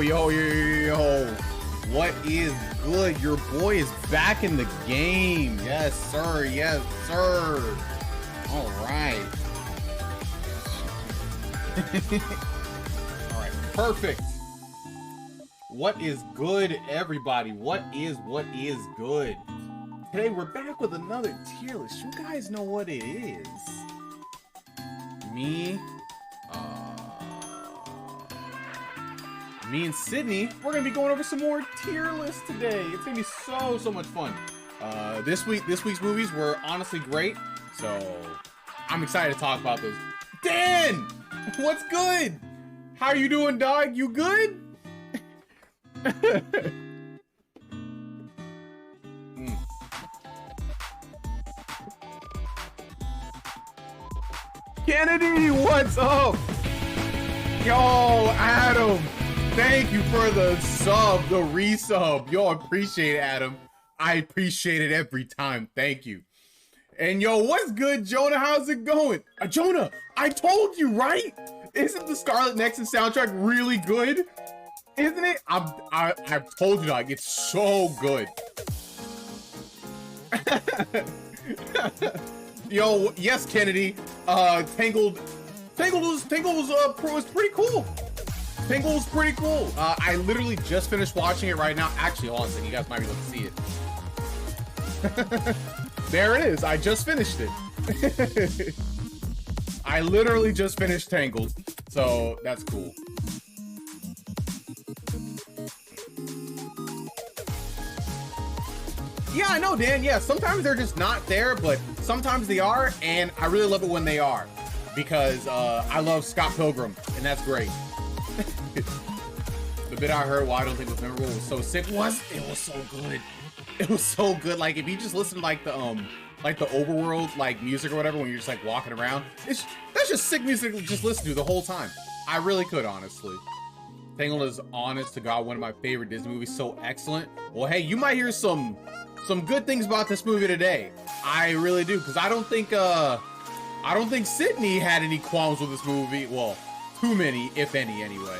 Yo. What is good? Your boy is back in the game. Yes, sir. Yes, sir. All right. All right. Perfect. What is good, everybody? What is good? Today, we're back with another tier list. You guys know what it is. Me and Sydney, we're gonna be going over some more tier lists today. It's gonna be so much fun. This week's movies were honestly great, so I'm excited to talk about those. Dan, what's good? How you doing, dog? You good? Kennedy, what's up? Yo, Adam. Thank you for the sub, the resub. Yo, I appreciate it, Adam. I appreciate it every time. Thank you. And yo, what's good, Jonah? How's it going? Jonah, I told you, right? Isn't the Scarlet Nexus soundtrack really good? Isn't it? I've told you, dog, it's so good. Yo, yes, Kennedy. Tangled was pretty cool. Tangled was pretty cool. I literally just finished watching it right now. Actually, hold on a second. You guys might be able to see it. There it is. I just finished it. I literally just finished Tangled, so that's cool. Yeah, I know, Dan. Yeah, sometimes they're just not there, but sometimes they are, and I really love it when they are, because I love Scott Pilgrim, and that's great. The bit I heard, I don't think was memorable, was so sick. It was so good. It was so good. Like, if you just listen to like the overworld like music or whatever when you're just like walking around, that's just sick music to just listen to the whole time. I really could, honestly. Tangled is, honest to God, one of my favorite Disney movies. So excellent. Well, hey, you might hear some good things about this movie today. I really do, because I don't think Sydney had any qualms with this movie. Well, too many, if any, anyway.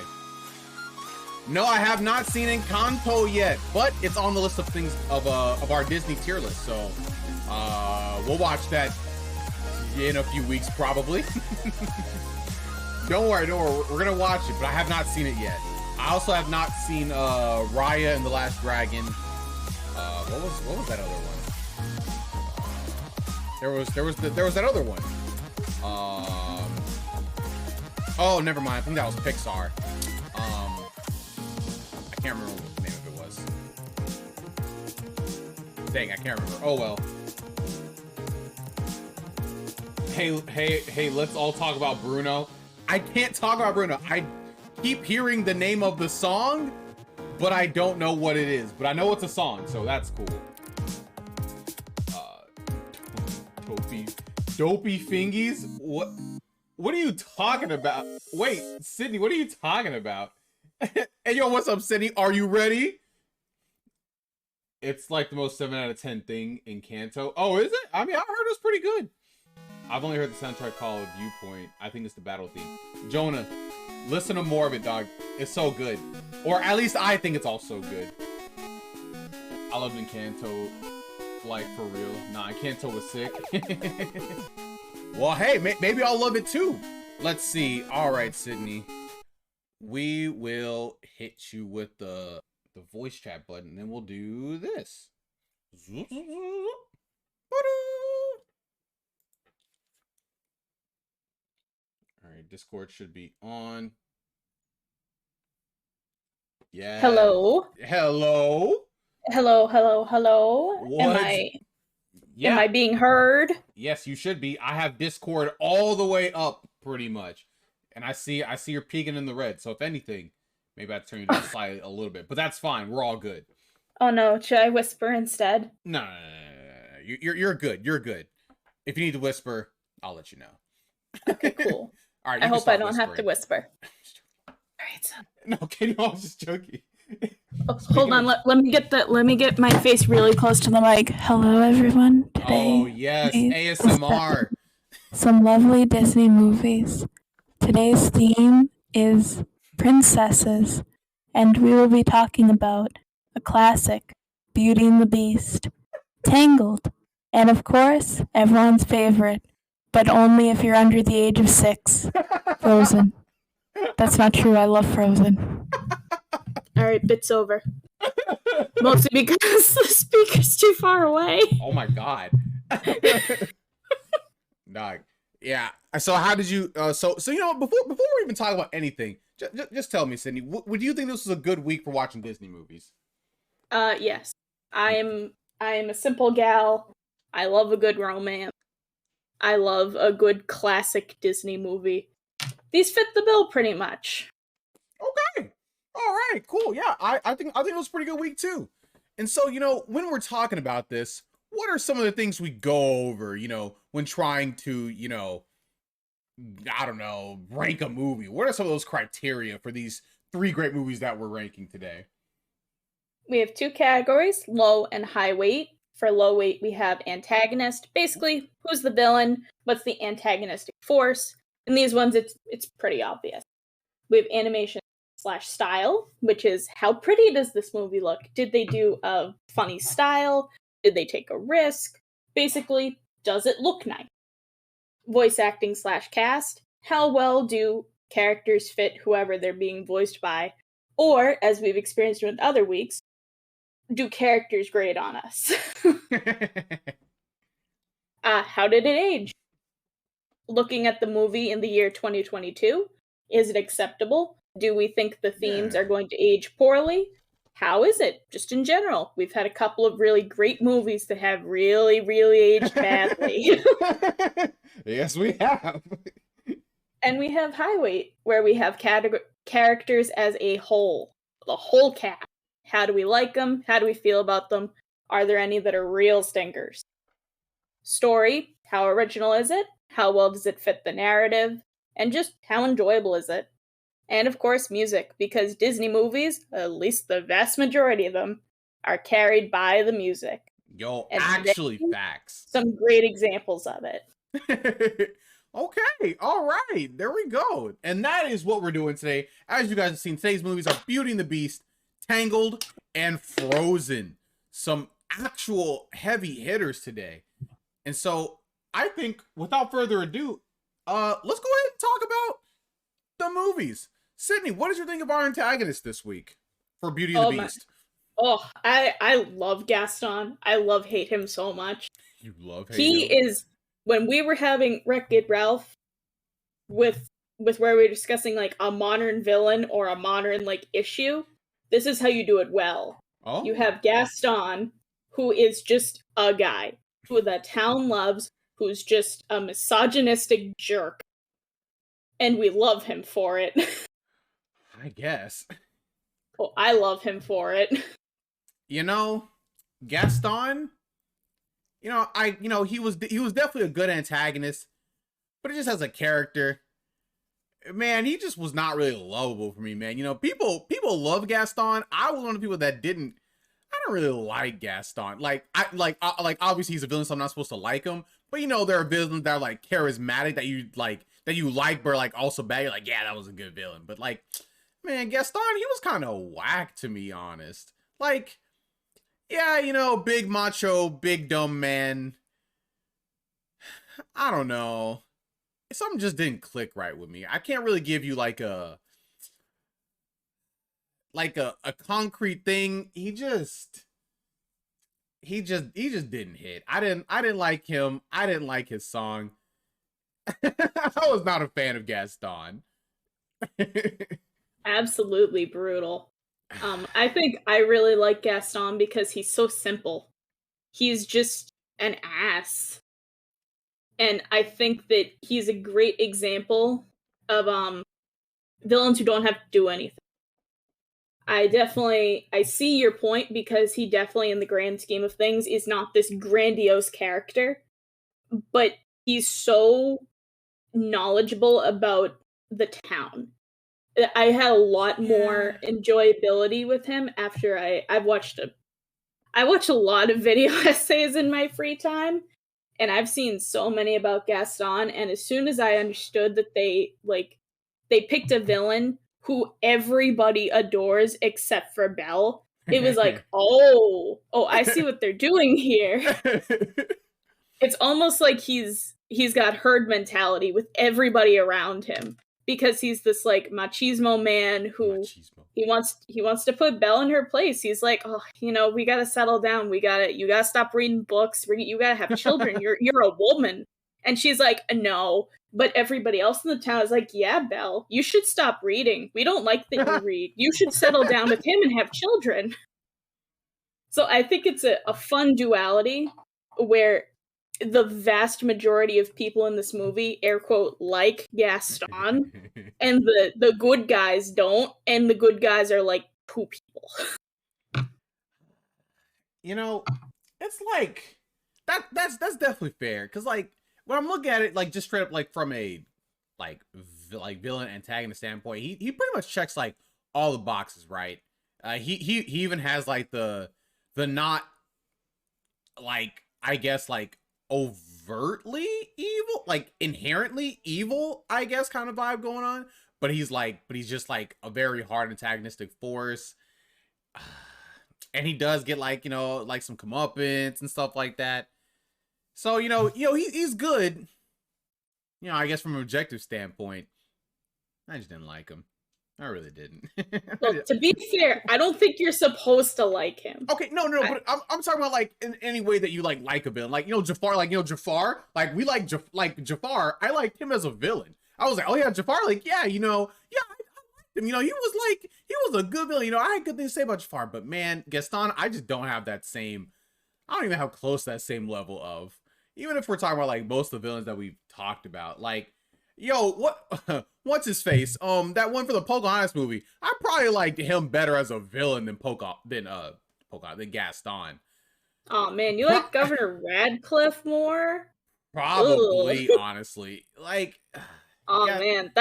No, I have not seen Encanto yet, but it's on the list of things of our Disney tier list. So we'll watch that in a few weeks, probably. Don't worry, we're gonna watch it, but I have not seen it yet. I also have not seen Raya and the Last Dragon. What was that other one? There was that other one. Oh, never mind. I think that was Pixar. I can't remember what the name of it was. Dang, I can't remember. Oh well. Hey, let's all talk about Bruno. I can't talk about Bruno. I keep hearing the name of the song, but I don't know what it is. But I know it's a song, so that's cool. Dopey Fingies? What are you talking about? Wait, Sydney, what are you talking about? Hey, yo, what's up, Sydney? Are you ready? It's like the most 7 out of 10 thing in Kanto. Oh, is it? I mean, I heard it was pretty good. I've only heard the soundtrack called Viewpoint. I think it's the battle theme. Jonah, listen to more of it, dog. It's so good. Or at least I think it's also good. I loved Encanto, like, for real. Nah, Encanto was sick. Well, hey, maybe I'll love it too. Let's see. All right, Sydney. We will hit you with the voice chat button, and then we'll do this. All right, Discord should be on. Yeah. Hello. Hello. Hello. What? Am I being heard? Yes, you should be. I have Discord all the way up, pretty much, and I see you're peeking in the red. So if anything, maybe I turn you down slightly a little bit, but that's fine. We're all good. Oh no, should I whisper instead? No. You're good. You're good. If you need to whisper, I'll let you know. Okay, cool. All right. I hope I don't have to whisper. All right, so. No, okay, no, I was just joking. Oh, hold on, let me get my face really close to the mic. Hello, everyone. Today, oh yes, ASMR. Some lovely Disney movies. Today's theme is princesses, and we will be talking about a classic, Beauty and the Beast, Tangled, and of course, everyone's favorite, but only if you're under the age of 6, Frozen. That's not true. I love Frozen. All right, bit's over. Mostly because the speaker's too far away. Oh my god. Dog. Yeah. So how did you? So you know, before we even talk about anything, just tell me, Sydney, would you think this was a good week for watching Disney movies? Yes. I am a simple gal. I love a good romance. I love a good classic Disney movie. These fit the bill pretty much. Okay. All right. Cool. Yeah. I think it was a pretty good week too. And so, you know, when we're talking about this, what are some of the things we go over, you know, when trying to, you know, I don't know, rank a movie? What are some of those criteria for these 3 great movies that we're ranking today? We have 2 categories, low and high weight. For low weight, we have antagonist. Basically, who's the villain? What's the antagonistic force? In these ones, it's pretty obvious. We have animation slash style, which is how pretty does this movie look? Did they do a funny style? Did they take a risk? Basically, does it look nice? Voice acting slash cast, how well do characters fit whoever they're being voiced by? Or, as we've experienced with other weeks, do characters grade on us? How did it age? Looking at the movie in the year 2022, is it acceptable? Do we think the themes are going to age poorly? How is it, just in general? We've had a couple of really great movies that have really, really aged badly. Yes, we have. And we have Highway, where we have characters as a whole. The whole cast. How do we like them? How do we feel about them? Are there any that are real stinkers? Story, how original is it? How well does it fit the narrative? And just how enjoyable is it? And of course, music, because Disney movies, at least the vast majority of them, are carried by the music. Yo, and actually, facts. Some great examples of it. Okay, all right, there we go. And that is what we're doing today. As you guys have seen, today's movies are Beauty and the Beast, Tangled, and Frozen. Some actual heavy hitters today. And so, I think, without further ado, let's go ahead and talk about the movies. Sydney, what did you think of our antagonist this week for Beauty and the Beast? I love Gaston. I hate him so much. You love hate He him? is, when we were having Wreck-It Ralph with where we were discussing like a modern villain or a modern like issue, this is how you do it well. Oh. You have Gaston, who is just a guy who the town loves, who's just a misogynistic jerk. And we love him for it. I guess. Oh, I love him for it. You know, Gaston, he was definitely a good antagonist, but it just as a character, man, he just was not really lovable for me, man. You know, people love Gaston. I was one of the people that didn't. I don't really like Gaston. Like obviously he's a villain, so I'm not supposed to like him. But you know, there are villains that are like charismatic that you like, but like also bad. You're like, yeah, that was a good villain. But like, man, Gaston, he was kind of whack to me, honest. Like, yeah, you know, big macho, big dumb man. I don't know. Something just didn't click right with me. I can't really give you like a concrete thing. He just didn't hit. I didn't like him. I didn't like his song. I was not a fan of Gaston. Absolutely brutal. I think I really like Gaston because he's so simple. He's just an ass. And I think that he's a great example of villains who don't have to do anything. I see your point because he definitely, in the grand scheme of things, is not this grandiose character, but he's so knowledgeable about the town. I had a lot more enjoyability with him after I watched a lot of video essays in my free time, and I've seen so many about Gaston, and as soon as I understood that they picked a villain who everybody adores except for Belle, it was like, oh, I see what they're doing here. It's almost like he's got herd mentality with everybody around him because he's this like machismo man who he wants to put Belle in her place. He's like, oh, you know, we gotta settle down. You gotta stop reading books. You gotta have children. You're a woman. And she's like, no. But everybody else in the town is like, yeah, Belle, you should stop reading. We don't like that you read. You should settle down with him and have children. So I think it's a fun duality where the vast majority of people in this movie, air quote, like Gaston, and the good guys don't, and the good guys are like poo people. You know, it's like that's definitely fair, because like when I'm looking at it like just straight up like from a like villain antagonist standpoint, he pretty much checks like all the boxes, right? He even has like the not like, I guess, like overtly evil, like inherently evil, I guess, kind of vibe going on. But he's just like a very hard antagonistic force. And he does get like, like some comeuppance and stuff like that. So, he's good. I guess from an objective standpoint, I just didn't like him. I really didn't. Well, to be fair, I don't think you're supposed to like him. Okay, no, but I'm talking about like in any way that you like a villain, like Jafar, Jafar, like we like Jafar. I liked him as a villain. I was like, oh yeah, Jafar, like yeah, I liked him. He was a good villain. I had good things to say about Jafar, but man, Gaston, I just don't have that same. I don't even have close to that same level of. Even if we're talking about like most of the villains that we've talked about, like. What's his face? That one for the Pocahontas movie. I probably liked him better as a villain than than Gaston. Oh man, you like Governor Radcliffe more? Probably, honestly. Like, oh man,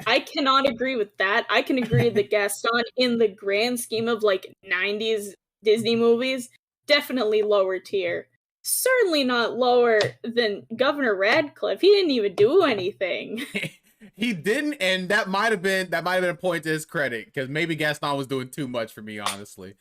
I cannot agree with that. I can agree that Gaston, in the grand scheme of like 90s Disney movies, definitely lower tier. Certainly not lower than Governor Radcliffe. He didn't even do anything. He didn't, and that might have been a point to his credit, because maybe Gaston was doing too much for me, honestly.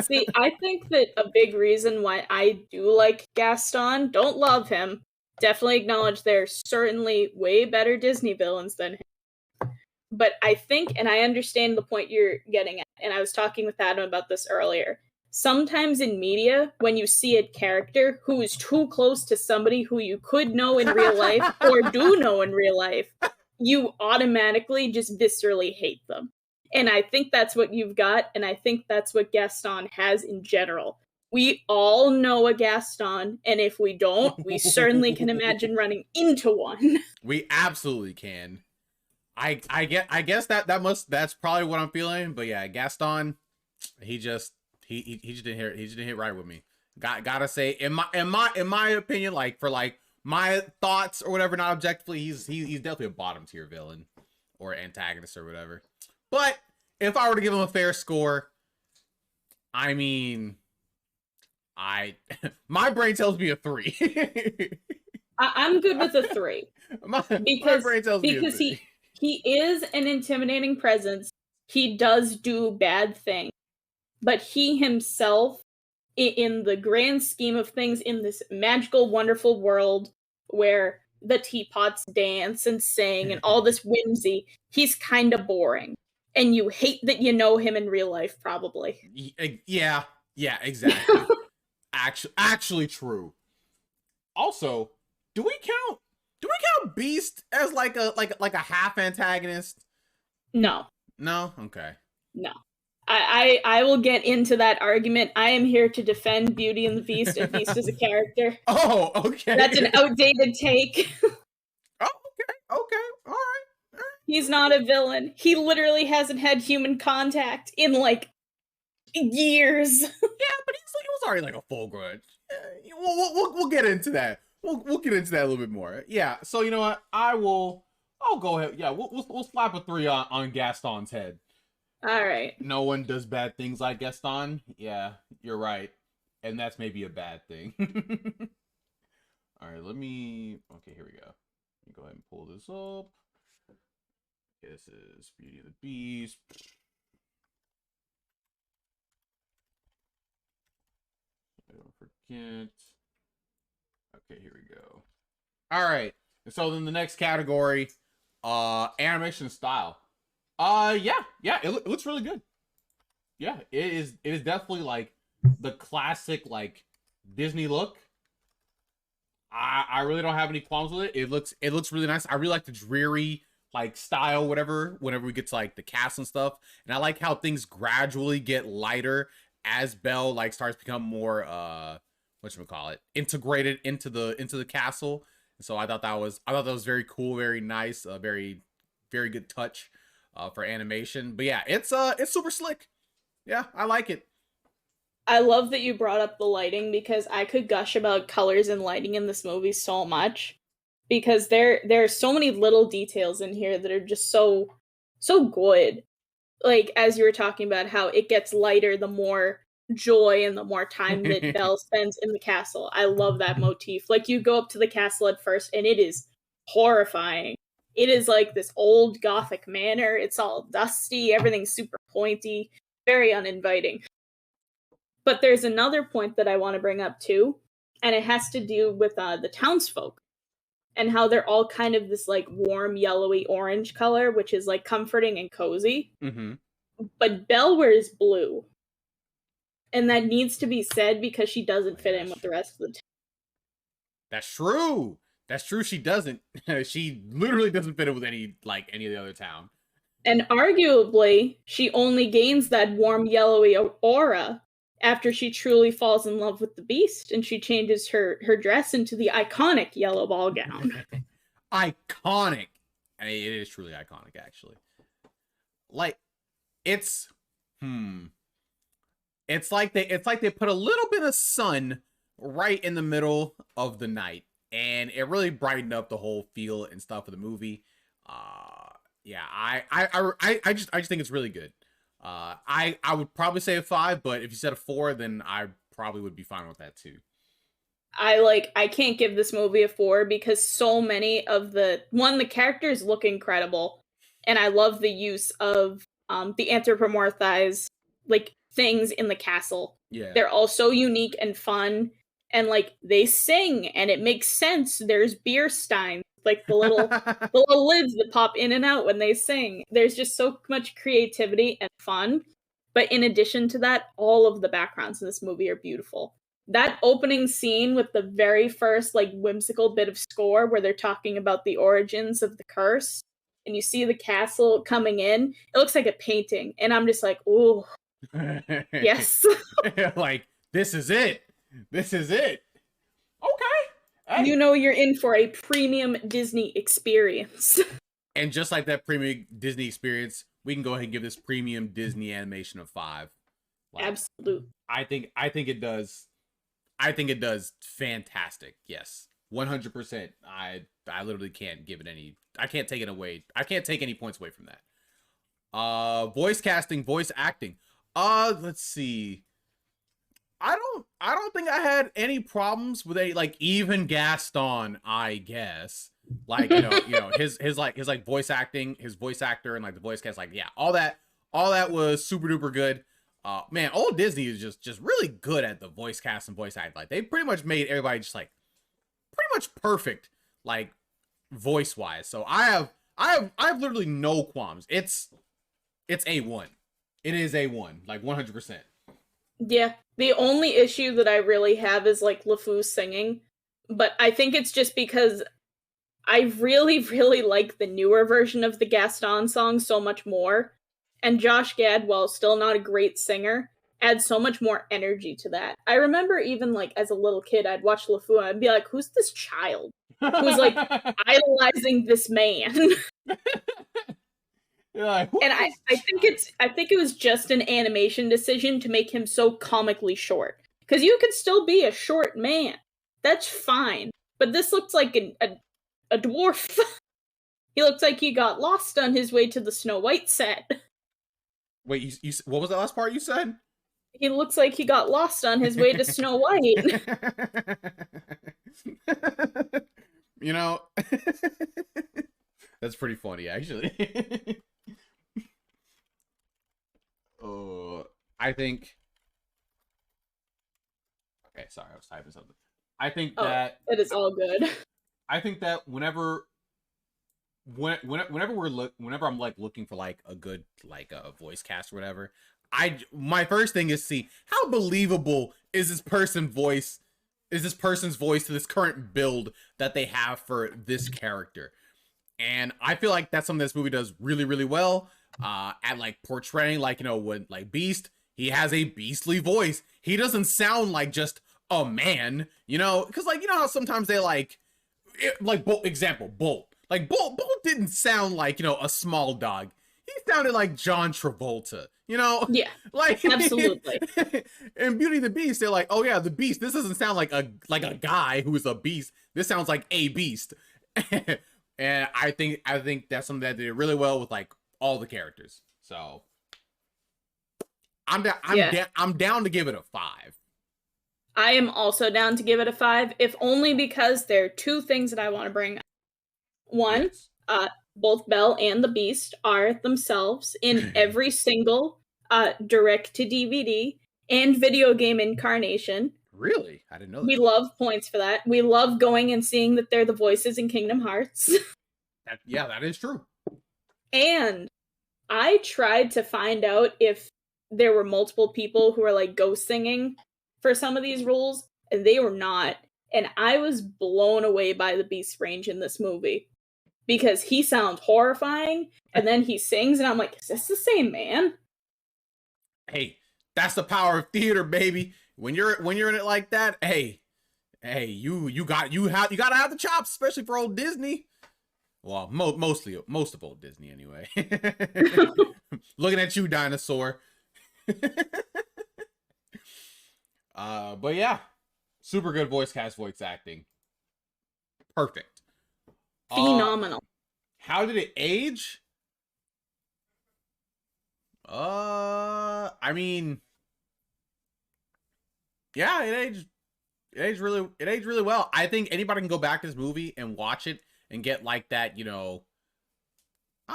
See, I think that a big reason why I do like Gaston, don't love him, definitely acknowledge there's certainly way better Disney villains than him. But I think, and I understand the point you're getting at, and I was talking with Adam about this earlier. Sometimes in media, when you see a character who is too close to somebody who you could know in real life or do know in real life, you automatically just viscerally hate them. And I think that's what you've got, and I think that's what Gaston has in general. We all know a Gaston, and if we don't, we certainly can imagine running into one. We absolutely can. I guess that's probably what I'm feeling, but yeah, Gaston, he just didn't hit right with me. Gotta say, in my opinion, like for like my thoughts or whatever, not objectively, he's definitely a bottom tier villain or antagonist or whatever. But if I were to give him a fair score, I mean, my brain tells me a 3. I'm good with a 3 my brain tells me a 3. Because he is an intimidating presence. He does do bad things. But he himself, in the grand scheme of things, in this magical, wonderful world where the teapots dance and sing and all this whimsy, he's kind of boring. And you hate that you know him in real life, probably. Yeah, exactly. actually true. Also, do we count Beast as like a half antagonist? No. No? Okay. No. I will get into that argument. I am here to defend Beauty and the Beast and Beast as a character. Oh, okay. That's an outdated take. Oh, okay. All right. He's not a villain. He literally hasn't had human contact in like years. Yeah, but he was already like a full grudge. We'll get into that. We'll get into that a little bit more. Yeah. So you know what? I'll go ahead. Yeah, we'll slap a 3 on Gaston's head. All right. No one does bad things like Gaston. Yeah, you're right. And that's maybe a bad thing. All right, okay, here we go. Let me go ahead and pull this up. Okay, this is Beauty and the Beast. Don't forget. Okay, here we go. All right. And so then the next category, animation style. Yeah, it looks really good. Yeah, it is definitely like the classic like Disney look. I really don't have any qualms with it. It looks really nice. I really like the dreary like style, whatever, whenever we get to like the cast and stuff. And I like how things gradually get lighter as Belle like starts to become more whatchamacallit, integrated into the castle. So I thought that was very cool, very nice, very good touch for animation. But yeah, it's super slick. Yeah, I like it. I love that you brought up the lighting because I could gush about colors and lighting in this movie so much because there are so many little details in here that are just so good. Like as you were talking about how it gets lighter the more joy and the more time that Belle spends in the castle. I love that motif. Like, you go up to the castle at first, and it is horrifying. It is like this old Gothic manor. It's all dusty, everything's super pointy, very uninviting. But there's another point that I want to bring up too, and it has to do with the townsfolk and how they're all kind of this like warm yellowy orange color, which is like comforting and cozy. Mm-hmm. But Belle wears blue. And that needs to be said because she doesn't fit in with the rest of the town. That's true. That's true. She doesn't. She literally doesn't fit in with any of the other town. And arguably, she only gains that warm yellowy aura after she truly falls in love with the Beast, and she changes her dress into the iconic yellow ball gown. Iconic. I mean, it is truly iconic, actually. Like, it's like they put a little bit of sun right in the middle of the night, and it really brightened up the whole feel and stuff of the movie. Yeah, I just think it's really good. I would probably say a 5, but if you said a 4, then I probably would be fine with that too. I can't give this movie a 4 because so many of the characters look incredible, and I love the use of the anthropomorphized like things in the castle. Yeah, they're all so unique and fun, and like they sing, and it makes sense. There's beer steins, like the little lids that pop in and out when they sing. There's just so much creativity and fun. But in addition to that, all of the backgrounds in this movie are beautiful. That opening scene with the very first like whimsical bit of score where they're talking about the origins of the curse, and you see the castle coming in, it looks like a painting, and I'm just like, ooh, yes. Like, this is it. This is it. Okay. Hey. You know you're in for a premium Disney experience. And just like that premium Disney experience, we can go ahead and give this premium Disney animation a 5. Like, absolutely. I think it does. I think it does fantastic. Yes, 100%. I literally can't give it any. I can't take it away. I can't take any points away from that. Voice casting, voice acting. Let's see. I don't think I had any problems with any, like, even Gaston, I guess. Like, you know, his voice acting, his voice actor, and like the voice cast, like, yeah, all that was super duper good. Man, old Disney is just really good at the voice cast and voice act. Like, they pretty much made everybody just like pretty much perfect, like, voice wise. So I have literally no qualms. It's A1. It is A1, like 100%. Yeah, the only issue that I really have is like LeFou singing, but I think it's just because I really, really like the newer version of the Gaston song so much more, and Josh Gad, while still not a great singer, adds so much more energy to that. I remember even like as a little kid, I'd watch LeFou and I'd be like, who's this child who's like idolizing this man? Like, and I think it was just an animation decision to make him so comically short. Because you could still be a short man. That's fine. But this looks like a dwarf. He looks like he got lost on his way to the Snow White set. Wait, you what was the last part you said? He looks like he got lost on his way to Snow White. You know, that's pretty funny, actually. I think. Okay, sorry, I was typing something. I think that it is all good. I think that whenever I'm like looking for like a good like a voice cast or whatever, my first thing is see how believable is this person's voice to this current build that they have for this character. And I feel like that's something this movie does really, really well at like portraying, like, you know, when like Beast, he has a beastly voice. He doesn't sound like just a man, you know, because like, you know how sometimes they like Bolt didn't sound like, you know, a small dog. He sounded like John Travolta, you know? Yeah, like absolutely. In Beauty and the Beast, they're like, oh yeah, the Beast. This doesn't sound like a guy who is a beast. This sounds like a beast. And I think that's something that they did really well with like all the characters. So I'm down to give it a 5. I am also down to give it a 5, if only because there are two things that I want to bring up. One, Yes. Both Belle and the Beast are themselves in every single direct to DVD and video game incarnation. Really? I didn't know We that. love points for that. We love going and seeing that they're the voices in Kingdom Hearts. That is true. And I tried to find out if there were multiple people who were like ghost singing for some of these roles, and they were not. And I was blown away by the Beast's range in this movie because he sounds horrifying, and then he sings, and I'm like, is this the same man? Hey, that's the power of theater, baby. When you're in it like that, hey, you gotta have the chops, especially for old Disney. Well, most of old Disney anyway. Looking at you, dinosaur. But yeah, super good voice acting. Perfect. Phenomenal. How did it age? I mean, yeah, it aged really well. I think anybody can go back to this movie and watch it and get like that, I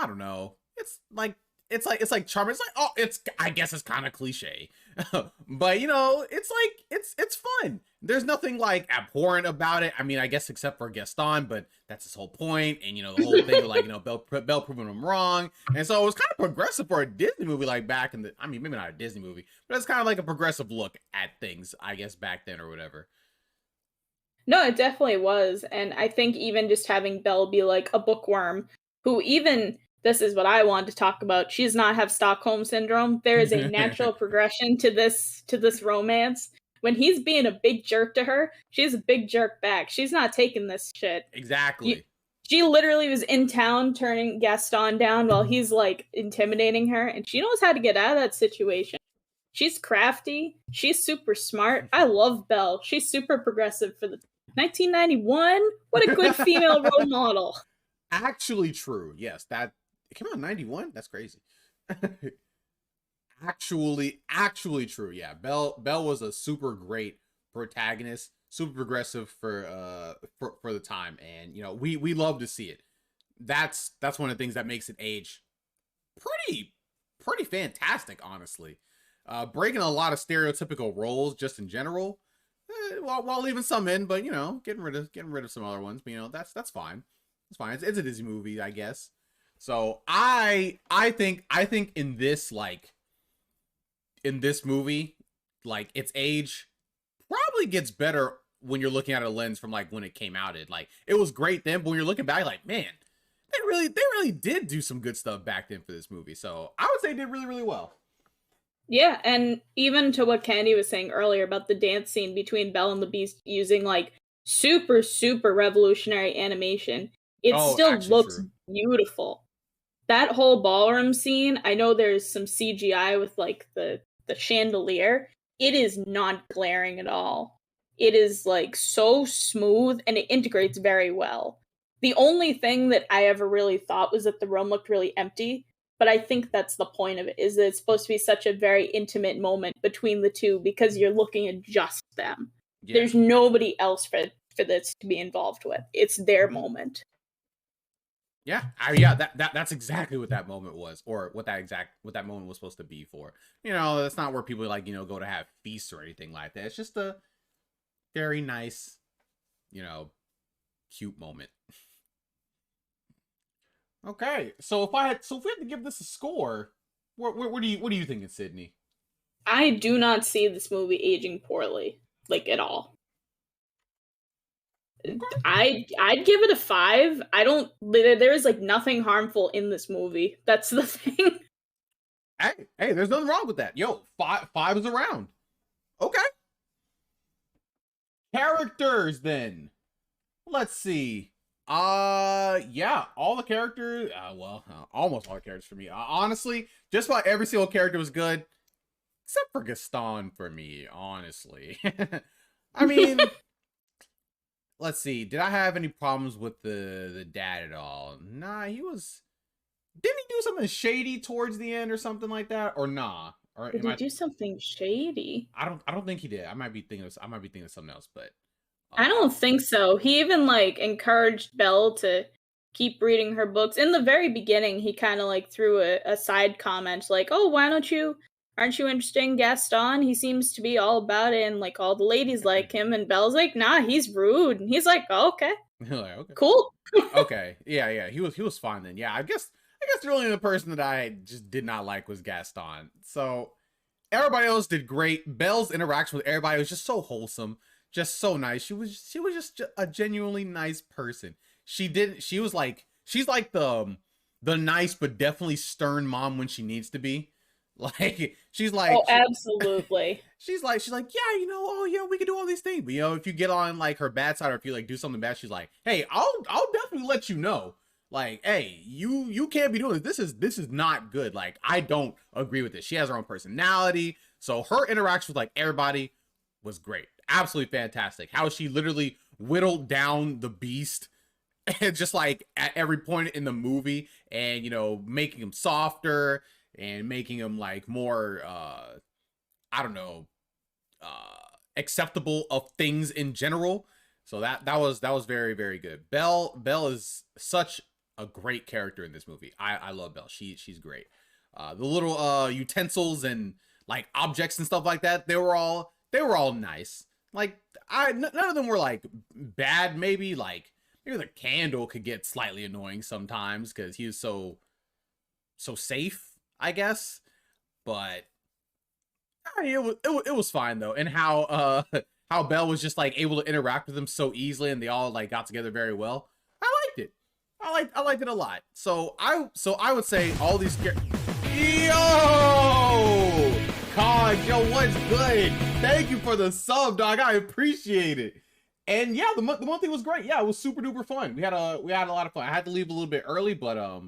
don't know. It's like charming. It's like, I guess it's kind of cliche. But it's fun. There's nothing like abhorrent about it. I mean, I guess except for Gaston, but that's his whole point. And the whole thing of like, Belle proving him wrong. And so it was kind of progressive for a Disney movie, like back in I mean, maybe not a Disney movie, but it's kind of like a progressive look at things, I guess, back then or whatever. No, it definitely was. And I think even just having Belle be like a bookworm who this is what I wanted to talk about. She does not have Stockholm syndrome. There is a natural progression to this romance. When he's being a big jerk to her, she's a big jerk back. She's not taking this shit. Exactly. She literally was in town turning Gaston down while he's like intimidating her, and she knows how to get out of that situation. She's crafty. She's super smart. I love Belle. She's super progressive for the 1991. What a good female role model. Actually true. Yes, it came out in 91. That's crazy. actually true. Yeah, Belle was a super great protagonist, super progressive for the time, and we love to see it. That's one of the things that makes it age pretty fantastic, honestly. Breaking a lot of stereotypical roles just in general, while leaving some in, but getting rid of some other ones. But that's fine. It's fine. It's a Disney movie, I guess. So I think in this movie, like its age probably gets better when you're looking at a lens from like when it came out. It was great then, but when you're looking back, like, man, they really did do some good stuff back then for this movie. So I would say it did really, really well. Yeah, and even to what Candy was saying earlier about the dance scene between Belle and the Beast using like super, super revolutionary animation, it still looks beautiful. That whole ballroom scene, I know there's some CGI with like the chandelier. It is not glaring at all. It is like so smooth and it integrates very well. The only thing that I ever really thought was that the room looked really empty, but I think that's the point of it, is that it's supposed to be such a very intimate moment between the two because you're looking at just them. Yeah. There's nobody else for this to be involved with. It's their moment. Yeah, that's exactly what that moment was, or what that moment was supposed to be for. That's not where people like go to have feasts or anything like that. It's just a very nice, cute moment. Okay, so if we had to give this a score, what do you think, Sydney? I do not see this movie aging poorly, like at all. Okay. I'd give it a 5. There is like nothing harmful in this movie. That's the thing. Hey, there's nothing wrong with that. Yo, 5 is around. Okay. Characters then. Let's see. Yeah, all the characters, almost all the characters for me. Honestly, just about every single character was good, except for Gaston for me, honestly. I mean, let's see. Did I have any problems with the dad at all? Nah, didn't he do something shady towards the end or something like that? Or nah? Or Did am he I? do something shady? I don't think he did. I might be thinking of something else, but I uh, don't think so. He even like encouraged Belle to keep reading her books. In the very beginning, he kind of like threw a side comment like, "Oh, why don't you? Aren't you interested in Gaston? He seems to be all about it, and like all the ladies like him." And Belle's like, "Nah, he's rude." And he's like, oh, "Okay, like, okay, cool." okay, yeah, he was fine then. Yeah, I guess the only other person that I just did not like was Gaston. So everybody else did great. Belle's interaction with everybody was just so wholesome, just so nice. She was just a genuinely nice person. She was like she's like the nice but definitely stern mom when she needs to be. Like Oh, absolutely. she's like, yeah, you know, oh yeah, we can do all these things. But you know, if you get on like her bad side or if you like do something bad, she's like, hey, I'll definitely let you know. Like, hey, you can't be doing this. This is not good. Like, I don't agree with this. She has her own personality. So her interaction with like everybody was great. Absolutely fantastic. How she literally whittled down the beast and just like at every point in the movie and you know, making him softer and making him like more I don't know, acceptable of things in general. So that was very very good. Belle is such a great character in this movie. I love Belle. She's great. The little utensils and like objects and stuff like that, they were all nice. Like none of them were like bad. Maybe the candle could get slightly annoying sometimes because he was so safe, I guess. But I mean, it was fine though, and how how Belle was just like able to interact with them so easily, and they all like got together very well. I liked it. I liked it a lot. So I would say all these yo, Cog, yo, what's good? Thank you for the sub, dog. I appreciate it. And yeah, the monthly was great. Yeah, it was super duper fun. We had a lot of fun. I had to leave a little bit early, but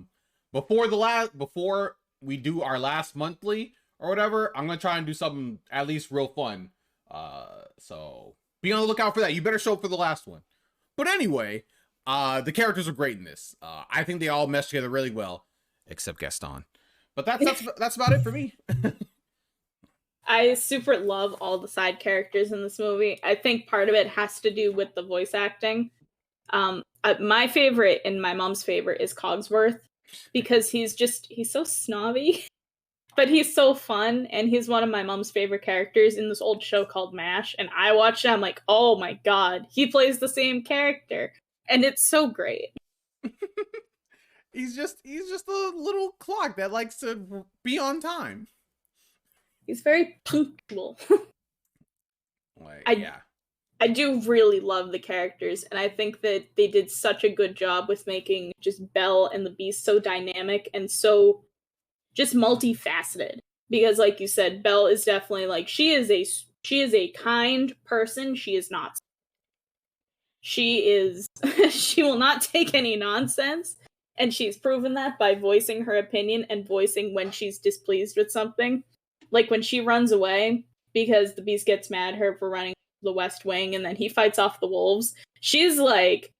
before we do our last monthly or whatever, I'm gonna try and do something at least real fun. So be on the lookout for that. You better show up for the last one. But anyway, the characters are great in this. I think they all mesh together really well, except Gaston. But that's about it for me. I super love all the side characters in this movie. I think part of it has to do with the voice acting. My favorite and my mom's favorite is Cogsworth because he's so snobby, but he's so fun, and he's one of my mom's favorite characters in this old show called MASH. And I watched it, I'm like, oh my god, he plays the same character, and it's so great. He's just a little clock that likes to be on time. He's very punctual. Like, yeah. I do really love the characters, and I think that they did such a good job with making just Belle and the Beast so dynamic and so just multifaceted. Because, like you said, Belle is definitely like she is a kind person. She is not. She is she will not take any nonsense, and she's proven that by voicing her opinion and voicing when she's displeased with something. Like when she runs away because the Beast gets mad at her for running the West Wing and then he fights off the wolves. She's like,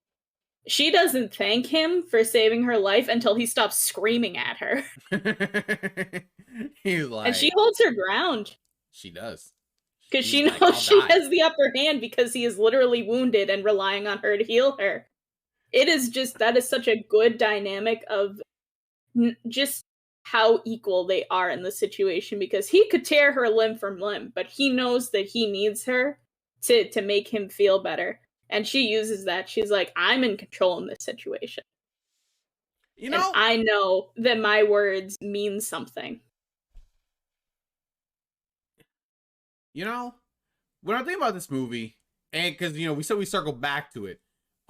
she doesn't thank him for saving her life until he stops screaming at her. He's like, and she holds her ground. She does. Because she knows she has the upper hand because he is literally wounded and relying on her to heal her. It is just, that is such a good dynamic of just how equal they are in the situation, because he could tear her limb from limb, but he knows that he needs her to make him feel better. And she uses that. She's like, I'm in control in this situation. You know, and I know that my words mean something. You know, when I think about this movie, and because, you know, we said we circled back to it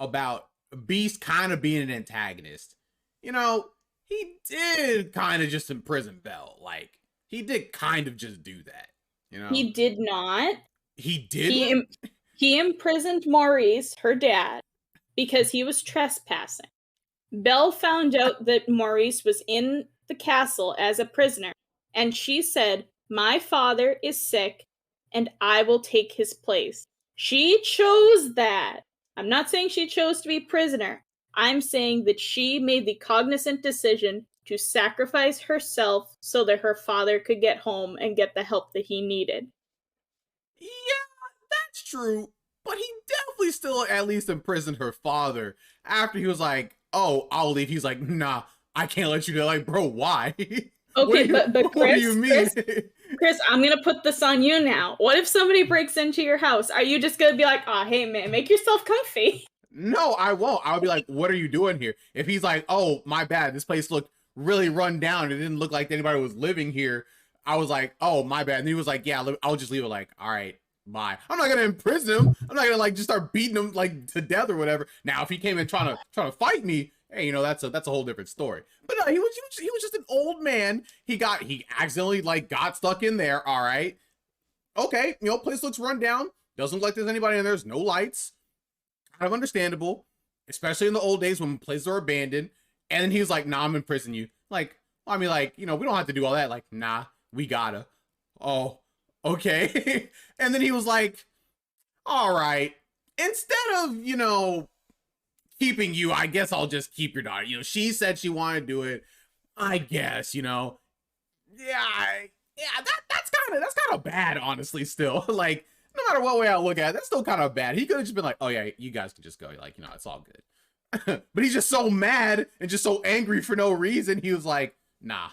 about Beast kind of being an antagonist, you know, he did kind of just imprison Belle. Like, he did kind of just do that, you know? He did not. He did? He imprisoned Maurice, her dad, because he was trespassing. Belle found out that Maurice was in the castle as a prisoner, and she said, my father is sick, and I will take his place. She chose that. I'm not saying she chose to be prisoner. I'm saying that she made the cognizant decision to sacrifice herself so that her father could get home and get the help that he needed. Yeah, that's true. But he definitely still at least imprisoned her father after he was like, "Oh, I'll leave." He's like, "Nah, I can't let you go." Like, bro, why? Okay, but Chris, what do you mean? Chris, I'm gonna put this on you now. What if somebody breaks into your house? Are you just gonna be like, "Oh, hey man, make yourself comfy"? No, I won't. I'll be like, "What are you doing here?" If he's like, "Oh, my bad, this place looked really run down. It didn't look like anybody was living here." I was like, "Oh, my bad." And he was like, "Yeah, I'll just leave it." Like, all right, bye. I'm not gonna imprison him. I'm not gonna like just start beating him like to death or whatever. Now, if he came in trying to fight me, hey, that's a whole different story. But no, he was just an old man. He accidentally like got stuck in there. All right, okay, place looks run down. Doesn't look like there's anybody in there. There's no lights. Kind of understandable, especially in the old days when places are abandoned. And then he was like, "Nah, I'm in prison." You like, I mean, like, we don't have to do all that. Like, nah, we gotta. Oh, okay. And then he was like, "All right, instead of keeping you, I guess I'll just keep your daughter. She said she wanted to do it. I guess. Yeah, that's kind of bad, honestly. Still, like, no matter what way I look at it, that's still kind of bad. He could have just been like, "Oh yeah, you guys can just go." Like, it's all good. But he's just so mad and just so angry for no reason. He was like, "Nah,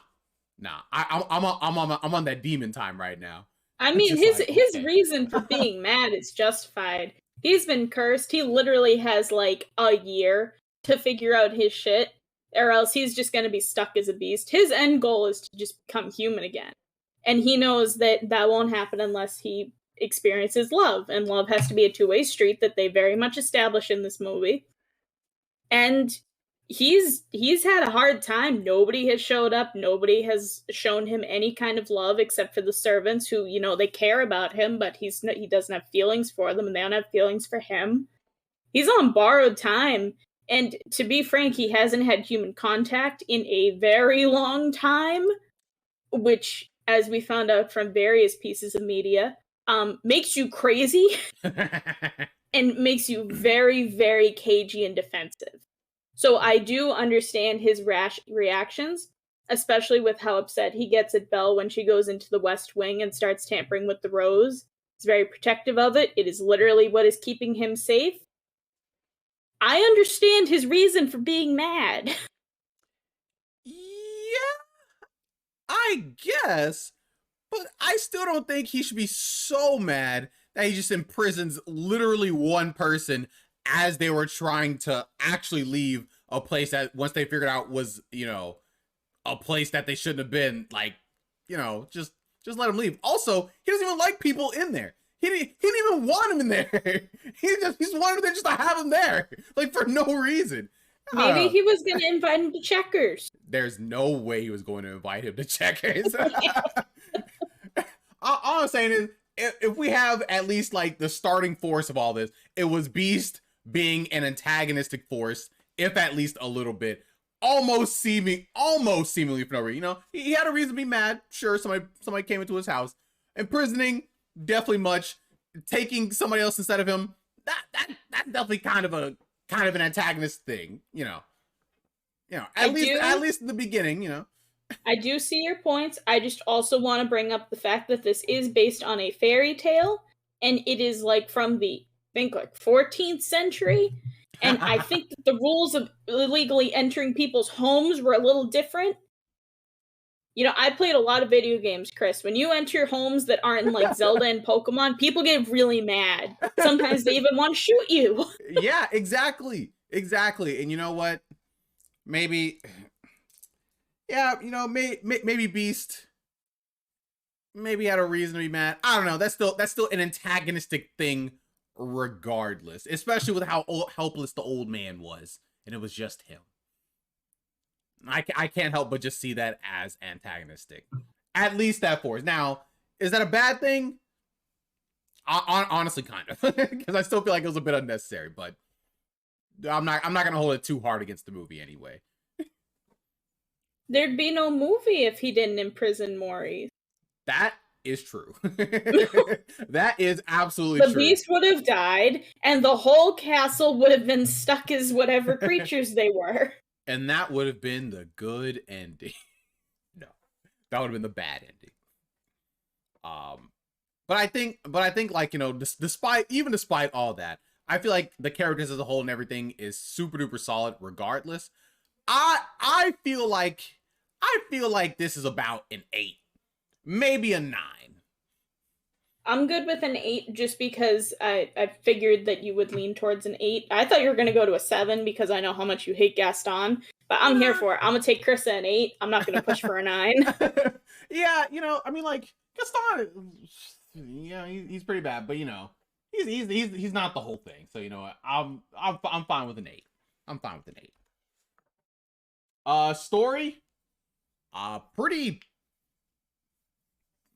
I'm on that demon time right now." I mean, his reason for being mad is justified. He's been cursed. He literally has like a year to figure out his shit, or else he's just gonna be stuck as a beast. His end goal is to just become human again. And he knows that won't happen unless he experiences love. And love has to be a two-way street that they very much establish in this movie. And he's had a hard time. Nobody has showed up. Nobody has shown him any kind of love except for the servants who, they care about him, but he doesn't have feelings for them and they don't have feelings for him. He's on borrowed time. And to be frank, he hasn't had human contact in a very long time, which, as we found out from various pieces of media, makes you crazy and makes you very, very cagey and defensive. So I do understand his rash reactions, especially with how upset he gets at Belle when she goes into the West Wing and starts tampering with the rose. He's very protective of it. It is literally what is keeping him safe. I understand his reason for being mad. Yeah, I guess. But I still don't think he should be so mad that he just imprisons literally one person as they were trying to actually leave a place that once they figured out was, a place that they shouldn't have been. Like, just let him leave. Also, he doesn't even like people in there. He didn't even want him in there. He just wanted him there just to have him there, like for no reason. Maybe he was going to invite him to Checkers. There's no way he was going to invite him to Checkers. All I'm saying is, if we have at least like the starting force of all this, it was Beast being an antagonistic force, if at least a little bit, almost seemingly for no reason. He had a reason to be mad. Sure, somebody came into his house. Imprisoning, definitely much. Taking somebody else instead of him, that's definitely kind of an antagonist thing. At least in the beginning. I do see your points. I just also want to bring up the fact that this is based on a fairy tale, and it is like from the, I think, like 14th century. And I think that the rules of illegally entering people's homes were a little different. I played a lot of video games, Chris. When you enter homes that aren't in like Zelda and Pokemon, people get really mad. Sometimes they even want to shoot you. Yeah, exactly. And you know what? Maybe... Yeah, maybe Beast maybe had a reason to be mad. I don't know. That's still an antagonistic thing regardless, especially with how helpless the old man was, and it was just him. I can't help but just see that as antagonistic. At least that force. Now, is that a bad thing? Honestly, kind of, because I still feel like it was a bit unnecessary, but I'm not gonna hold it too hard against the movie anyway. There'd be no movie if he didn't imprison Maurice. That is true. That is absolutely true. The beast would have died, and the whole castle would have been stuck as whatever creatures they were. And that would have been the good ending. No, that would have been the bad ending. But I think like, you know, despite all that, I feel like the characters as a whole and everything is super duper solid regardless. I feel like this is about an 8, maybe a 9. I'm good with an 8 just because I figured that you would lean towards an 8. I thought you were going to go to a 7 because I know how much you hate Gaston, but I'm here for it. I'm going to take Krista an 8. I'm not going to push for a 9. Yeah, you know, I mean, like, Gaston, yeah, he's pretty bad, but, you know, he's not the whole thing. So, you know, I'm fine with an 8. I'm fine with an 8. Story, pretty,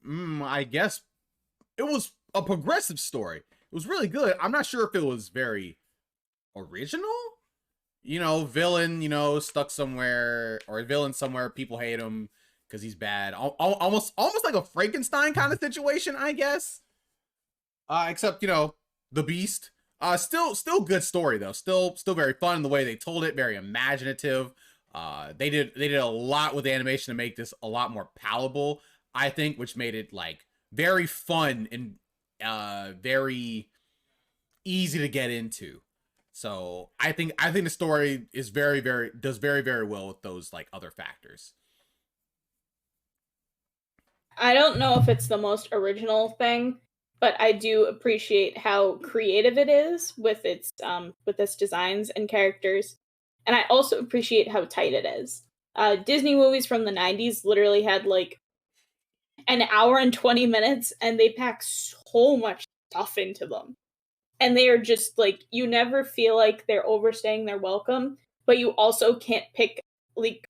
I guess it was a progressive story. It was really good. I'm not sure if it was very original. You know, villain, you know, stuck somewhere, or a villain somewhere. People hate him because he's bad. Almost like a Frankenstein kind of situation, I guess. Except, you know, the Beast. Still good story though. Still very fun in the way they told it. Very imaginative. They did a lot with the animation to make this a lot more palatable, I think, which made it like very fun and very easy to get into. So I think the story is does very well with those like other factors. I don't know if it's the most original thing, but I do appreciate how creative it is with its designs and characters. And I also appreciate how tight it is. Disney movies from the 90s literally had like an hour and 20 minutes, and they pack so much stuff into them. And they are just like, you never feel like they're overstaying their welcome, but you also can't pick, like,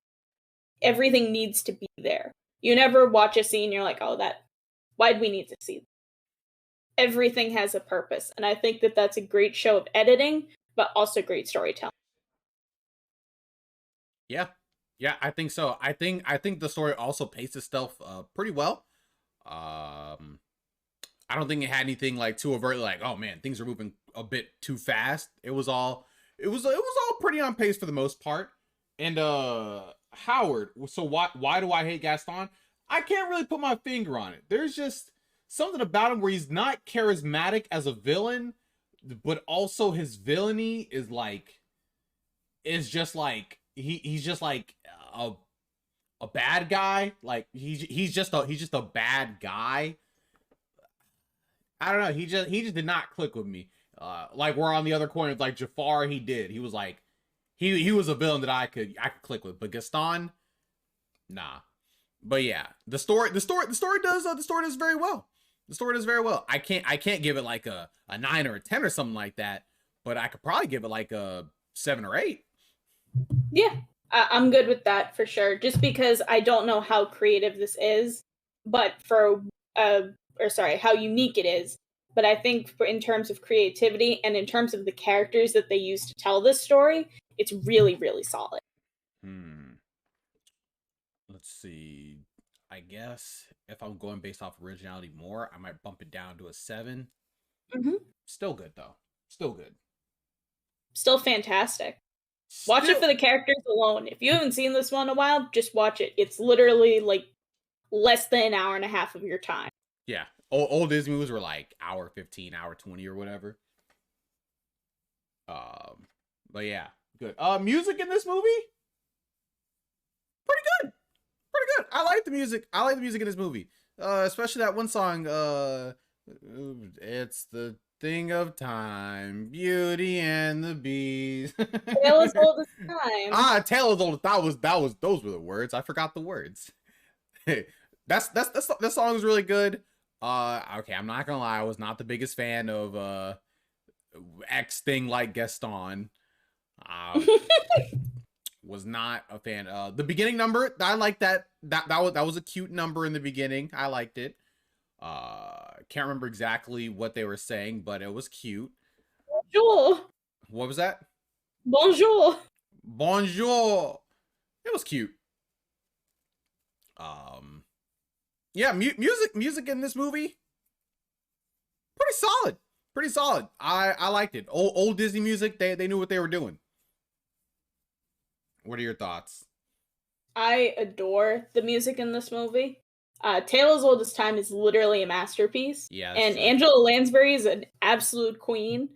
everything needs to be there. You never watch a scene, you're like, oh, why'd we need to see that? Everything has a purpose. And I think that that's a great show of editing, but also great storytelling. Yeah. Yeah, I think so. I think the story also paced itself pretty well. I don't think it had anything like too overtly like, oh man, things are moving a bit too fast. It was all pretty on pace for the most part. And Howard, so why do I hate Gaston? I can't really put my finger on it. There's just something about him where he's not charismatic as a villain, but also his villainy is just like he's just like a bad guy. Like he's just a bad guy. I don't know. He just did not click with me. Like we're on the other corner of like Jafar. He did. He was like he was a villain that I could click with. But Gaston, nah. But yeah, the story does very well. The story does very well. I can't give it like a 9 or a 10 or something like that. But I could probably give it like a 7 or 8. Yeah, I'm good with that for sure. Just because I don't know how creative this is, but how unique it is. But I think in terms of creativity and in terms of the characters that they use to tell this story, it's really, really solid. Let's see. I guess if I'm going based off originality more, I might bump it down to a 7. Mm-hmm. Still good though. Still good. Still fantastic. Watch it for the characters alone. If you haven't seen this one in a while, just watch it. It's literally like less than an hour and a half of your time. Yeah. Old Disney movies were like hour 15, hour 20 or whatever. But yeah, good. Music in this movie? Pretty good. Pretty good. I like the music. I like the music in this movie. Especially that one song, it's the thing of time, Beauty and the Beast. Tale as old as time. Tale as old. Those were the words. I forgot the words. That song is really good. Okay, I'm not gonna lie, I was not the biggest fan of X thing like Gaston. Was not a fan. The beginning number, I like that. That was a cute number in the beginning. I liked it. Can't remember exactly what they were saying, but it was cute. Bonjour. What was that? Bonjour. Bonjour. It was cute. Yeah, music in this movie, pretty solid. I liked it. Old Disney music. They knew what they were doing. What are your thoughts? I adore the music in this movie. Tale as Old as Time is literally a masterpiece. Yeah, that's and true. Angela Lansbury is an absolute queen,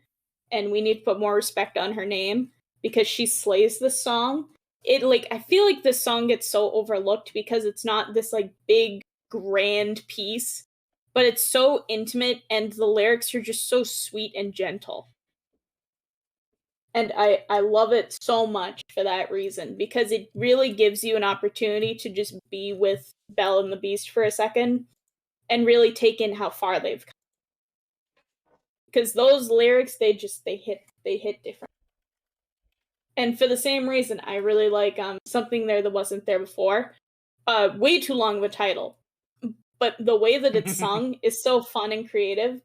and we need to put more respect on her name because she slays this song. I feel like this song gets so overlooked because it's not this like big grand piece, but it's so intimate and the lyrics are just so sweet and gentle. And I love it so much for that reason, because it really gives you an opportunity to just be with Belle and the Beast for a second and really take in how far they've come. Because those lyrics, they hit different. And for the same reason, I really like Something There That Wasn't There Before. Way too long of a title. But the way that it's sung is so fun and creative,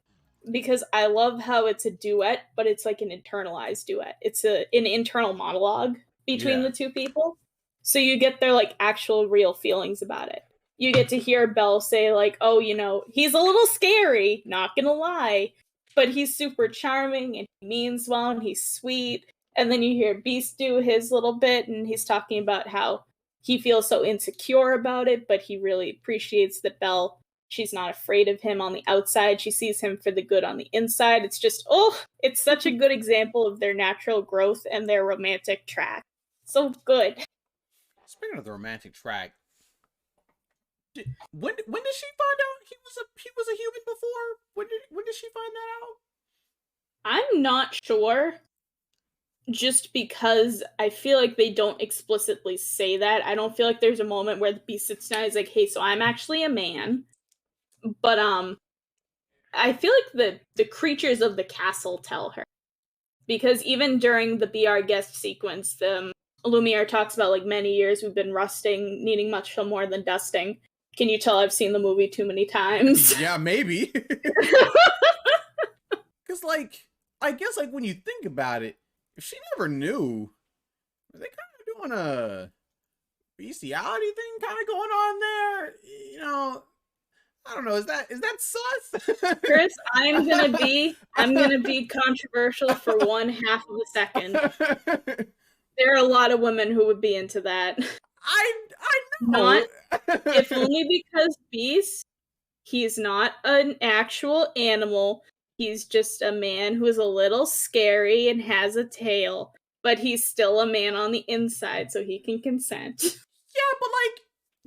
because I love how it's a duet, but it's like an internalized duet. It's an internal monologue between the two people. So you get their like actual real feelings about it. You get to hear Belle say like, "Oh, he's a little scary, not gonna lie, but he's super charming and he means well and he's sweet." And then you hear Beast do his little bit and he's talking about how he feels so insecure about it, but he really appreciates that Belle, she's not afraid of him on the outside. She sees him for the good on the inside. It's just, it's such a good example of their natural growth and their romantic track. So good. Speaking of the romantic track, when did she find out he was a human before? When did she find that out? I'm not sure. Just because I feel like they don't explicitly say that. I don't feel like there's a moment where the Beast sits down and is like, "Hey, so I'm actually a man." But I feel like the creatures of the castle tell her. Because even during the Be Our Guest sequence, the Lumiere talks about like many years we've been rusting, needing much more than dusting. Can you tell I've seen the movie too many times? Yeah, maybe. Cause I guess when you think about it, if she never knew, are they kind of doing a bestiality thing kind of going on there? I don't know. Is that sus? Chris, I'm gonna be controversial for 1/2 of a second. There are a lot of women who would be into that. I know. Not if only because Beast, he's not an actual animal. He's just a man who's a little scary and has a tail, but he's still a man on the inside, so he can consent. Yeah, but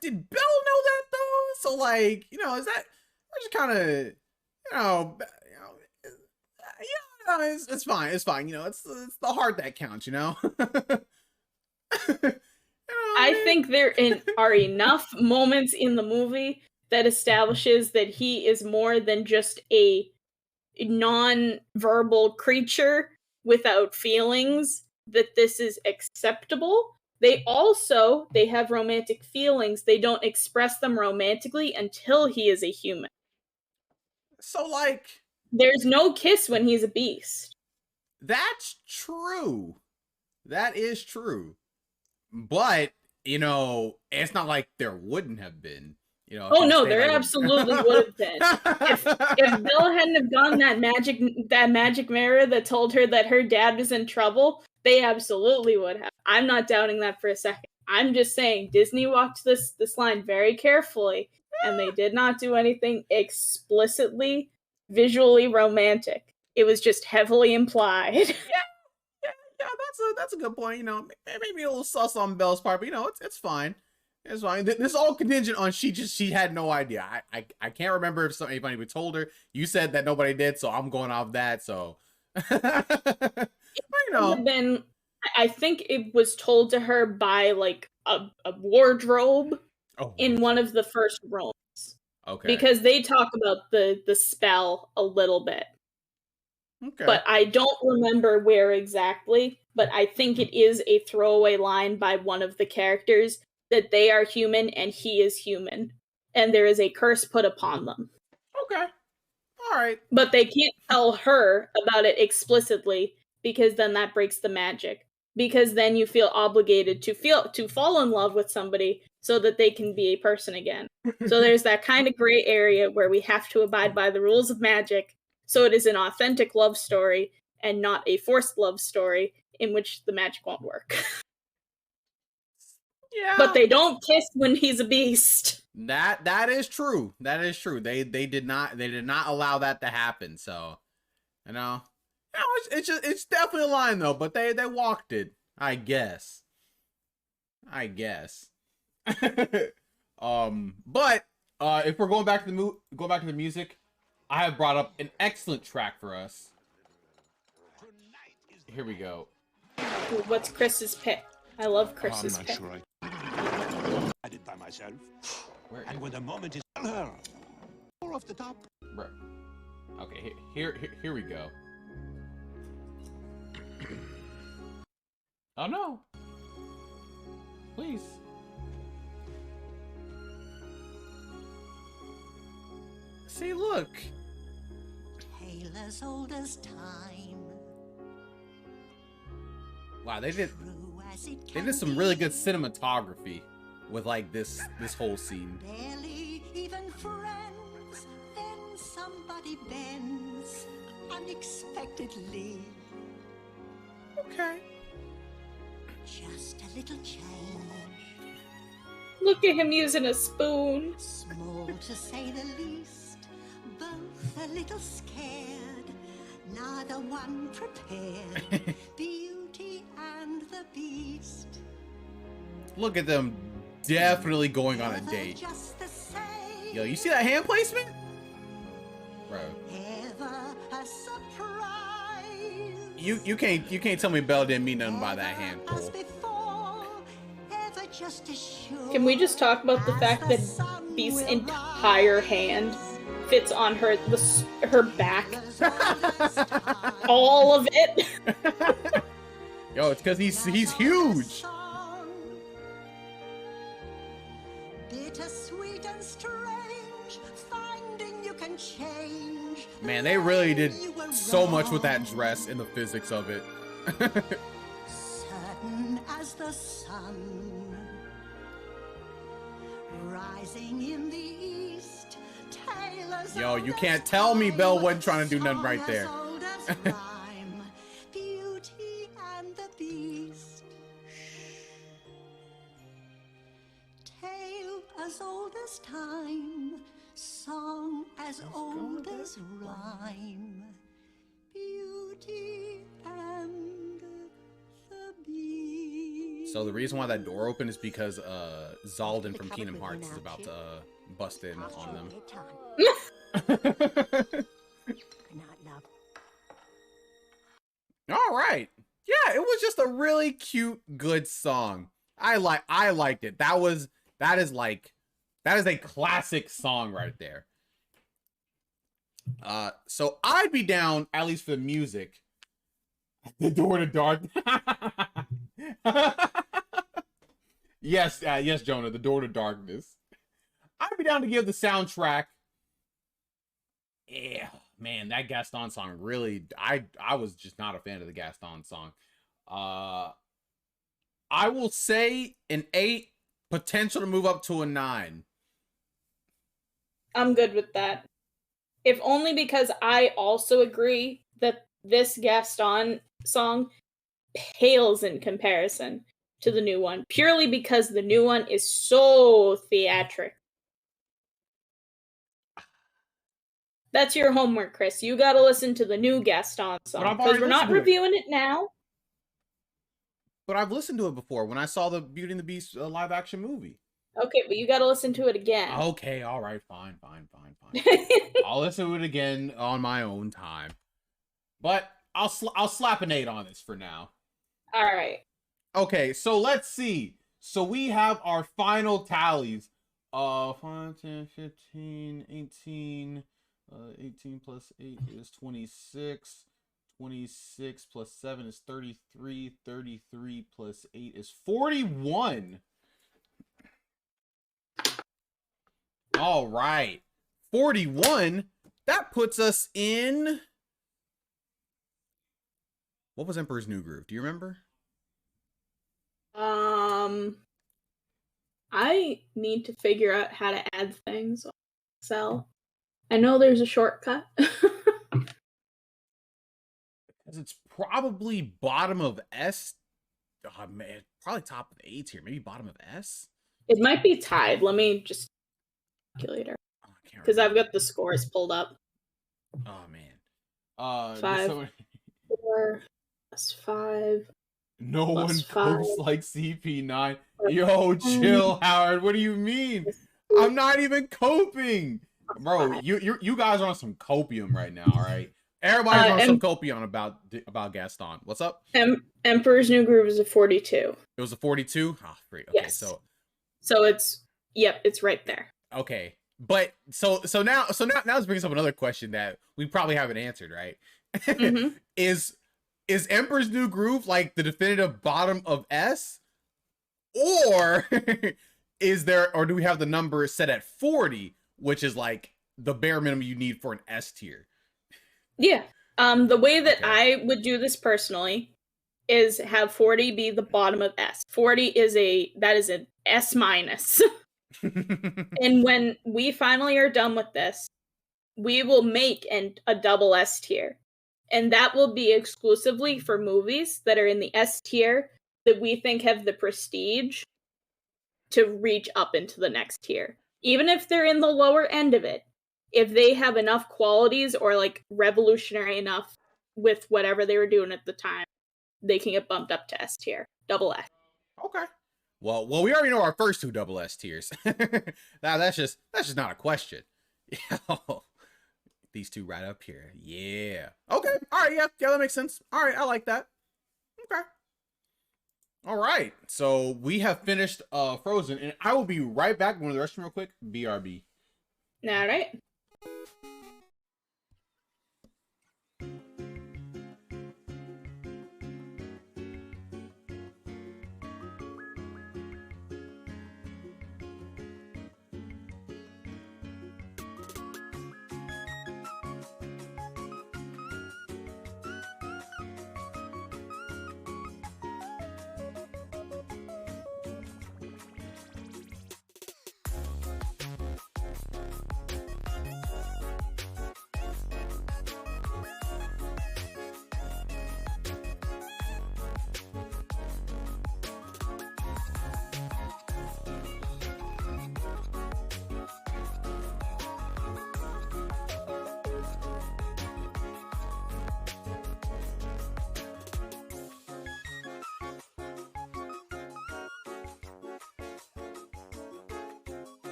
did Belle know that though? So is that just kind of yeah, it's fine. It's fine. It's the heart that counts. I think there are enough moments in the movie that establishes that he is more than just a non-verbal creature without feelings, that this is acceptable. They have romantic feelings. They don't express them romantically until he is a human. So there's no kiss when he's a beast. That's true. That is true. But, it's not like there wouldn't have been. Oh no, there absolutely would have been. If Belle hadn't have gotten that magic mirror that told her that her dad was in trouble, they absolutely would have. I'm not doubting that for a second. I'm just saying Disney walked this line very carefully, and they did not do anything explicitly visually romantic. It was just heavily implied. Yeah, that's a good point. Maybe a little sus on Belle's part, but it's fine. It's fine. This is all contingent on she had no idea. I can't remember if anybody told her. You said that nobody did, so I'm going off that. So, but, I think it was told to her by like a wardrobe in one of the first rooms. Okay. Because they talk about the spell a little bit. Okay. But I don't remember where exactly, but I think it is a throwaway line by one of the characters that they are human and he is human, and there is a curse put upon them. Okay. All right. But they can't tell her about it explicitly, because then that breaks the magic. Because then you feel obligated to fall in love with somebody so that they can be a person again. So there's that kind of gray area where we have to abide by the rules of magic, so it is an authentic love story and not a forced love story in which the magic won't work. Yeah. But they don't kiss when he's a beast. That is true. That is true. They did not allow that to happen. So, you know, it's definitely a line though. But they walked it. I guess. But if we're going back to the music, I have brought up an excellent track for us. Here we go. Ooh, what's Chris's pick? I love Chris's pick. Sure I did by myself. And when the moment is her, or off the top. Right. Okay, here we go. Oh no! Please. See, look. Tale as old as time. Wow, they did some really good cinematography with like this whole scene. Barely even friends, then somebody bends unexpectedly. Okay. Just a little change. Look at him using a spoon. Small to say the least, both a little scared, neither one prepared. Beauty and the Beast. Look at them definitely going on a date. Just the same. Yo, you see that hand placement? Bro. Ever a surprise. You can't tell me Belle didn't mean nothing by that hand pull. Can we just talk about the fact that Beast's entire hand fits on her back? All of it. Yo, it's because he's huge. Bittersweet and strange, finding you can change. Man, they really did so much with that dress and the physics of it. Certain as the sun, rising in the east. Yo, you can't tell me Belle wasn't trying to do nothing right there. Beauty and the Beast. Tale as old as time, song as old as rhyme. Beauty and the Beast. So the reason why that door opened is because Zaldin from Kingdom Hearts is about to bust in on them. All right. Yeah, it was just a really cute, good song. I liked it. That is a classic song right there. So I'd be down, at least for the music. The Door to Dark. Yes, Jonah, The Door to Darkness. I'd be down to give the soundtrack. Yeah, man, that Gaston song really, I was just not a fan of the Gaston song. I will say an 8, potential to move up to a 9. I'm good with that. If only because I also agree that this Gaston song pales in comparison to the new one, purely because the new one is so theatric. That's your homework, Chris. You gotta listen to the new Gaston song, because we're not reviewing it now. But I've listened to it before when I saw the Beauty and the Beast live action movie. Okay, but you gotta listen to it again. Okay, all right, fine. I'll listen to it again on my own time. But I'll slap an 8 on this for now. All right. Okay, so let's see. So we have our final tallies. 5, 10, 15, 18. 18 plus 8 is 26. 26 plus 7 is 33. 33 plus 8 is 41. All right. 41. That puts us in... What was Emperor's New Groove? Do you remember? I need to figure out how to add things on Excel. I know there's a shortcut. Because it's probably bottom of S man, probably top of A tier, maybe bottom of S. It might be tied. Let me just calculator. Oh, I can't Because I've remember. got the scores pulled up. Oh man. 5, 4, plus 5. No Plus one 5. copes like CP9. Yo, chill, Howard. What do you mean? I'm not even coping, bro. You guys are on some copium right now, all right? Everybody's on some copium about Gaston. What's up? Emperor's New Groove is a 42. It was a 42. Oh, great. Okay, Yes. So it's right there. Okay, but so now this brings up another question that we probably haven't answered, right? Mm-hmm. Is Emperor's New Groove like the definitive bottom of S, or do we have the number set at 40, which is like the bare minimum you need for an S tier? Yeah. The way that I would do this personally is have 40 be the bottom of S. 40 is an S minus. And when we finally are done with this, we will make a double S tier. And that will be exclusively for movies that are in the S tier that we think have the prestige to reach up into the next tier. Even if they're in the lower end of it, if they have enough qualities or like revolutionary enough with whatever they were doing at the time, they can get bumped up to S tier, double S. Okay. Well, we already know our first 2 double S tiers. That's just not a question. These 2 right up here. Yeah. Okay. All right. Yeah, that makes sense. All right. I like that. Okay. All right. So we have finished Frozen, and I will be right back. Going to the restroom real quick. BRB. All right.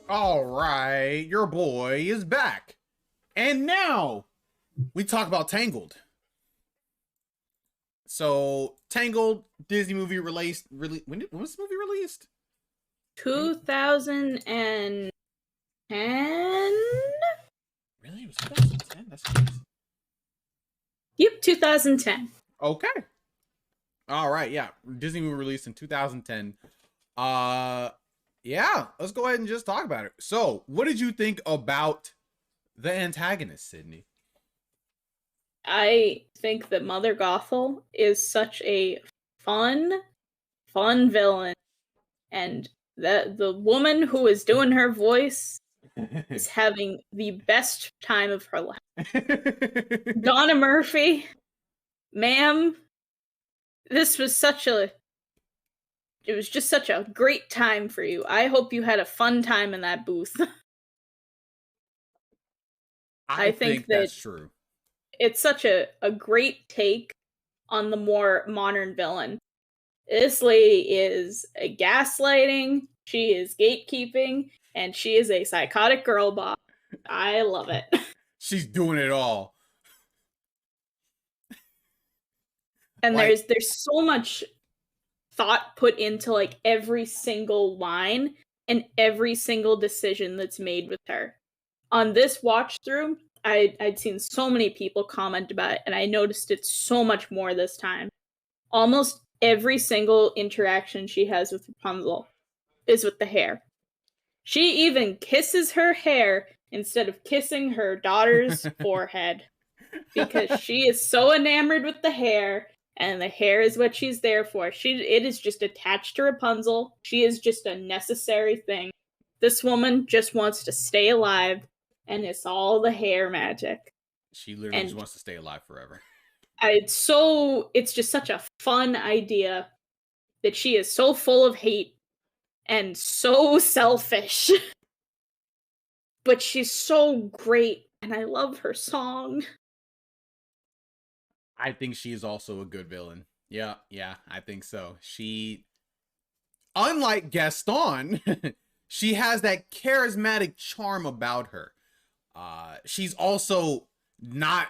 All right, your boy is back. And now we talk about Tangled. So, Tangled, Disney movie released. When was the movie released? 2010. Really? It was 2010? That's crazy. Yep, 2010. Okay. All right, yeah. Disney movie released in 2010. Yeah, let's go ahead and just talk about it. So, what did you think about the antagonist, Sydney? I think that Mother Gothel is such a fun villain, and the woman who is doing her voice is having the best time of her life. Donna Murphy, ma'am, this was it was just such a great time for you. I hope you had a fun time in that booth. I think that that's true. it's such a great take on the more modern villain. This lady is a gaslighting, she is gatekeeping, and she is a psychotic girl boss. I love it. She's doing it all. And Like- there's so much thought put into like every single line and every single decision that's made with her. On this watch through, I'd seen so many people comment about it, and I noticed it so much more this time. Almost every single interaction she has with Rapunzel is with the hair. She even kisses her hair instead of kissing her daughter's forehead because she is so enamored with the hair, and the hair is what she's there for. It is just attached to Rapunzel. She is just a necessary thing. This woman just wants to stay alive, and it's all the hair magic. She literally just wants to stay alive forever. It's just such a fun idea that she is so full of hate and so selfish. But she's so great, and I love her song. I think she is also a good villain. Yeah, I think so. She, unlike Gaston, she has that charismatic charm about her. She's also not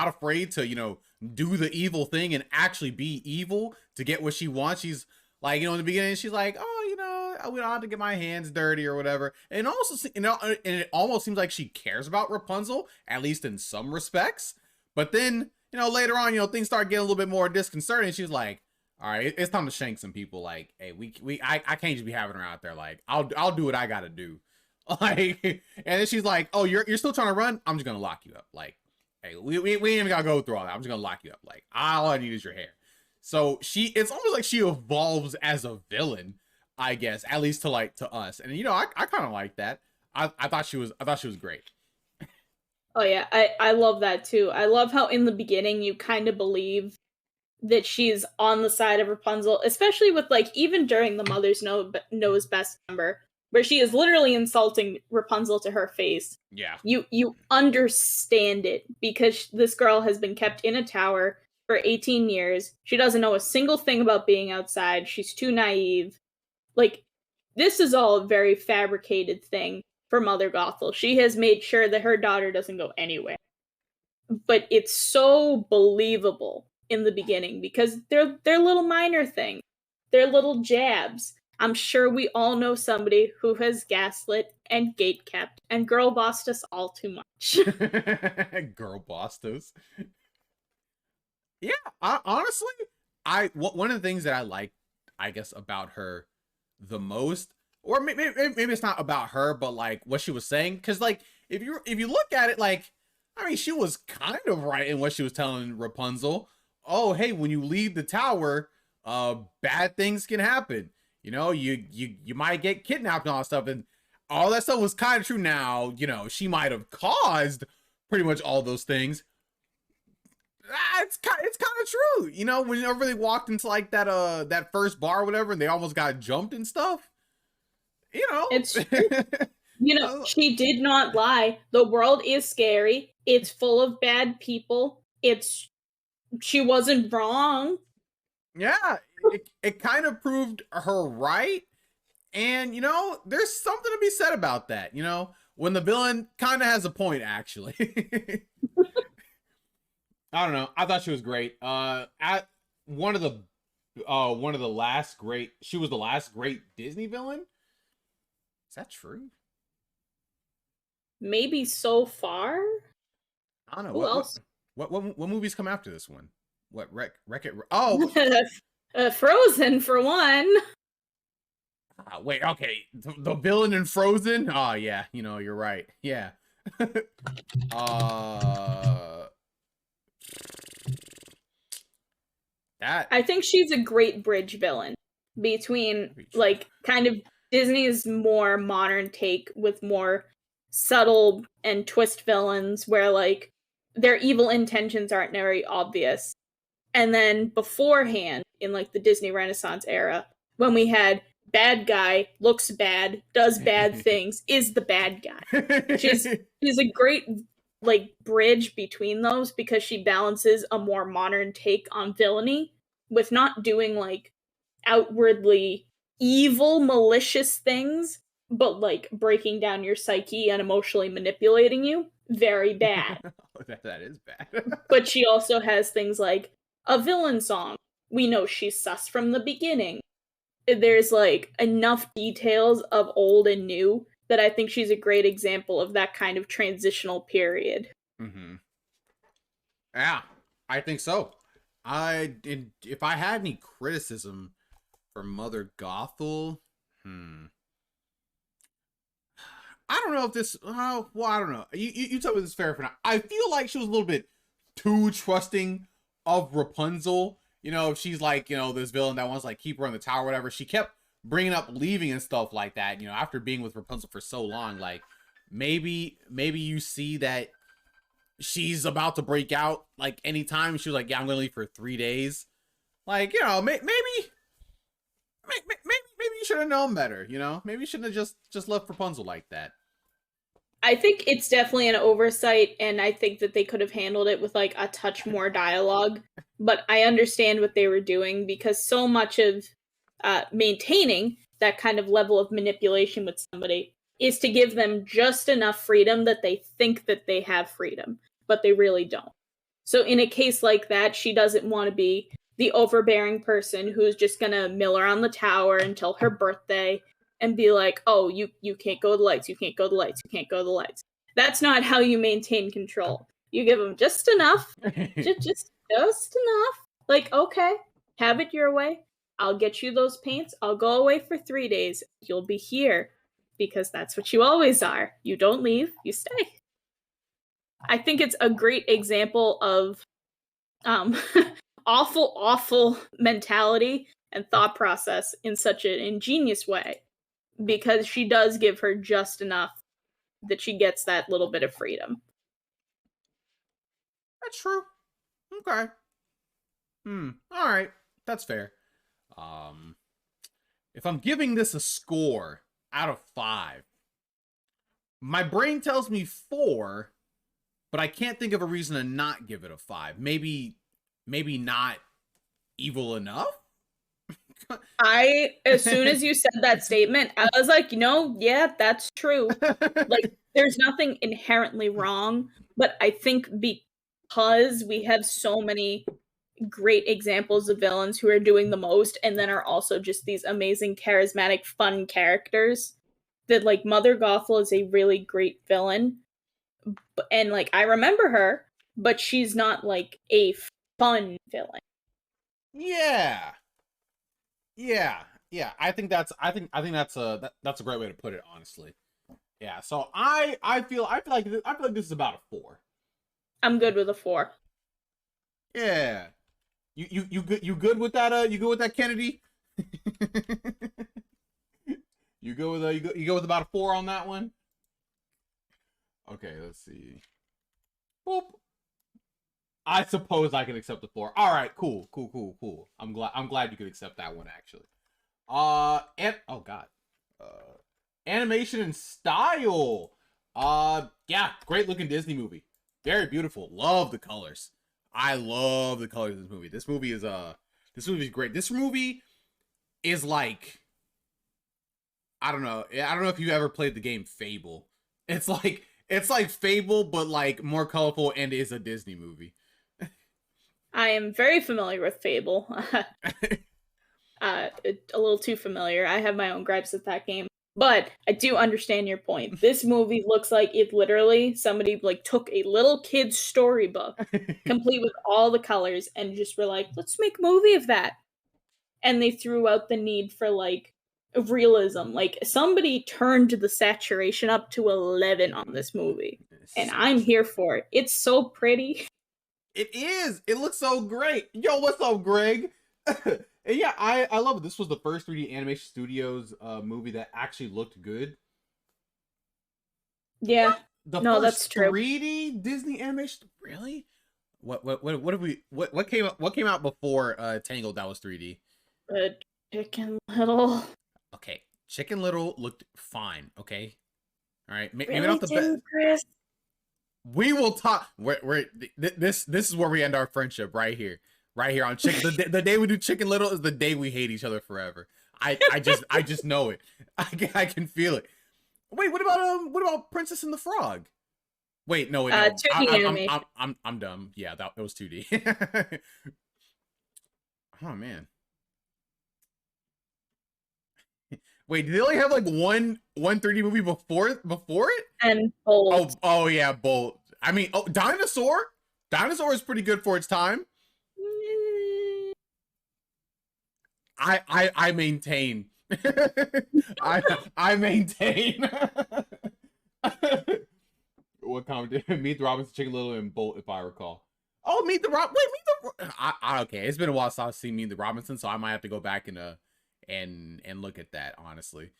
afraid to, do the evil thing and actually be evil to get what she wants. She's like, in the beginning, she's like, oh, we don't have to get my hands dirty or whatever. And also, and it almost seems like she cares about Rapunzel, at least in some respects. But then, later on, things start getting a little bit more disconcerting. She's like, all right, it's time to shank some people. Like, hey, I can't just be having her out there. Like, I'll do what I gotta do. Like, and then she's like, oh, you're still trying to run? I'm just gonna lock you up. Like, hey, we ain't even gotta go through all that. I'm just gonna lock you up. Like, all I need is your hair. So it's almost like she evolves as a villain, I guess, at least to us. And I kind of like that. I thought she was great. Oh yeah, I love that too. I love how in the beginning you kind of believe that she's on the side of Rapunzel, especially with even during the Mother's Knows Best number, where she is literally insulting Rapunzel to her face. Yeah. You understand it because this girl has been kept in a tower for 18 years. She doesn't know a single thing about being outside. She's too naive. This is all a very fabricated thing for Mother Gothel. She has made sure that her daughter doesn't go anywhere. But it's so believable in the beginning because they're little minor things. They're little jabs. I'm sure we all know somebody who has gaslit and gatekept and girl bossed us all too much. Girl bossed us. Yeah, honestly, one of the things that I like, I guess, about her the most, or maybe it's not about her, but what she was saying, because if you look at it, she was kind of right in what she was telling Rapunzel. Oh, hey, when you leave the tower, bad things can happen. You might get kidnapped and all that stuff, and all that stuff was kind of true. Now, she might have caused pretty much all those things. It's kind of true. Whenever they walked into that first bar or whatever, and they almost got jumped and stuff. It's true. She did not lie. The world is scary. It's full of bad people. She wasn't wrong. Yeah, it kind of proved her right. And, there's something to be said about that, when the villain kind of has a point, actually. I don't know. I thought she was great. At one of the last great, she was the last great Disney villain. Is that true? Maybe so far. I don't know. Who else? What movies come after this one? What Wreck-It? Oh, Frozen for one. Wait, okay. The villain in Frozen? Oh yeah, you're right. Yeah. That I think she's a great bridge villain between like kind of Disney's more modern take with more subtle and twist villains where like their evil intentions aren't very obvious. And then beforehand in like the Disney Renaissance era when we had bad guy, looks bad, does bad things, is the bad guy. She's a great like bridge between those because she balances a more modern take on villainy with not doing like outwardly evil, malicious things, but like breaking down your psyche and emotionally manipulating you. Very bad. that is bad. But she also has things like a villain song. We know she's sus from the beginning. There's like enough details of old and new that I think she's a great example of that kind of transitional period. Mm-hmm. Yeah, I think so. If I had any criticism for Mother Gothel, I don't know if this. Well, I don't know. You tell me this is fair for now. I feel like she was a little bit too trusting of Rapunzel. You know, if she's like, you know, this villain that wants to like keep her in the tower, or whatever. She kept bringing up leaving and stuff like that. You know, after being with Rapunzel for so long, like maybe you see that she's about to break out like anytime. She was like, yeah, I'm gonna leave for 3 days. Like, you know, maybe you should have known better. You know, maybe you shouldn't have just left Rapunzel like that. I think it's definitely an oversight, and I think that they could have handled it with like a touch more dialogue. But I understand what they were doing because so much of maintaining that kind of level of manipulation with somebody is to give them just enough freedom that they think that they have freedom, but they really don't. So in a case like that, she doesn't want to be the overbearing person who's just gonna mill around the tower until her birthday and be like, oh, you can't go to the lights, you can't go to the lights, you can't go to the lights. That's not how you maintain control. You give them just enough, just enough. Like, okay, have it your way. I'll get you those paints. I'll go away for 3 days. You'll be here because that's what you always are. You don't leave, you stay. I think it's a great example of awful mentality and thought process in such an ingenious way because she does give her just enough that she gets that little bit of freedom. That's true. Okay. All right. That's fair. If I'm giving this a score out of 5, my brain tells me 4, but I can't think of a reason to not give it a 5. Maybe not evil enough? As soon as you said that statement, I was like, yeah, that's true. Like, there's nothing inherently wrong, but I think because we have so many great examples of villains who are doing the most and then are also just these amazing, charismatic, fun characters, that, like, Mother Gothel is a really great villain. And, like, I remember her, but she's not, like, a fun villain. Yeah. I think that's a great way to put it, honestly. Yeah. So I feel like this is about a 4. I'm good with a 4. Yeah. You good with that? You good with that, Kennedy? You go with about a 4 on that one. Okay, let's see. Boop. I suppose I can accept the 4. All right, cool. I'm glad you could accept that one, actually. Animation and style. Yeah, great looking Disney movie. Very beautiful. Love the colors. I love the colors of this movie. This movie is great. This movie is like, I don't know if you ever played the game Fable. It's like Fable, but like more colorful, and is a Disney movie. I am very familiar with Fable. A little too familiar. I have my own gripes with that game. But I do understand your point. This movie looks like it literally somebody like took a little kid's storybook, complete with all the colors, and just were like, let's make a movie of that. And they threw out the need for like realism. Like somebody turned the saturation up to 11 on this movie. And I'm here for it. It's so pretty. It is. It looks so great. Yo, what's up, Greg? And yeah, I love it. This was the first 3D Animation Studios movie that actually looked good. Yeah. The No, first that's true. 3D Disney animation, really? What have we what came out before Tangled that was 3D? Chicken Little. Okay, Chicken Little looked fine. Okay, all right, maybe Really not the best. didn't, Chris? We will talk. This is where we end our friendship right here, on Chicken. The day we do Chicken Little is the day we hate each other forever. I just know it. I can feel it. Wait, what about Princess and the Frog? Wait, no. 2D animation. I'm dumb. Yeah, it was 2D. Oh man. Wait, did they only have like one 3D movie before it? And Bolt. Oh yeah, Bolt. I mean, Dinosaur. Dinosaur is pretty good for its time. I maintain. I maintain. What comment? Meet the Robinson, Chicken Little, and Bolt, if I recall. Oh, Meet the Rob. Wait, Meet the. Okay, it's been a while since I've seen Meet the Robinson, so I might have to go back and look at that. Honestly,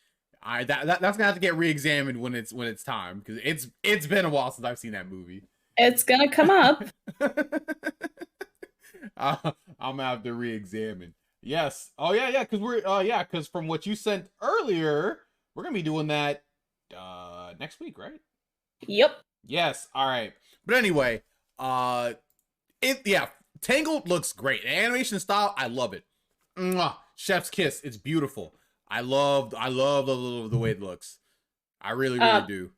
that's gonna have to get re-examined when it's time, because it's been a while since I've seen that movie. It's gonna come up. I'm gonna have to re-examine. Yes. Oh yeah, because from what you sent earlier, we're gonna be doing that next week, right? Yep. Yes. All right. But anyway, Tangled looks great. The animation style, I love it. Mwah. Chef's kiss. It's beautiful. I love the way it looks. I really do.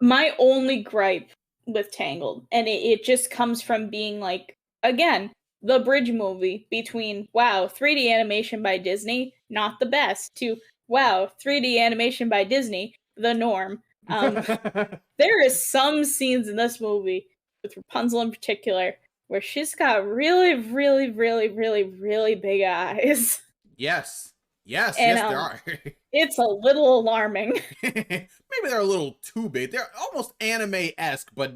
My only gripe with Tangled, and it just comes from being like, again, the bridge movie between, wow, 3D animation by Disney, not the best, to, wow, 3D animation by Disney, the norm. There is some scenes in this movie, with Rapunzel in particular, where she's got really, really, really, really, really big eyes. Yes, And, there are. It's a little alarming. Maybe they're a little too big. They're almost anime-esque, but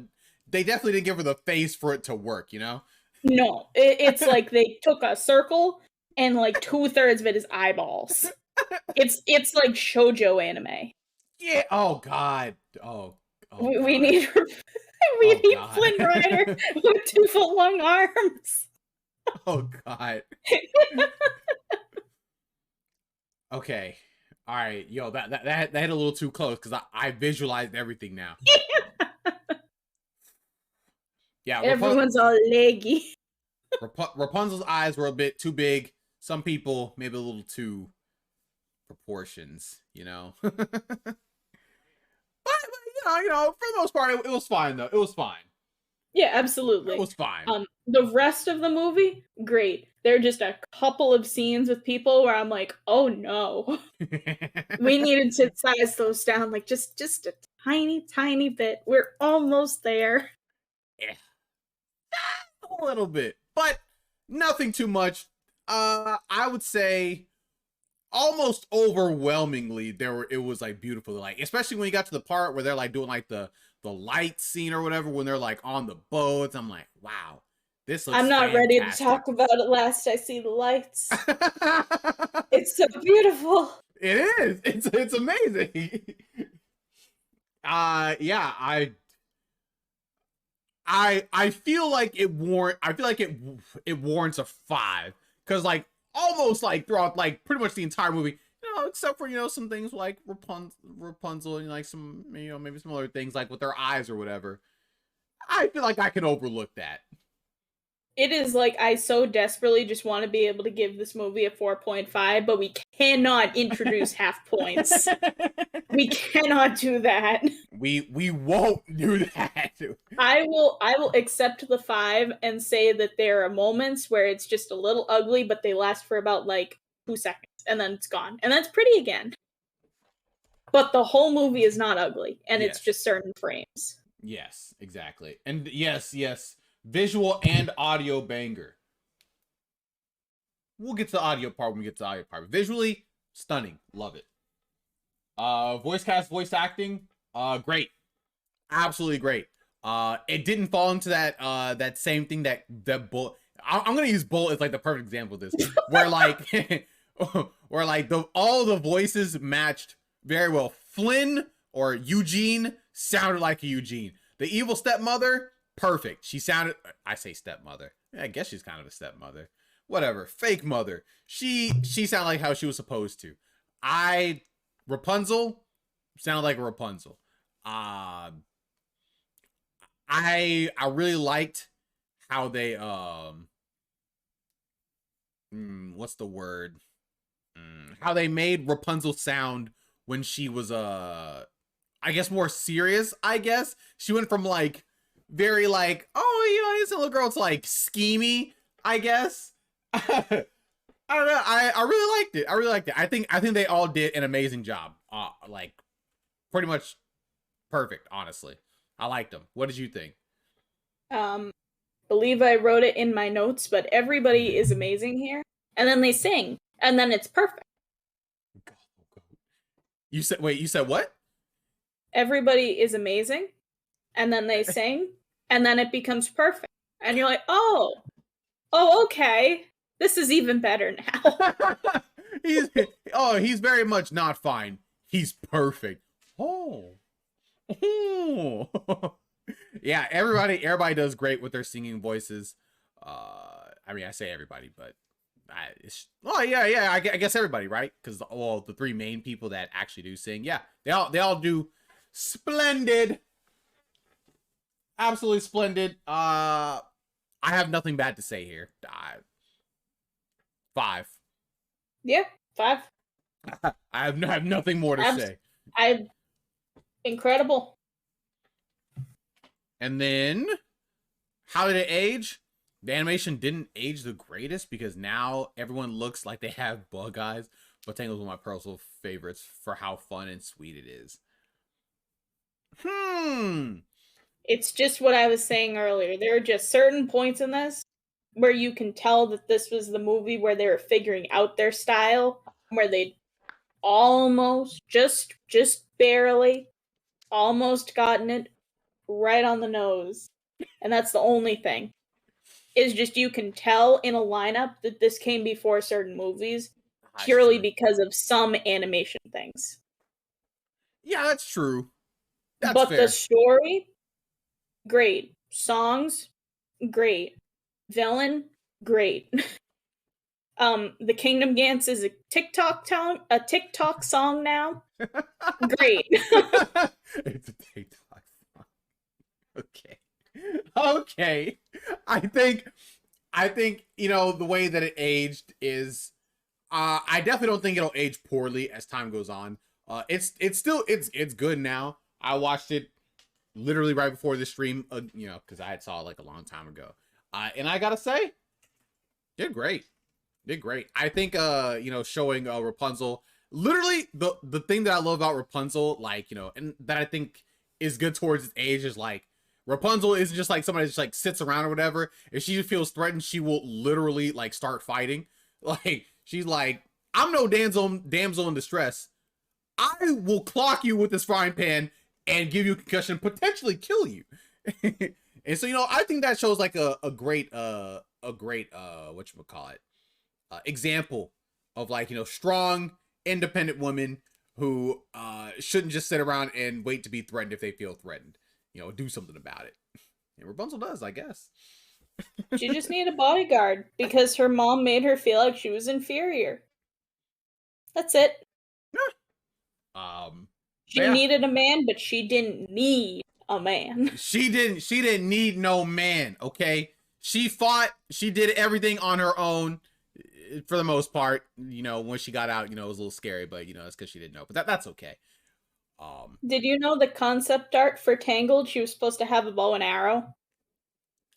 they definitely didn't give her the face for it to work, you know? No, it's like they took a circle and like 2/3 of it is eyeballs. It's like shoujo anime. Yeah. Oh God. Oh. We need need God. Flynn Rider with 2-foot-long arms. Oh God. Okay. All right. Yo, that hit a little too close, because I visualized everything now. Yeah. Everyone's all leggy. Rapunzel's eyes were a bit too big. Some people maybe a little too proportions, you know. But you know, for the most part, it was fine though. It was fine. Yeah, absolutely. It was fine. The rest of the movie, great. There are just a couple of scenes with people where I'm like, oh no. We needed to size those down like just a tiny bit. We're almost there. Yeah. A little bit, but nothing too much. I would say almost overwhelmingly it was like beautiful, like especially when you got to the part where they're like doing like the light scene or whatever, when they're like on the boats. I'm like, wow, this looks I'm not ready to talk about it last I see the lights. It's so beautiful. It is. It's amazing. Yeah, I feel like it warrants a 5, because like almost like throughout like pretty much the entire movie, you know, except for, you know, some things like Rapunzel and like some, you know, maybe some other things like with their eyes or whatever, I feel like I can overlook that. It is like I so desperately just want to be able to give this movie a 4.5, but we cannot introduce half points. We cannot do that. We won't do that. I will accept the 5 and say that there are moments where it's just a little ugly, but they last for about like 2 seconds and then it's gone. And that's pretty again. But the whole movie is not ugly, and Yes. it's just certain frames. Yes, exactly. And yes, visual and audio banger. We'll get to the audio part when we get to the audio part. Visually, stunning. Love it. Voice cast, voice acting, great. Absolutely great. It didn't fall into that same thing that Bull. I'm gonna use Bull as like the perfect example of this, where like where like all the voices matched very well. Flynn or Eugene sounded like a Eugene. The evil stepmother, perfect. She sounded. I say stepmother. I guess she's kind of a stepmother. Whatever. Fake mother. She sounded like how she was supposed to. Rapunzel sounded like a Rapunzel. I really liked how they what's the word? How they made Rapunzel sound when she was I guess more serious, I guess. She went from like very like, oh, you know, this little girl to like schemy, I guess. I don't know. I really liked it. I really liked it. I think they all did an amazing job. Like pretty much perfect, honestly. I liked them. What did you think? Believe I wrote it in my notes, but everybody is amazing here. And then they sing, and then it's perfect. You said what? Everybody is amazing, and then they sing, and then it becomes perfect. And you're like, oh, okay. This is even better now. He's very much not fine. He's perfect. Oh. Yeah, everybody does great with their singing voices. I mean, I say everybody, but I guess everybody, right? Because the three main people that actually do sing, yeah, they all do splendid, absolutely splendid. I have nothing bad to say here. 5. Yeah, 5. I have nothing more to say. Incredible. And then, how did it age? The animation didn't age the greatest because now everyone looks like they have bug eyes. But Tangled was one of my personal favorites for how fun and sweet it is. It's just what I was saying earlier. There are just certain points in this where you can tell that this was the movie where they were figuring out their style, where they almost, just barely, almost gotten it right on the nose. And that's the only thing. Is just you can tell in a lineup that this came before certain movies purely because of some animation things. Yeah, that's true. But fair. The story, great. Songs, great. Villain, great. The Kingdom Dance is a TikTok song now. Great. It's a TikTok song. Okay. I think you know the way that it aged is I definitely don't think it'll age poorly as time goes on. It's good now. I watched it literally right before the stream, you know, because I had saw it like a long time ago. And I gotta say, did great. I think you know, showing Rapunzel, literally the thing that I love about Rapunzel, like, you know, and that I think is good towards its age is like Rapunzel isn't just like somebody that just like sits around or whatever. If she feels threatened, she will literally like start fighting. Like she's like, I'm no damsel in distress. I will clock you with this frying pan and give you a concussion, potentially kill you. And so, you know, I think that shows like a great whatchamacallit, example of like, you know, strong, independent women who shouldn't just sit around and wait to be threatened if they feel threatened. You know, do something about it. And Rapunzel does, I guess. She just needed a bodyguard because her mom made her feel like she was inferior. That's it. She needed a man, but she didn't need a man. She didn't need no man, okay? She fought, she did everything on her own for the most part. You know, when she got out, you know, it was a little scary, but you know, it's because she didn't know. But that's okay. Did you know the concept art for Tangled? She was supposed to have a bow and arrow.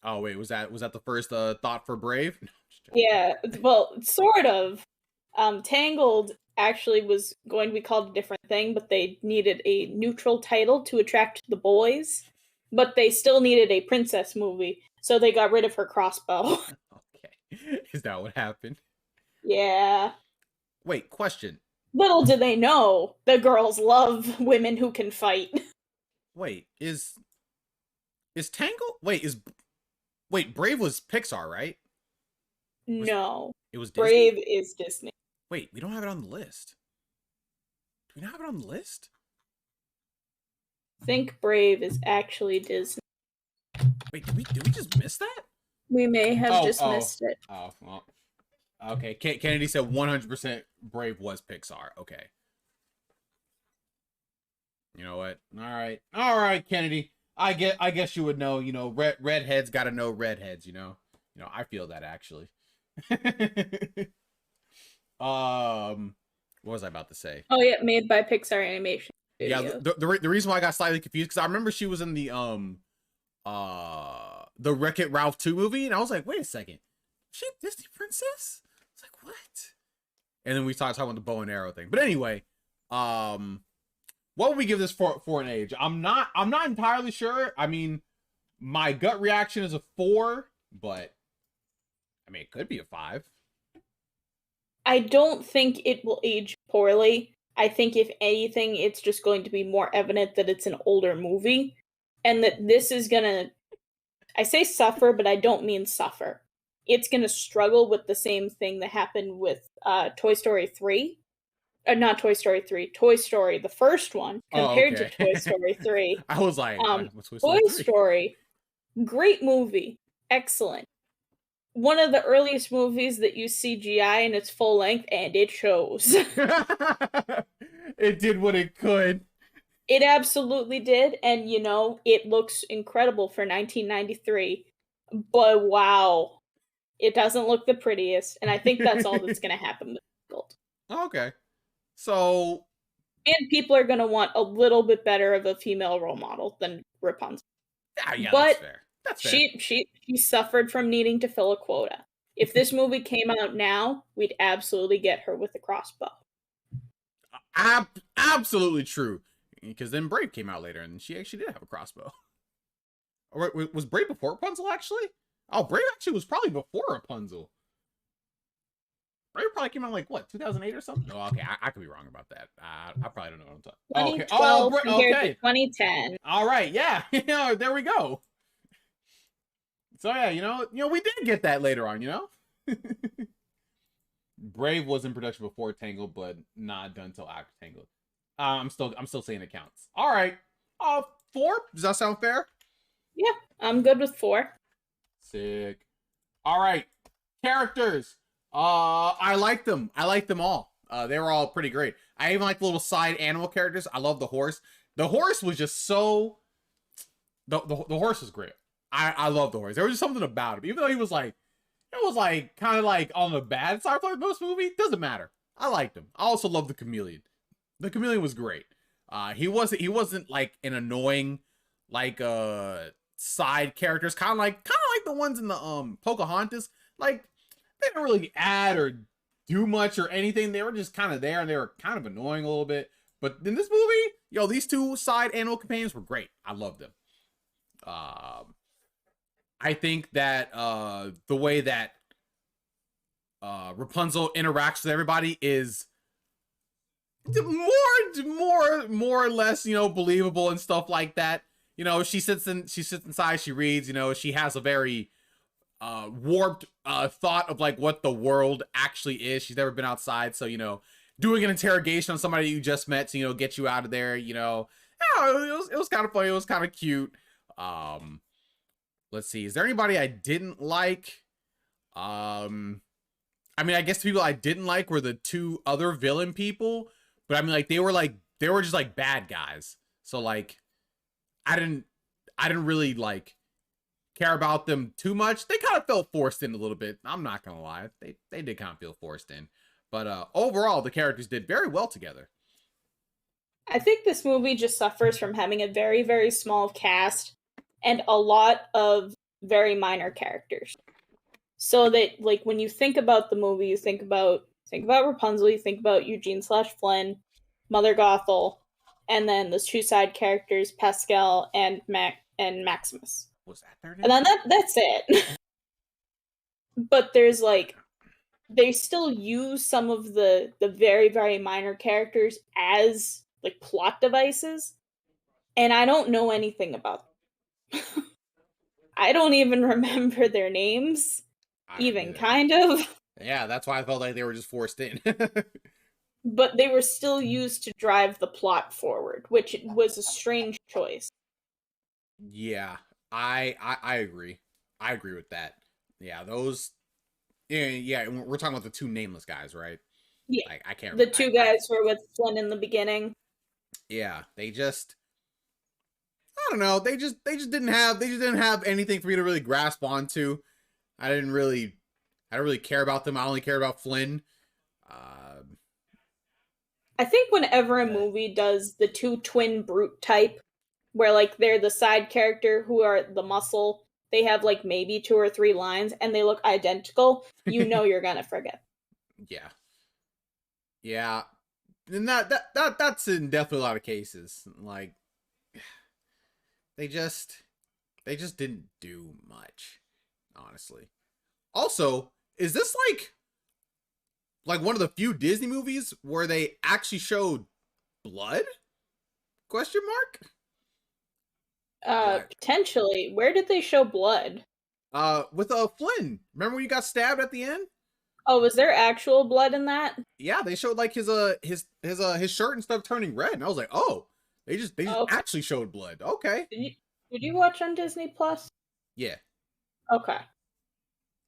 Oh wait, was that the first thought for Brave? No, yeah, well, sort of. Tangled actually was going to be called a different thing, but they needed a neutral title to attract the boys. But they still needed a princess movie, so they got rid of her crossbow. Okay, is that what happened? Yeah. Wait, question. Little do they know, the girls love women who can fight. Wait, is Is Tangled? Wait, Brave was Pixar, right? No. It was Disney? Brave is Disney. Wait, we don't have it on the list. Do we not have it on the list? Think Brave is actually Disney. Wait, did we just miss that? We may have just missed it. Oh, well. Okay, Kennedy said 100% Brave was Pixar. Okay. You know what? All right, Kennedy. I guess you would know. You know, redheads got to know redheads. You know, I feel that actually. What was I about to say? Oh yeah, made by Pixar Animation Yeah, Studios. the reason why I got slightly confused because I remember she was in the Wreck-It Ralph 2 movie, and I was like, wait a second, is she a Disney princess? It's like, what? And then we started talking about the bow and arrow thing. But anyway, what would we give this for an age? I'm not entirely sure. I mean, my gut reaction is a 4, but I mean, it could be a 5. I don't think it will age poorly. I think if anything, it's just going to be more evident that it's an older movie, and that this is gonna, I say suffer, but I don't mean suffer. It's gonna struggle with the same thing that happened with Toy Story 3. Not Toy Story 3, Toy Story, the first one, compared to Toy Story 3. I was like, what's Toy Story, great movie, excellent. One of the earliest movies that used CGI in its full length, and it shows. It did what it could. It absolutely did, and you know, it looks incredible for 1993. But wow, it doesn't look the prettiest, and I think that's all that's going to happen with Tangled. Okay. So, and people are going to want a little bit better of a female role model than Rapunzel. Yeah, but that's fair. That's fair. She suffered from needing to fill a quota. If this movie came out now, we'd absolutely get her with a crossbow. Absolutely true. Because then Brave came out later, and she actually did have a crossbow. Or was Brave before Rapunzel, actually? Oh, Brave actually was probably before Rapunzel. Brave probably came out like, what, 2008 or something? Oh, okay, I could be wrong about that. I probably don't know what I'm talking about. 2012 compared to 2010. All right, yeah. There we go. So yeah, you know, we did get that later on, you know? Brave was in production before Tangled, but not done until after Tangled. I'm still saying it counts. All right. 4? Does that sound fair? Yeah, I'm good with 4. Sick. All right. Characters. I like them. I like them all. They were all pretty great. I even like the little side animal characters. I love the horse. The horse was just so... The horse was great. I love the horse. There was just something about him. Even though he was like... It was like, kind of like on the bad side for most movie. Doesn't matter. I liked him. I also love the chameleon. The chameleon was great. He wasn't like an annoying, like, side characters. Kind of like the ones in the, Pocahontas. Like, they didn't really add or do much or anything. They were just kind of there, and they were kind of annoying a little bit. But in this movie, these 2 side animal companions were great. I loved them. I think that the way that Rapunzel interacts with everybody is more or less, believable and stuff like that. She sits inside, she reads, she has a very warped thought of like what the world actually is. She's never been outside, so doing an interrogation on somebody you just met to get you out of there, it was kind of funny, it was kind of cute. Let's see, is there anybody I didn't like? I mean, I guess the people I didn't like were the 2 other villain people, but I mean, like, they were just like bad guys, so like I didn't really like care about them too much. They kind of felt forced in a little bit. I'm not gonna lie, they did kind of feel forced in, but overall the characters did very well together. I think this movie just suffers from having a very, very small cast and a lot of very minor characters. So that, like, when you think about the movie, you think about Rapunzel, you think about Eugene/Flynn, Mother Gothel, and then those 2 side characters, Pascal and Maximus. Was that their name? And then that's it. But there's like, they still use some of the very, very minor characters as like plot devices, and I don't know anything about them. I don't even remember their names, I don't even either. kind of. Yeah, that's why I felt like they were just forced in. But they were still used to drive the plot forward, which was a strange choice. Yeah, I agree. I agree with that. Yeah, those. Yeah, we're talking about the two nameless guys, right? Yeah, Like I can't the remember. two guys who were with Flynn in the beginning. Yeah, they just. I don't know. They just didn't have anything for me to really grasp onto. I didn't really care about them. I only cared about Flynn. Uh, I think whenever a movie does the two twin brute type, where like they're the side character who are the muscle, they have like maybe 2 or 3 lines and they look identical, you know you're gonna forget. yeah, yeah, and that's in definitely a lot of cases. Like they just didn't do much, honestly. Also, is this like one of the few Disney movies where they actually showed blood? Question mark. Like, Potentially. Where did they show blood? with Flynn. Remember when you got stabbed at the end? Oh, was there actual blood in that? Yeah, they showed like his shirt and stuff turning red, and I was like, oh, they just Okay. actually showed blood. Okay. Did you watch on Disney Plus? Yeah. Okay.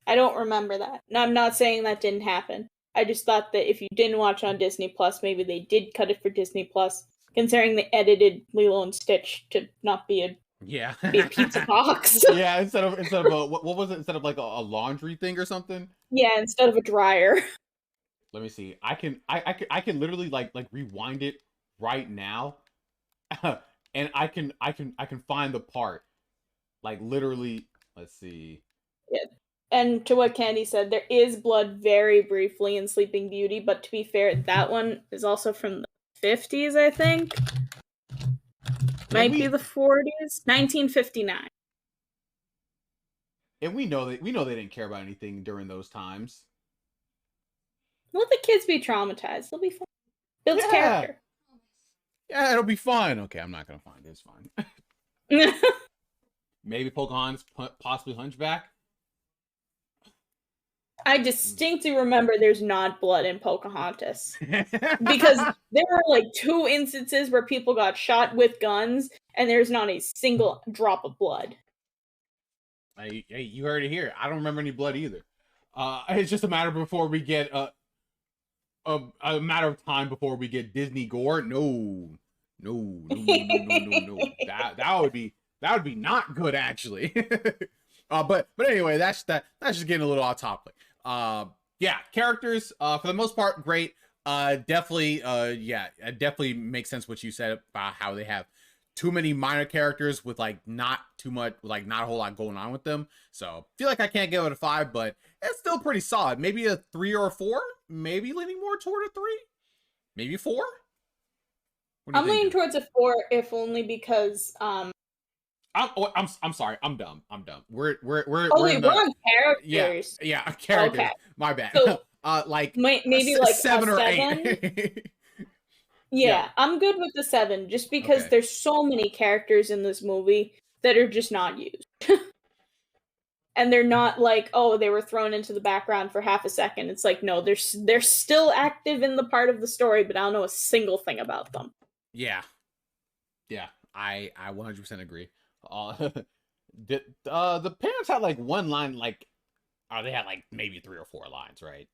I don't remember that. No, I'm not saying that didn't happen. I just thought that if you didn't watch on Disney Plus, maybe they did cut it for Disney Plus, considering they edited Lilo and Stitch to not be a Yeah. pizza box. Yeah, instead of what was it? Instead of like a laundry thing or something. Yeah, instead of a dryer. Let me see. I can literally like rewind it right now, and I can find the part. Like literally, let's see. Yeah. And to what Candy said, there is blood very briefly in Sleeping Beauty, but to be fair, that one is also from the 50s, I think. Might be the 40s. 1959. And we know they didn't care about anything during those times. Let the kids be traumatized. They'll be fine. Builds character. Yeah, it'll be fine. Okay, I'm not gonna find it. It's fine. Maybe Pocahontas, possibly Hunchback. I distinctly remember there's not blood in Pocahontas. Because there were like 2 instances where people got shot with guns, and there's not a single drop of blood. Hey, you heard it here. I don't remember any blood either. It's just a matter before we get a matter of time before we get Disney gore. No. That would be not good actually. But anyway, that's just getting a little off topic. Yeah, characters for the most part great. Definitely it definitely makes sense what you said about how they have too many minor characters with like not too much, like not a whole lot going on with them. So feel like I can't give it a 5, but it's still pretty solid. Maybe a 3 or a 4. Maybe leaning more toward a 3. Maybe 4. I'm leaning towards a 4, if only because I'm sorry. I'm dumb. We're on characters. Yeah, characters. Okay. My bad. So, like maybe like 7 a or 7? 8. Yeah, I'm good with the 7, just because there's so many characters in this movie that are just not used. And they're not like, oh, they were thrown into the background for half a second. It's like, no, they're still active in the part of the story, but I don't know a single thing about them. Yeah, I 100% agree. The parents had like one line, like, they had like maybe 3 or 4 lines, right?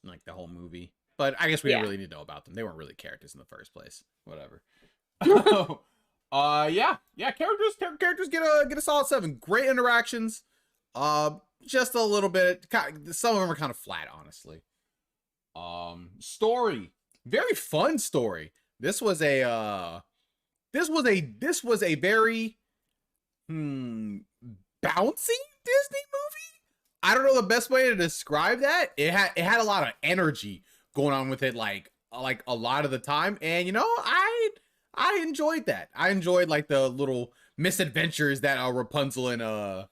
Like the whole movie. But I guess we didn't really need to know about them. They weren't really characters in the first place. Whatever. Yeah. Characters get a solid 7. Great interactions. Just a little bit. Some of them are kind of flat, honestly. Story, very fun story. This was a very bouncy Disney movie. I don't know the best way to describe that. It had a lot of energy going on with it, like a lot of the time, and I enjoyed that. I enjoyed like the little misadventures that Rapunzel and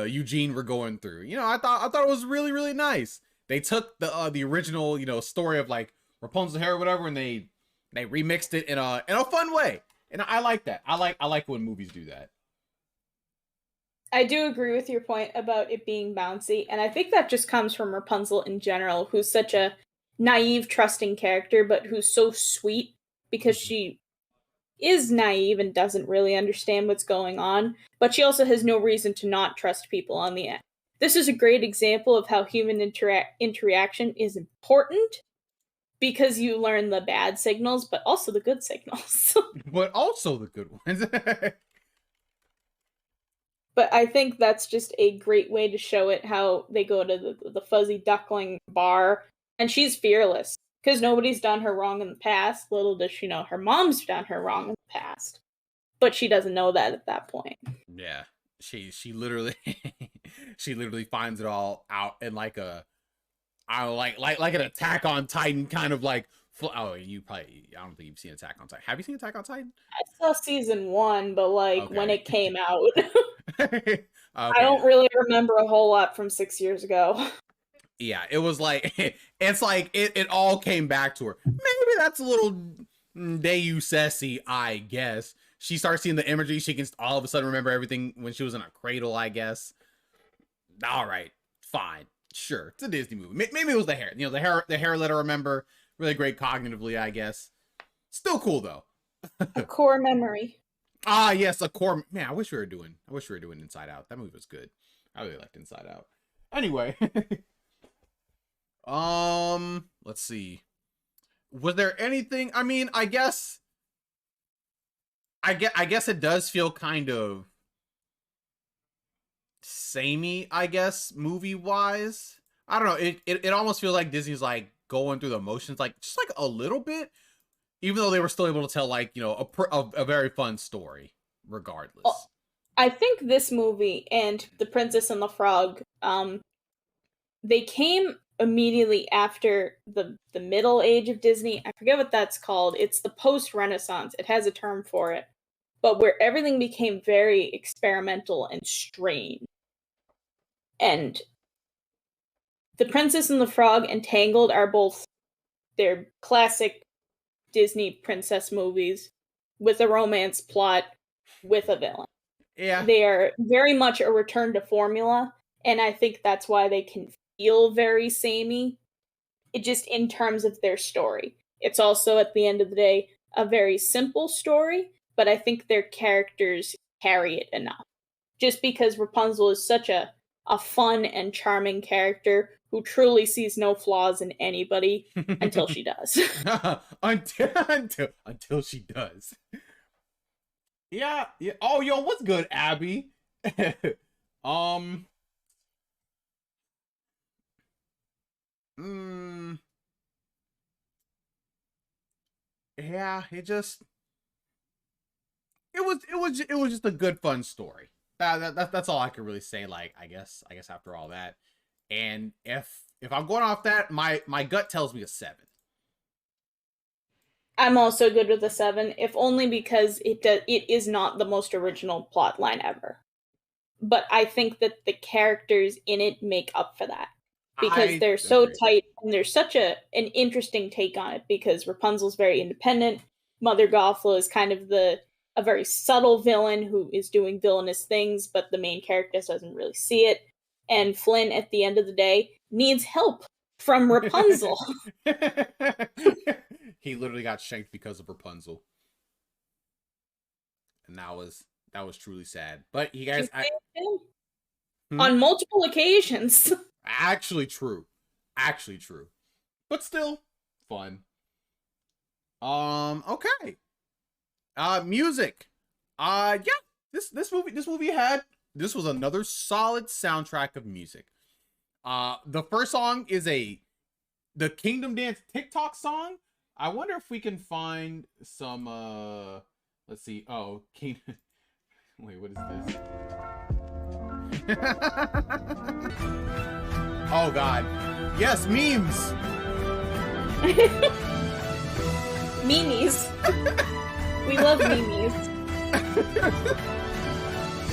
Eugene were going through. I thought it was really, really nice. They took the original story of like Rapunzel's hair or whatever, and they remixed it in a fun way, and I like that. I like when movies do that. I do agree with your point about it being bouncy, and I think that just comes from Rapunzel in general, who's such a naive, trusting character, but who's so sweet because she is naive and doesn't really understand what's going on, but she also has no reason to not trust people on the end. This is a great example of how human interaction is important because you learn the bad signals, but also the good signals. But also the good ones. But I think that's just a great way to show it, how they go to the fuzzy duckling bar, and she's fearless because nobody's done her wrong in the past. Little does she know her mom's done her wrong in the past, but she doesn't know that at that point. Yeah, she literally she literally finds it all out in like a, I don't know, like an Attack on Titan kind of like. Oh, you probably, I don't think you've seen Attack on Titan. Have you seen Attack on Titan? I saw season 1, but like when Okay. it came out, Okay. I don't really remember a whole lot from 6 years ago. Yeah, it was like it's like it all came back to her. Maybe that's a little Deus Ex-y, I guess. She starts seeing the imagery. She can all of a sudden remember everything when she was in a cradle, I guess. All right, fine, sure. It's a Disney movie. Maybe it was the hair. You know, the hair let her remember. Really great cognitively, I guess. Still cool though. A core memory. Ah, yes, a core. Man, I wish we were doing Inside Out. That movie was good. I really liked Inside Out. Anyway, let's see. Was there anything? I mean, I guess it does feel kind of samey, I guess, movie wise. I don't know. It almost feels like Disney's like going through the motions, like just like a little bit, even though they were still able to tell like, you know, a very fun story regardless. Well, I think this movie and The Princess and the Frog, they came immediately after the middle age of Disney. I forget what that's called. It's the post-Renaissance. It has a term for it. But where everything became very experimental and strange. And The Princess and the Frog and Tangled are both, they're classic Disney princess movies with a romance plot with a villain. Yeah. They are very much a return to formula, and I think that's why they can feel very samey. It just in terms of their story. It's also, at the end of the day, a very simple story, but I think their characters carry it enough. Just because Rapunzel is such a fun and charming character who truly sees no flaws in anybody until she does. until she does. Yeah. Oh, yo, what's good, Abby? Yeah, it was just a good fun story. That's all I could really say. Like, I guess after all that, and if I'm going off that, my gut tells me a 7. I'm also good with a 7, if only because it is not the most original plot line ever. But I think that the characters in it make up for that. Because they're so tight, and there's such an interesting take on it, because Rapunzel's very independent, Mother Gothel is kind of a very subtle villain who is doing villainous things, but the main character doesn't really see it. And Flynn, at the end of the day, needs help from Rapunzel. He literally got shanked because of Rapunzel. And that was truly sad. But you guys, on multiple occasions. Actually true. But still fun. Okay. Music. Yeah. This was another solid soundtrack of music. The first song is the Kingdom Dance TikTok song. I wonder if we can find some let's see. Oh, wait, what is this? Oh god. Yes, memes. Memes. We love memes.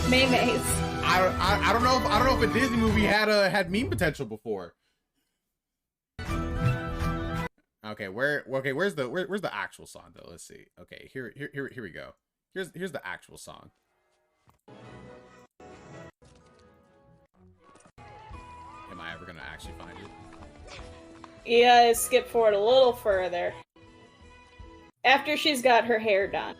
Memes. I don't know if a Disney movie had meme potential before. Okay, where's the actual song though? Let's see. Okay, here we go. Here's the actual song. never gonna actually find it. Yeah, skip forward a little further. After she's got her hair done.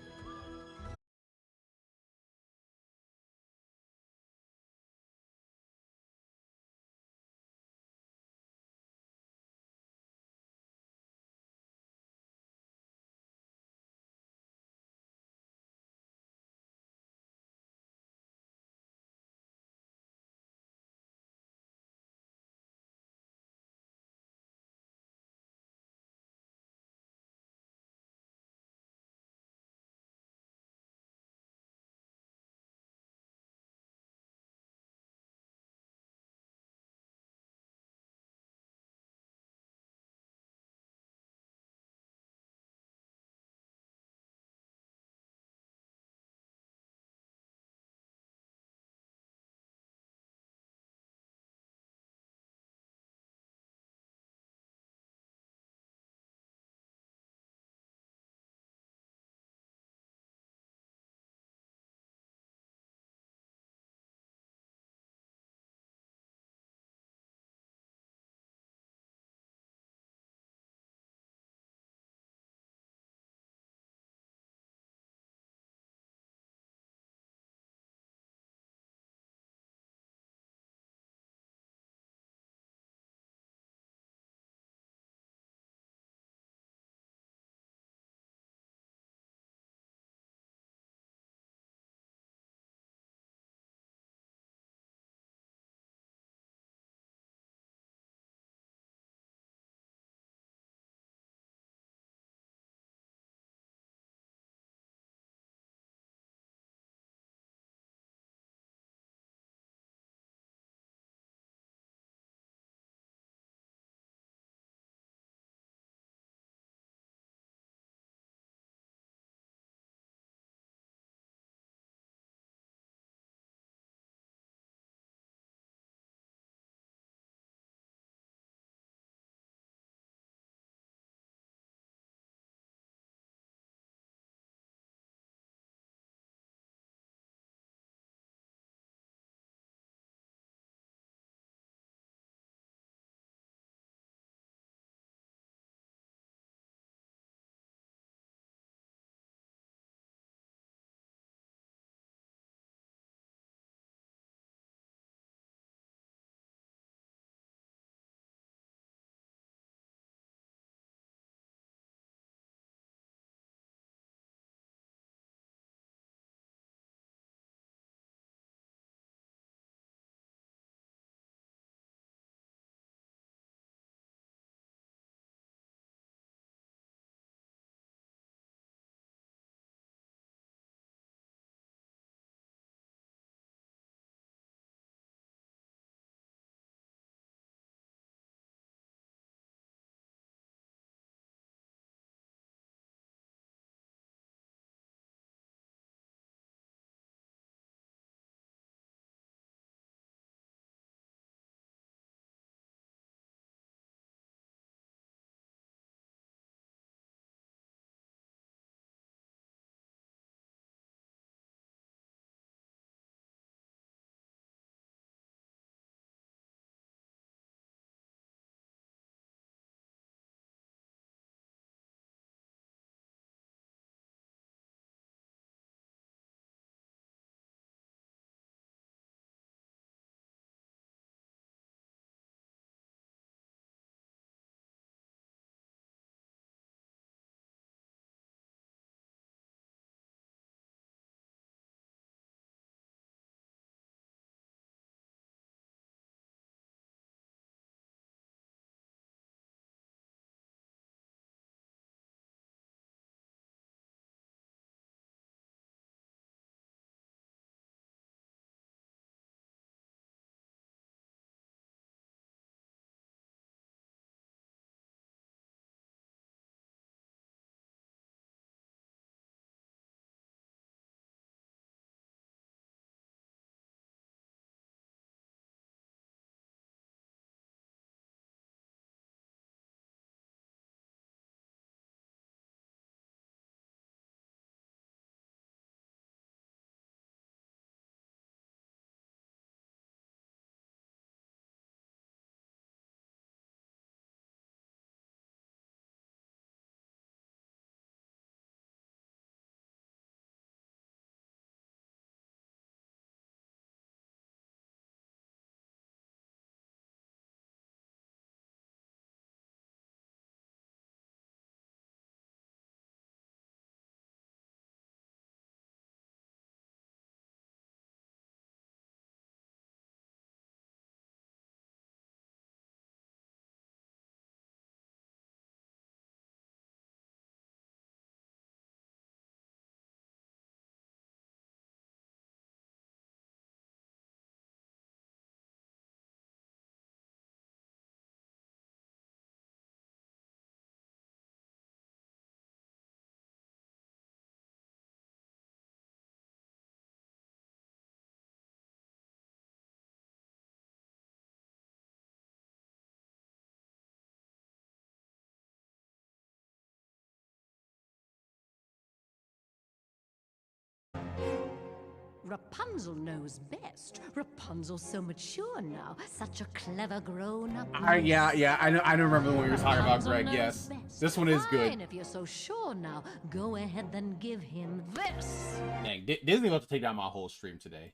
Rapunzel knows best. Rapunzel's so mature now, such a clever grown-up. Yeah, I know. I don't remember the one we were talking about, Greg. Yes, this one is good. Fine, if you're so sure now, go ahead then give him this. Dang, Disney about to take down my whole stream today.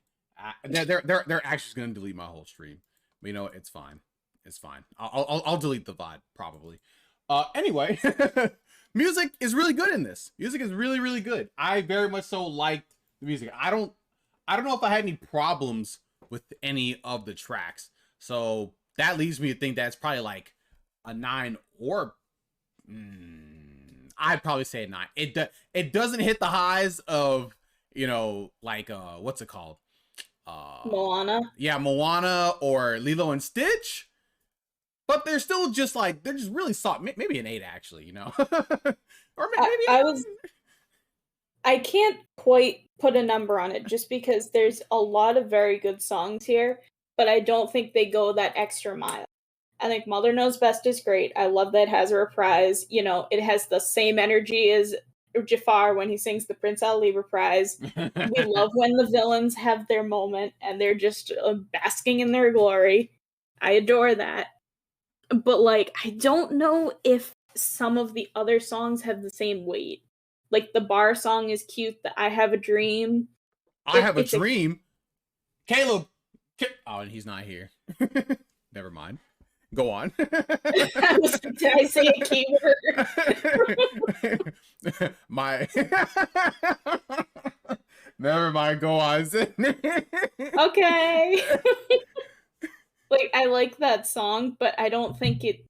They're actually gonna delete my whole stream. But you know what? It's fine. It's fine. I'll delete the VOD probably. Anyway, music is really good in this. Music is really, really good. I very much so liked the music. I don't know if I had any problems with any of the tracks. So that leads me to think that's probably like a 9 or I'd probably say a 9. It doesn't hit the highs of, you know, like what's it called? Moana. Yeah, Moana or Lilo and Stitch. But they're still just like, they're just really soft. Maybe an 8 actually, you know. Or maybe I can't quite put a number on it just because there's a lot of very good songs here, but I don't think they go that extra mile. I think Mother Knows Best is great. I love that it has a reprise. You know, it has the same energy as Jafar when he sings the Prince Ali reprise. We love when the villains have their moment and they're just basking in their glory. I adore that. But, like, I don't know if some of the other songs have the same weight. Like, the bar song is cute, the I Have a Dream. I Have a Dream? Caleb! Oh, and he's not here. Never mind. Go on. Did I say a keyword? Never mind, go on. Okay. Like, I like that song, but I don't think it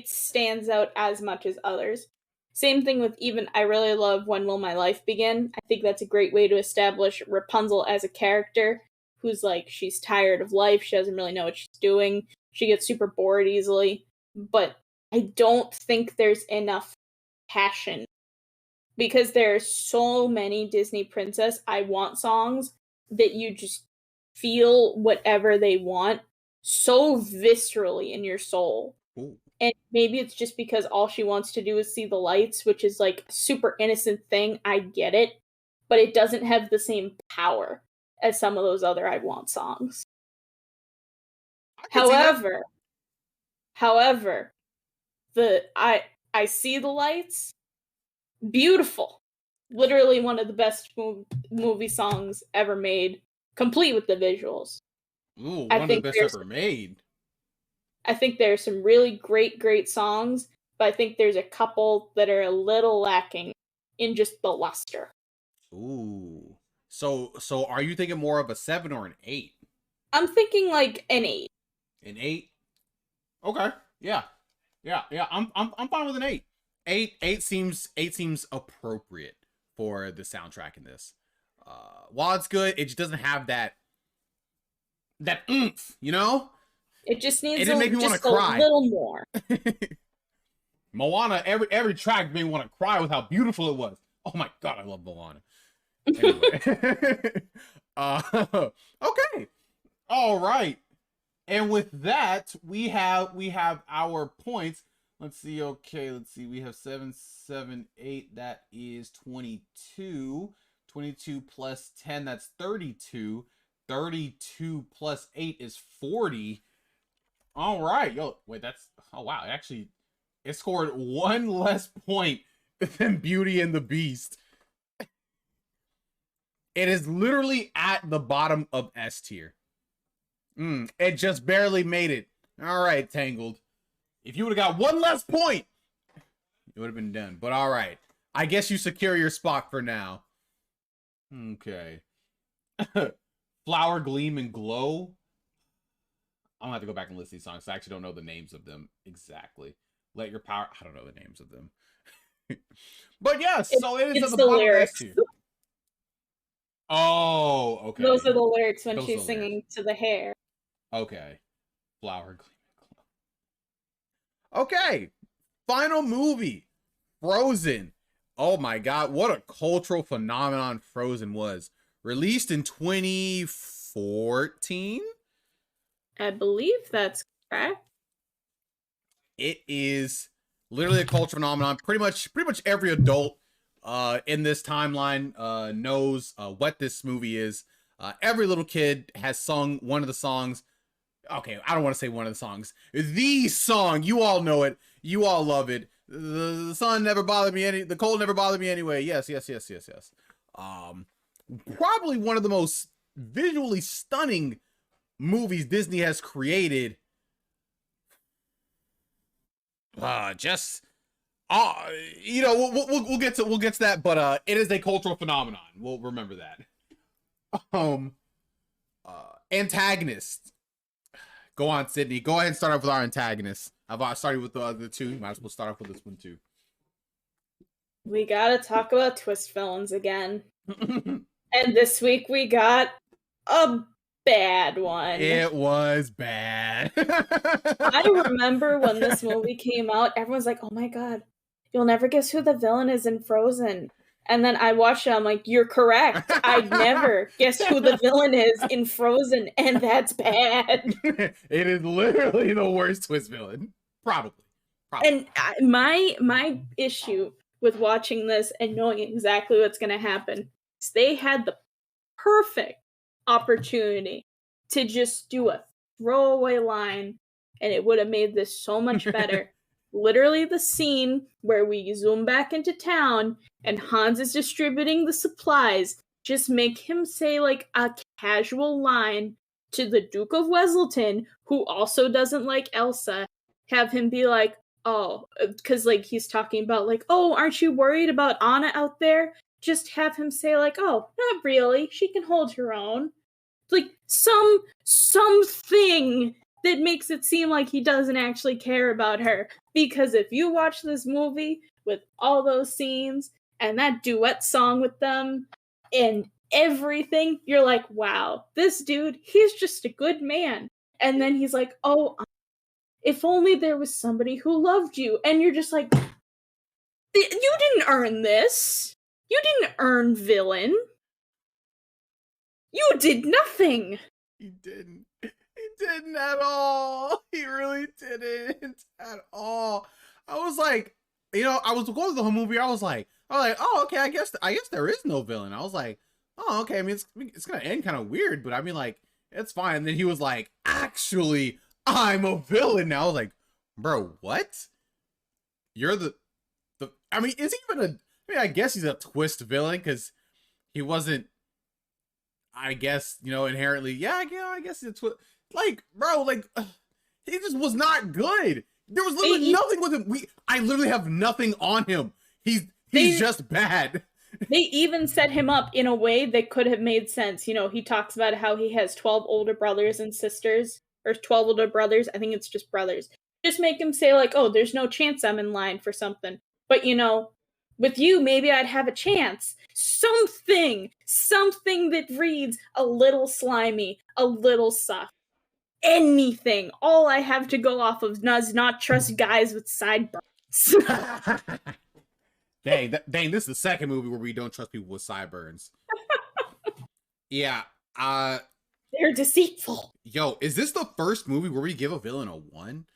stands out as much as others. Same thing with even, I really love When Will My Life Begin. I think that's a great way to establish Rapunzel as a character who's like, she's tired of life, she doesn't really know what she's doing, she gets super bored easily, but I don't think there's enough passion. Because there are so many Disney Princess I Want songs that you just feel whatever they want so viscerally in your soul. Ooh. And maybe it's just because all she wants to do is see the lights, which is like a super innocent thing. I get it. But it doesn't have the same power as some of those other I Want songs. However, the I See the Lights, beautiful. Literally one of the best movie songs ever made, complete with the visuals. Ooh, one of the best ever made. I think there's some really great songs, but I think there's a couple that are a little lacking in just the luster. Ooh. So are you thinking more of a 7 or an 8? I'm thinking like an 8. An 8? Okay. Yeah. I'm fine with an 8. 8 seems appropriate for the soundtrack in this. While it's good, it just doesn't have that oomph, you know? It just needs it didn't make me want to cry. A little more. Moana, every track made me want to cry with how beautiful it was. Oh my god, I love Moana. Anyway. Okay. All right. And with that, we have our points. Let's see. Okay, let's see. We have 7, 7, 8. That is 22. 22 plus 10, that's 32. 32 plus 8 is 40. All right. Yo, wait, that's... Oh, wow. It scored 1 less point than Beauty and the Beast. It is literally at the bottom of S tier. It just barely made it. All right, Tangled. If you would have got 1 less point, it would have been done. But all right. I guess you secure your spot for now. Okay. Flower, Gleam, and Glow. I'm gonna have to go back and list these songs. I actually don't know the names of them exactly. Let Your Power. I don't know the names of them. But yes, so it is at the bottom of S tier. Oh, okay. Those are the lyrics when she's singing to the hair. Okay. Flower, Gleam, and Glow. Okay. Final movie. Frozen. Oh my god, what a cultural phenomenon Frozen was. Released in 2014? I believe that's correct. It is literally a cultural phenomenon. Pretty much every adult in this timeline knows what this movie is. Every little kid has sung one of the songs. Okay, I don't want to say one of the songs. The song, you all know it. You all love it. The sun never bothered me the cold never bothered me anyway. Yes. Probably one of the most visually stunning movies Disney has created. We'll get to that, but it is a cultural phenomenon. We'll remember that. Antagonist. Go on, Sydney. Go ahead and start off with our antagonist. I've started with the other two. Might as well start off with this one too. We gotta talk about twist villains again. And this week we got a bad one. It was bad. I remember when this movie came out, everyone's like, oh my god, you'll never guess who the villain is in Frozen. And then I watched it, I'm like, you're correct. I'd never guess who the villain is in Frozen, and that's bad. It is literally the worst twist villain. Probably. And my issue with watching this and knowing exactly what's going to happen is they had the perfect opportunity to just do a throwaway line, and it would have made this so much better. Literally the scene where we zoom back into town and Hans is distributing the supplies, just make him say like a casual line to the Duke of Weselton, who also doesn't like Elsa, have him be like, oh, because like he's talking about like, oh, aren't you worried about Anna out there? Just have him say like, oh, not really, she can hold her own. Like something that makes it seem like he doesn't actually care about her. Because if you watch this movie with all those scenes and that duet song with them and everything, you're like, wow, this dude, he's just a good man. And then he's like, oh, if only there was somebody who loved you. And you're just like, you didn't earn this. You didn't earn villain. You did nothing. He didn't. He didn't at all. He really didn't at all. I was like, I was going through the whole movie. I was like, oh, okay. I guess there is no villain. I was like, oh, okay. I mean, it's gonna end kind of weird, but I mean, like, it's fine. And then he was like, actually, I'm a villain now. I was like, bro, what? You're the. I mean, is he even I guess he's a twist villain because he wasn't. I guess inherently. Yeah, I guess he's a twist. Like, bro, like, he just was not good. There was literally nothing with him. I literally have nothing on him. He's just bad. They even set him up in a way that could have made sense. He talks about how he has 12 older brothers and sisters, or 12 older brothers. I think it's just brothers. Just make him say like, oh, there's no chance I'm in line for something. But with you, maybe I'd have a chance. Something that reads a little slimy, a little soft. Anything. All I have to go off of does not trust guys with sideburns. Dang, this is the second movie where we don't trust people with sideburns. Yeah, they're deceitful. Yo, is this the first movie where we give a villain a 1?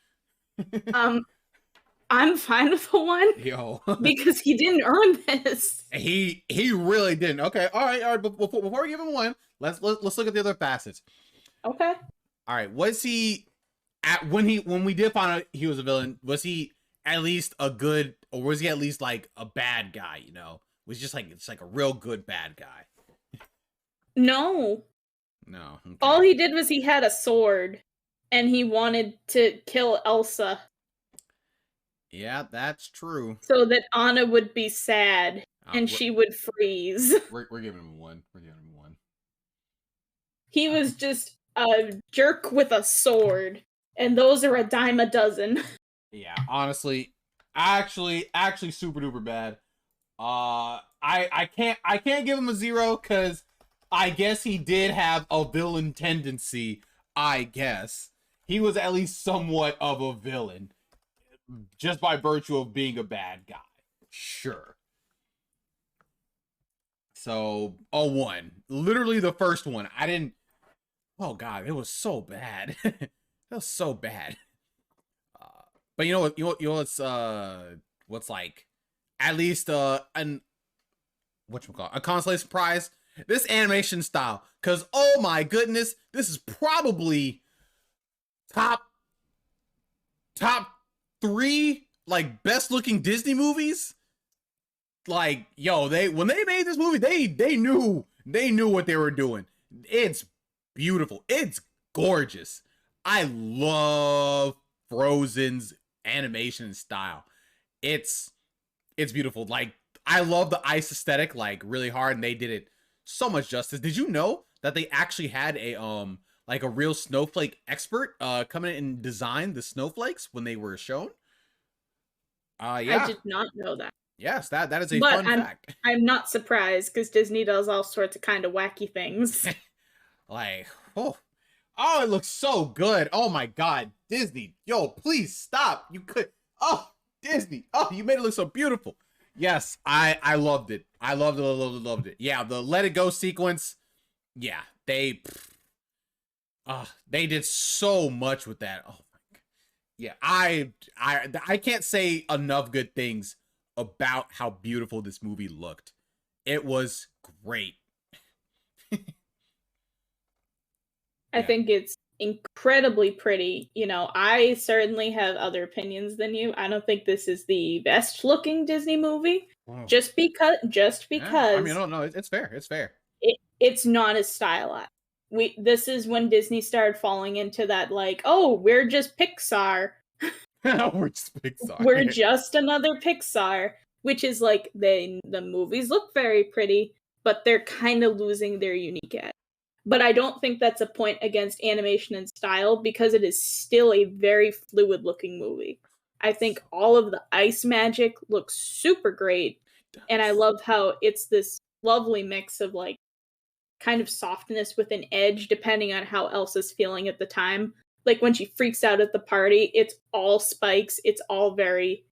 I'm fine with a 1. Yo. Because he didn't earn this. He really didn't. Okay, all right. But before we give him a 1, let's look at the other facets. Okay. All right, was he when we did find out he was a villain? Was he at least a good, or was he at least like a bad guy? Was he just like it's like a real good bad guy? No. Okay. All he did was he had a sword, and he wanted to kill Elsa. Yeah, that's true. So that Anna would be sad, and she would freeze. We're giving him a 1. We're giving him a 1. He was just a jerk with a sword, and those are a dime a dozen. Yeah, honestly, actually super duper bad. I can't give him a 0 because I guess he did have a villain tendency. I guess he was at least somewhat of a villain, just by virtue of being a bad guy. Sure. So a 1, literally the first one. I didn't. Oh god, it was so bad. It was so bad. But you know what's like at least a consolation prize this animation style, because oh my goodness, this is probably top 3 like best looking Disney movies. Like, yo, when they made this movie, they knew what they were doing. It's beautiful. It's gorgeous. I love Frozen's animation style. It's beautiful. Like, I love the ice aesthetic like really hard, and they did it so much justice. Did you know that they actually had a like a real snowflake expert come in and design the snowflakes when they were shown? Yeah. I did not know that. Yes, that is a But fun fact. I'm not surprised because Disney does all sorts of kind of wacky things. Like, oh, it looks so good. Oh my God, Disney, yo, please stop. You could, Disney, you made it look so beautiful. Yes, I loved it. I loved it. Yeah, the Let It Go sequence. Yeah, they did so much with that. Oh my God. Yeah, I can't say enough good things about how beautiful this movie looked. It was great. I think it's incredibly pretty. You know, I certainly have other opinions than you. I don't think this is the best looking Disney movie. Wow. Just because Yeah, I mean, no, it's fair. It's fair. It's not as stylized. This is when Disney started falling into that, like, oh, we're just Pixar. We're just Pixar. We're just another Pixar, which is like the movies look very pretty, but they're kind of losing their unique edge. But I don't think that's a point against animation and style because it is still a very fluid looking movie. I think all of the ice magic looks super great, and I love how it's this lovely mix of like kind of softness with an edge depending on how Elsa's feeling at the time. Like when she freaks out at the party, it's all spikes, it's all very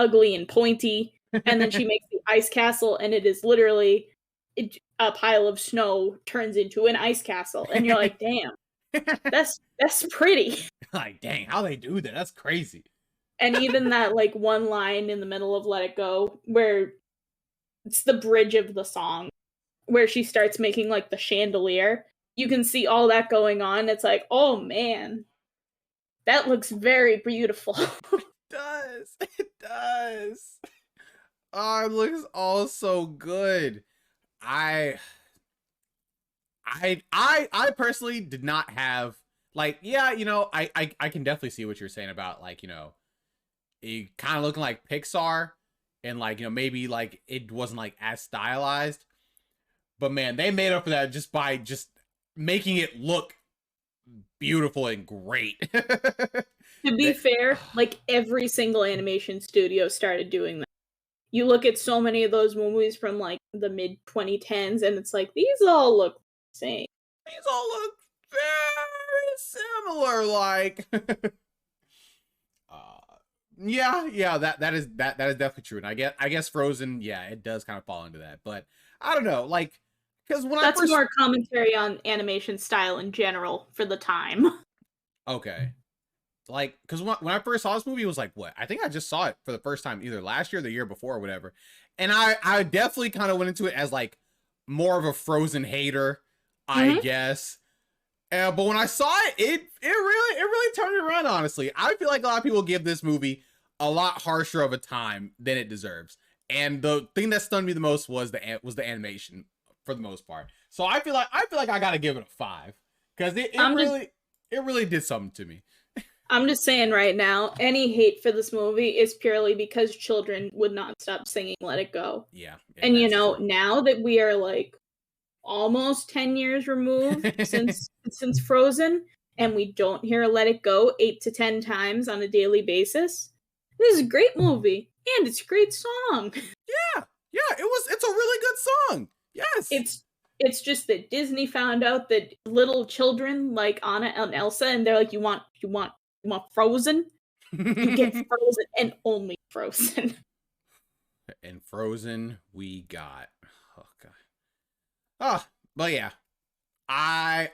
ugly and pointy, and then she makes the ice castle and it is literally a pile of snow turns into an ice castle, and you're like, damn, that's pretty. Like, dang, how they do that? That's crazy. And even that like one line in the middle of Let It Go where it's the bridge of the song where she starts making like the chandelier, you can see all that going on. It's like, oh man, that looks very beautiful. It does. Oh, it looks all so good. I personally did not have like, yeah, you know, I can definitely see what you're saying about like, you know, it kind of looking like Pixar and like, you know, maybe like it wasn't like as stylized, but man, they made up for that just by just making it look beautiful and great. To be fair, like every single animation studio started doing that. You look at so many of those movies from like the mid 2010s and it's like, these all look the same. These all look very similar, like yeah, that is definitely true. And I guess Frozen, yeah, it does kind of fall into that. But I don't know, like, because when that's more commentary on animation style in general for the time. Okay. Like, because when I first saw this movie, it was like, what? I think I just saw it for the first time either last year or the year before or whatever. And I definitely kind of went into it as like more of a Frozen hater, I guess. But when I saw it, it really turned it around, honestly. I feel like a lot of people give this movie a lot harsher of a time than it deserves. And the thing that stunned me the most was the animation for the most part. So I feel like I gotta give it a 5 because it really did something to me. I'm just saying right now, any hate for this movie is purely because children would not stop singing Let It Go. Yeah. And you know, now that we are like almost 10 years removed since Frozen, and we don't hear Let It Go 8 to 10 times on a daily basis, this is a great movie. And it's a great song. Yeah. It's a really good song. Yes. It's just that Disney found out that little children like Anna and Elsa, and they're like, you want Frozen? You get Frozen and only Frozen. And Frozen we got. Oh god. Oh, but yeah. I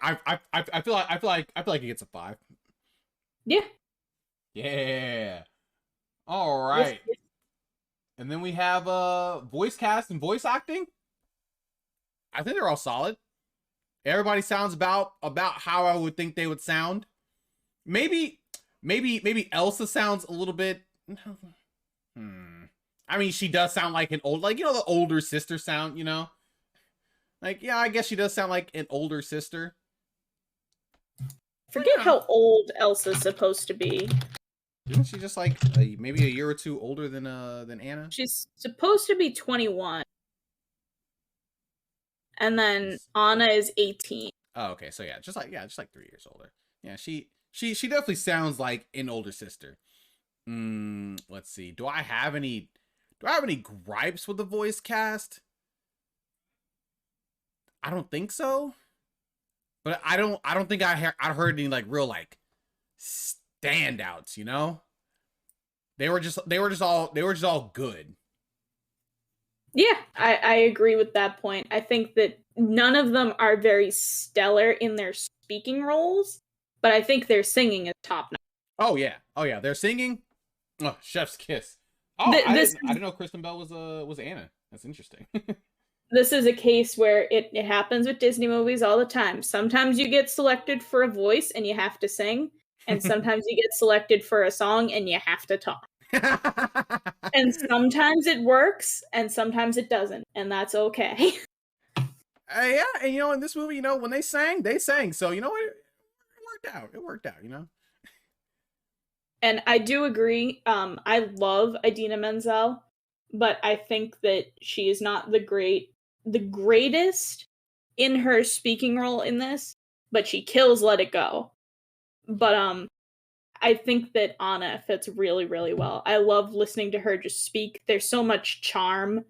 feel like it gets a 5. Yeah. Yeah. All right. Yes. And then we have voice cast and voice acting. I think they're all solid. Everybody sounds about how I would think they would sound. Maybe Elsa sounds a little bit. I mean, she does sound like an old, like, you know, the older sister sound, you know? Like, yeah, I guess she does sound like an older sister. Forget how old Elsa's supposed to be. Isn't she just like maybe a year or two older than Anna? She's supposed to be 21. And then Anna is 18. Oh, okay. So yeah, just like 3 years older. Yeah, she definitely sounds like an older sister. Let's see. Do I have any gripes with the voice cast? I don't think so. But I don't think I heard any like real like standouts, you know? They were just all good. Yeah, I agree with that point. I think that none of them are very stellar in their speaking roles, but I think their singing is top notch. Oh yeah, they're singing. Oh, chef's kiss. Oh, I didn't know Kristen Bell was Anna. That's interesting. This is a case where it happens with Disney movies all the time. Sometimes you get selected for a voice and you have to sing, and sometimes you get selected for a song and you have to talk. And sometimes it works and sometimes it doesn't, and that's okay. Yeah, and you know, in this movie, you know, when they sang. So you know what, it worked out, you know. And I do agree. I love Idina Menzel, but I think that she is not the greatest in her speaking role in this, but she kills Let It Go. But I think that Anna fits really, really well. I love listening to her just speak. There's so much charm.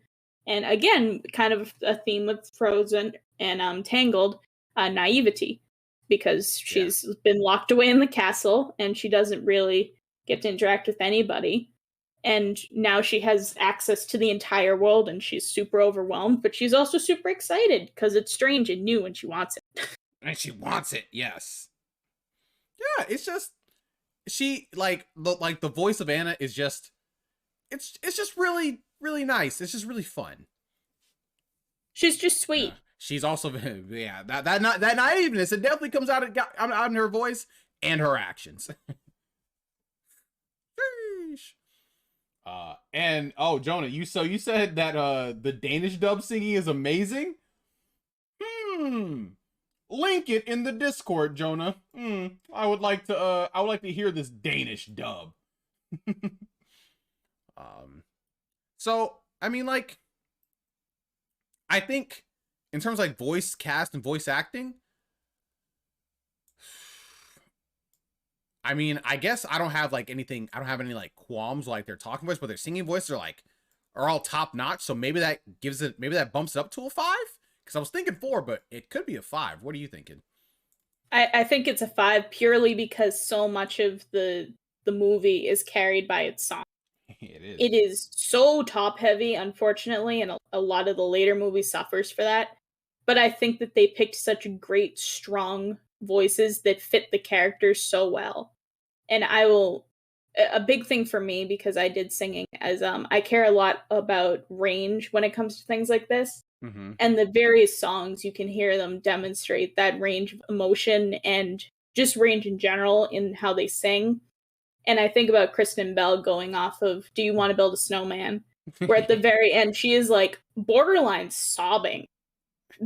And again, kind of a theme with Frozen and Tangled, naivety. Because she's been locked away in the castle and she doesn't really get to interact with anybody. And now she has access to the entire world and she's super overwhelmed, but she's also super excited because it's strange and new and she wants it. And she wants it, yes. Yeah, it's just she like the voice of Anna is just it's just really, really nice. It's just really fun. She's just sweet. She's also that naiveness, it definitely comes out in her voice and her actions. And oh, Jonah, you said that the Danish dub singing is amazing. Link it in the Discord, Jonah. I would like to hear this Danish dub. So I mean, like, I think in terms of like voice cast and voice acting, I mean, I guess I don't have any like qualms like their talking voice, but their singing voices are all top notch. So maybe that bumps it up to a 5. Because I was thinking 4, but it could be a 5. What are you thinking? I think it's a 5 purely because so much of the movie is carried by its song. It is so top heavy, unfortunately, and a lot of the later movies suffers for that. But I think that they picked such great, strong voices that fit the characters so well. And a big thing for me, because I did singing, as I care a lot about range when it comes to things like this. Mm-hmm. And the various songs, you can hear them demonstrate that range of emotion and just range in general in how they sing. And I think about Kristen Bell going off of Do You Want to Build a Snowman? Where at the very end, she is like borderline sobbing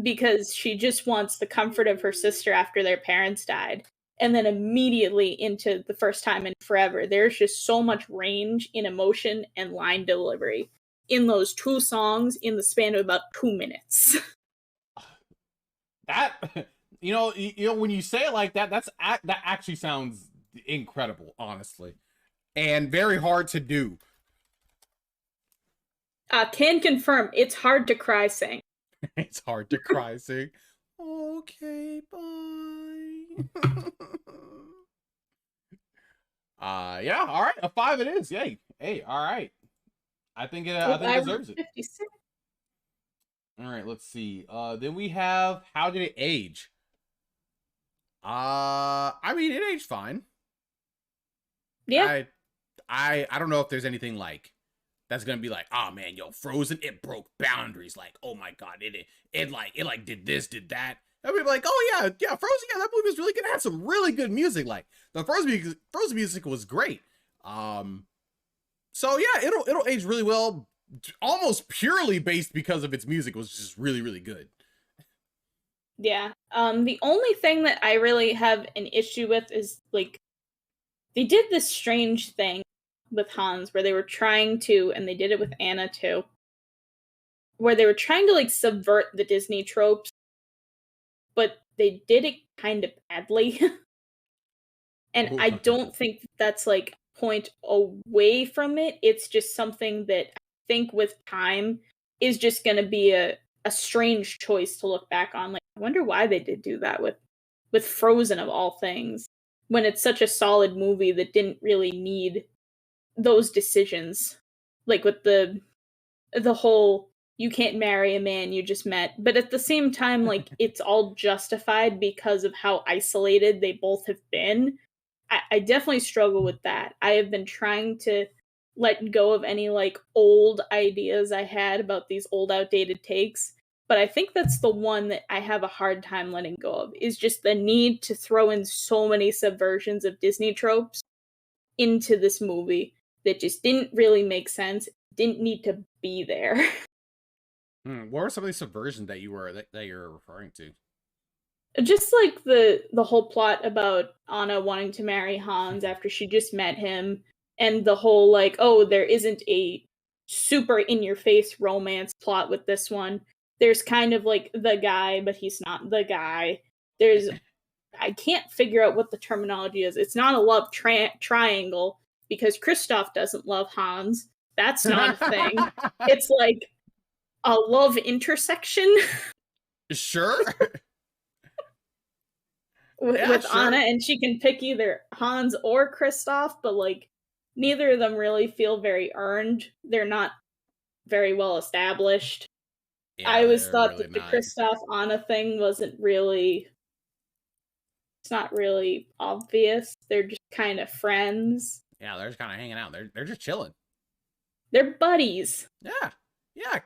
because she just wants the comfort of her sister after their parents died. And then immediately into The First Time in Forever, there's just so much range in emotion and line delivery in those 2 songs in the span of about 2 minutes. That, you know, when you say it like that, that actually sounds incredible, honestly, and very hard to do. Can confirm, it's hard to cry sing. It's hard to cry sing. Okay, bye. Yeah, all right, a 5 it is. Yay. Hey, all right. I think it deserves it. 56. All right, let's see. Then we have How Did It Age? I mean, it aged fine. Yeah. I don't know if there's anything like that's gonna be like, oh man, yo, Frozen, it broke boundaries. Like, oh my god, it did this, did that. And we'd be like, oh yeah, Frozen, yeah, that movie was really good. It had some really good music. Like the Frozen music was great. So yeah, it'll age really well, almost purely based because of its music was just really, really good. Yeah. The only thing that I really have an issue with is like they did this strange thing with Hans where they were trying to, and they did it with Anna too, where they were trying to like subvert the Disney tropes, but they did it kind of badly. And I don't think that's like a point away from it. It's just something that I think with time is just going to be a strange choice to look back on. Like, I wonder why they did do that with Frozen of all things, when it's such a solid movie that didn't really need those decisions. Like with the whole you can't marry a man you just met, but at the same time, like it's all justified because of how isolated they both have been. I definitely struggle with that. I have been trying to let go of any like old ideas I had about these old outdated takes, but I think that's the one that I have a hard time letting go of, is just the need to throw in so many subversions of Disney tropes into this movie that just didn't really make sense, didn't need to be there. What were some of these subversions that you're referring to? Just like the whole plot about Anna wanting to marry Hans after she just met him, and the whole like, oh, there isn't a super in your face romance plot with this one. There's kind of like the guy, but he's not the guy. There's I can't figure out what the terminology is. It's not a love triangle because Kristoff doesn't love Hans. That's not a thing. It's like a love intersection. Sure. with Anna, and she can pick either Hans or Kristoff, but like neither of them really feel very earned. They're not very well established. Yeah, I always they're thought really that the not. Kristoff Anna thing wasn't really. It's not really obvious. They're just kind of friends. Yeah, they're just kind of hanging out. They're just chilling. They're buddies. Yeah,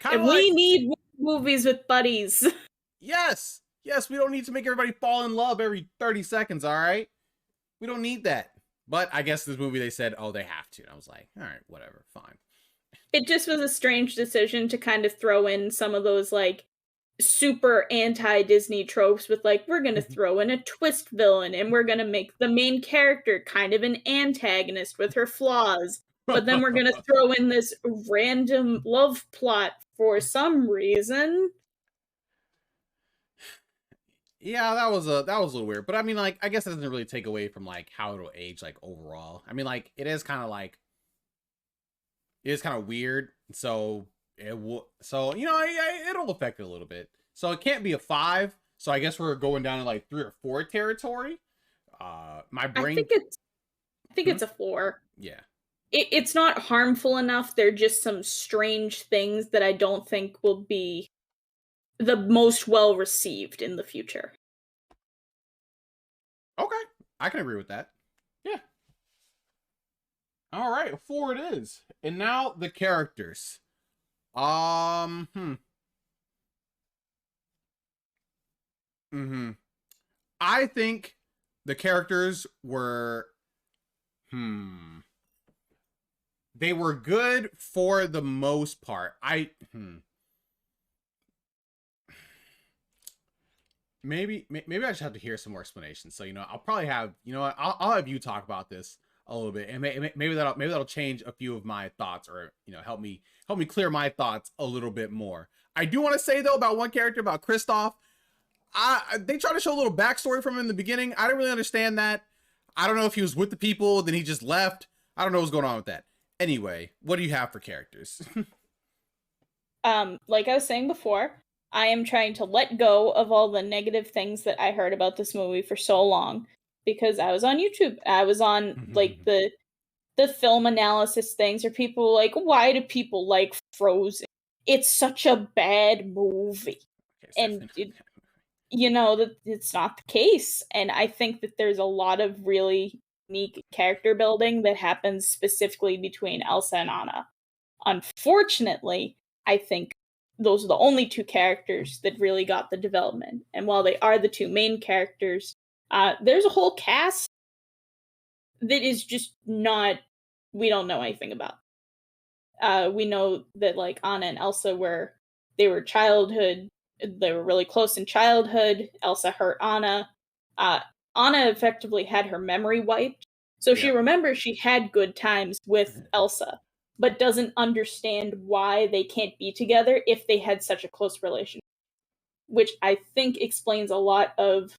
kind of And like. we need movies with buddies. Yes, we don't need to make everybody fall in love every 30 seconds. All right, we don't need that. But I guess this movie they said, oh, they have to. And I was like, all right, whatever, fine. It just was a strange decision to kind of throw in some of those like super anti-Disney tropes with like, we're gonna throw in a twist villain and we're gonna make the main character kind of an antagonist with her flaws, but then we're gonna throw in this random love plot for some reason. Yeah, that was a little weird, but I mean, like, I guess it doesn't really take away from like how it'll age like overall. I mean, like, it is kind of weird, so it'll affect it a little bit. So it can't be a 5. So I guess we're going down to like 3 or 4 territory. My brain. I think it's a 4. Yeah. It's not harmful enough. They're just some strange things that I don't think will be the most well received in the future. Okay, I can agree with that. Yeah. All right, 4 it is. And now the characters. I think the characters were they were good for the most part. Maybe I just have to hear some more explanations. So, I'll probably have, I'll have you talk about this a little bit, and maybe that'll change a few of my thoughts, or help me clear my thoughts a little bit more. I do want to say though about one character, about Kristoff. They tried to show a little backstory from him in the beginning. I didn't really understand that. I don't know if he was with the people, then he just left. I don't know what's going on with that. Anyway, what do you have for characters? Like I was saying before, I am trying to let go of all the negative things that I heard about this movie for so long, because I was on YouTube. I was on like the film analysis things, where people were like, why do people like Frozen? It's such a bad movie. Okay, and that it's not the case. And I think that there's a lot of really unique character building that happens specifically between Elsa and Anna. Unfortunately, I think those are the only two characters that really got the development. And while they are the two main characters, there's a whole cast that is just not, we don't know anything about. We know that like Anna and Elsa were really close in childhood. Elsa hurt Anna. Anna effectively had her memory wiped, so she remembers she had good times with Elsa, but doesn't understand why they can't be together if they had such a close relationship, which I think explains a lot of